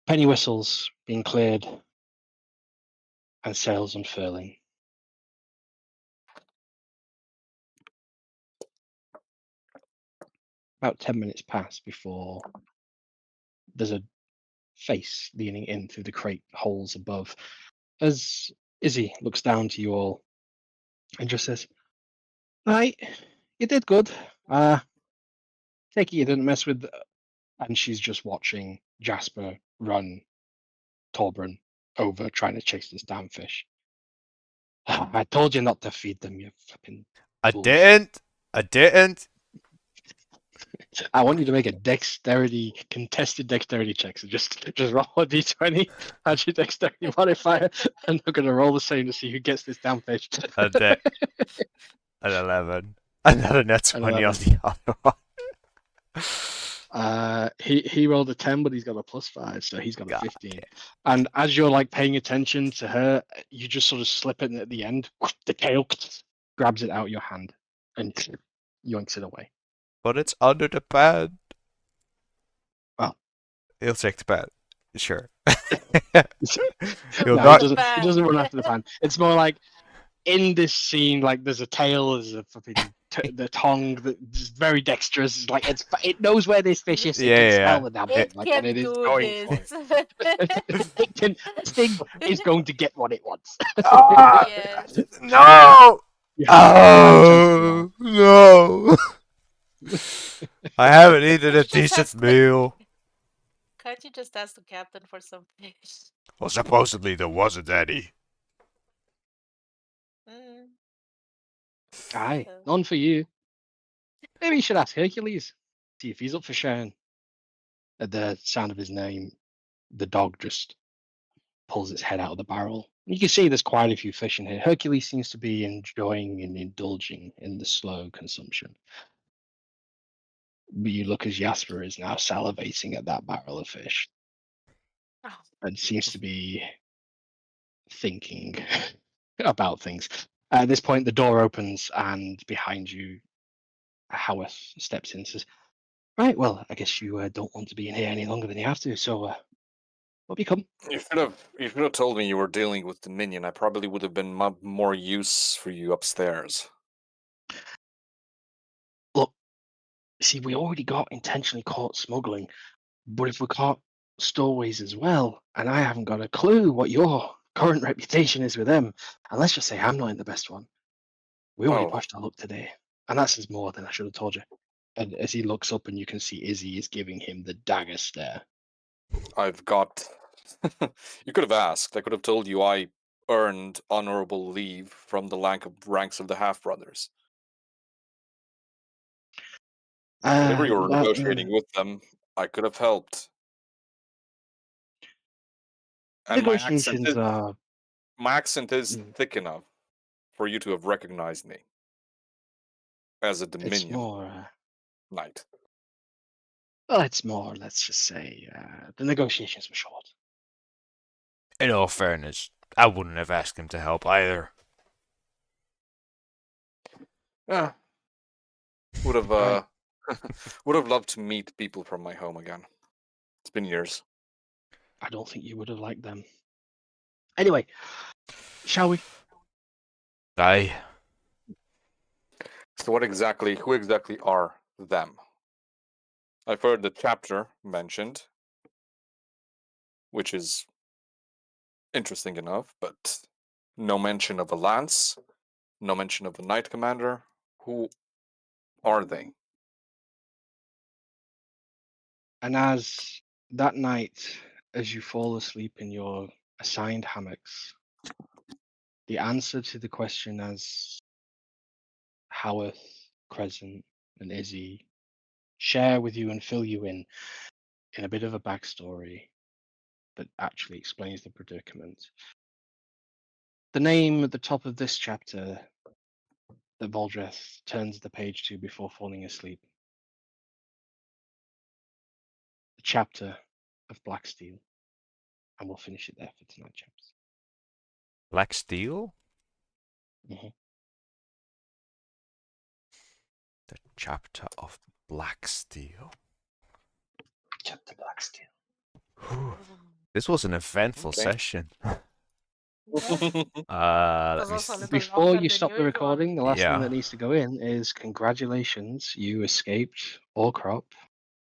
penny whistles being cleared, and sails unfurling. About 10 minutes pass before there's a face leaning in through the crate holes above as Izzy looks down to you all and just says, "Right, you did good. Take it you didn't mess with..." And she's just watching Jasper run Torbrun over trying to chase this damn fish. I told you not to feed them, you flipping I fools. didn't. I want you to make a contested dexterity check. So just roll a d20, add your dexterity modifier, and we're gonna roll the same to see who gets this damn fish. An 11. Another net 20 on the other one. He rolled a 10, but he's got a +5, so he's got a God 15. damn. And as you're like paying attention to her, you just sort of slip it at the end. The tail grabs it out of your hand and yoinks it away. But it's under the pad. Well, He'll take the pad. Sure. no, not- he doesn't run after the fan. It's more like in this scene, like there's a tail, there's a fucking the tongue that's very dexterous. It's like it knows where this fish is. It can Yeah. smell the damn thing, It like, can and it is do going for this. it. This thing is going to get what it wants. Yes. No! You have a chance to roll. No! I haven't eaten a Just decent ask the- meal. Can't you just ask the captain for some fish? Well, supposedly there wasn't any. Mm. Aye, none for you. Maybe you should ask Hercules. See if he's up for sharing. At the sound of his name, the dog just pulls its head out of the barrel. You can see there's quite a few fish in here. Hercules seems to be enjoying and indulging in the slow consumption. But you look as Jasper is now salivating at that barrel of fish Oh. and seems to be thinking about things. At this point, the door opens and behind you, Howarth steps in and says, "Right, well, I guess you don't want to be in here any longer than you have to, so up you come." You should have told me you were dealing with Dominion. I probably would have been more use for you upstairs. Look, see, we already got intentionally caught smuggling, but if we're caught stowaways as well, and I haven't got a clue what your current reputation is with them, and let's just say I'm not in the best one, we already Oh. pushed our luck today, and that says more than I should have told you. And as he looks up and you can see Izzy is giving him the dagger stare. I've got. You could have asked. I could have told you I earned honorable leave from the ranks of the half brothers. Whenever you were negotiating with them, I could have helped. And my accent Negotiations is. are My accent is Mm. thick enough for you to have recognized me as a It's Dominion more. knight. Well, it's more. Let's just say the negotiations were short. In all fairness, I wouldn't have asked him to help either. Yeah. Would have Right. would have loved to meet people from my home again. It's been years. I don't think you would have liked them. Anyway, shall we? Aye. So who exactly are them? I've heard the chapter mentioned, which is interesting enough, but no mention of a lance, no mention of a knight commander. Who are they? And as that night, as you fall asleep in your assigned hammocks, the answer to the question as Howarth, Crescent, and Izzy share with you and fill you in a bit of a backstory that actually explains the predicament. The name at the top of this chapter that Voldreth turns the page to before falling asleep. The chapter of Black Steel. And we'll finish it there for tonight, chaps. Black Steel? Mhm. The chapter of Black Steel. Chapter Black Steel. Whew. This was an eventful Okay. session. Yeah. Let Was me also a see. little Before longer you than stop the usual. recording, the last thing Yeah. that needs to go in is congratulations. You escaped Orcrop,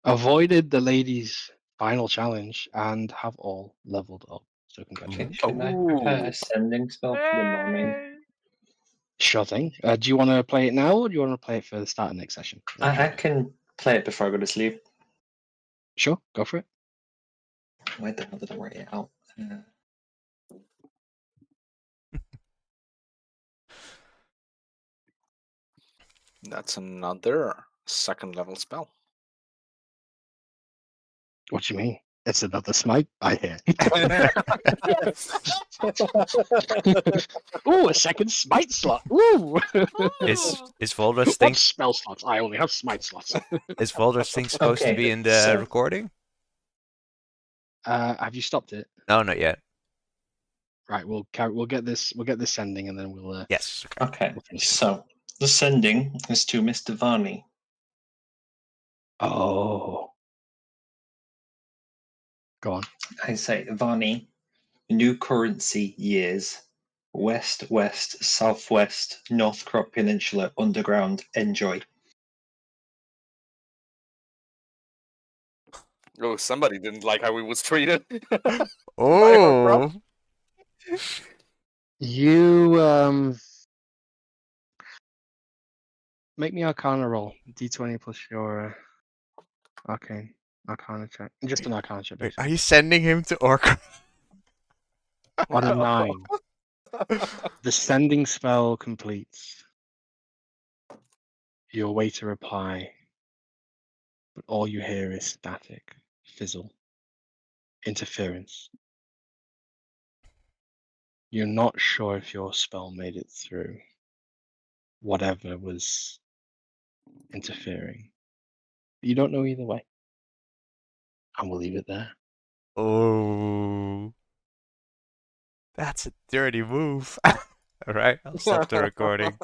avoided the ladies' final challenge, and have all leveled up. So congratulations. Can I prepare Ooh. a sending spell for the morning? Yay! Sure thing. Do you want to play it now, or do you want to play it for the start of next session? I can play it before I go to sleep. Sure, go for it. Where the hell did I write it out? That's another second level spell. What do you mean? It's another smite, I hear. Yes. Ooh, a second smite slot. Ooh. Is Ooh. Voldreth's What thing spell slots? I only have smite slots. is Voldreth's thing supposed to Okay, be in the so- recording? Have you stopped it? No, not yet. Right, we'll get this sending, and then we'll. Yes. Okay, We'll finish it. so the sending is to Mr. Varney. Oh. Go on. I say, Varney, new currency years, west, west, southwest, North Crop Peninsula, underground, enjoy. Oh, somebody didn't like how he was treated. Oh. You make me Arcana roll. D20 plus your Arcana check. Just an Arcana check, Wait, basically. are you sending him to Orc? On a 9, the sending spell completes. You await a reply, but all you hear is static, fizzle, interference. You're not sure if your spell made it through whatever was interfering. You don't know either way. And we'll leave it there. Oh. That's a dirty move. Alright, I'll stop the recording.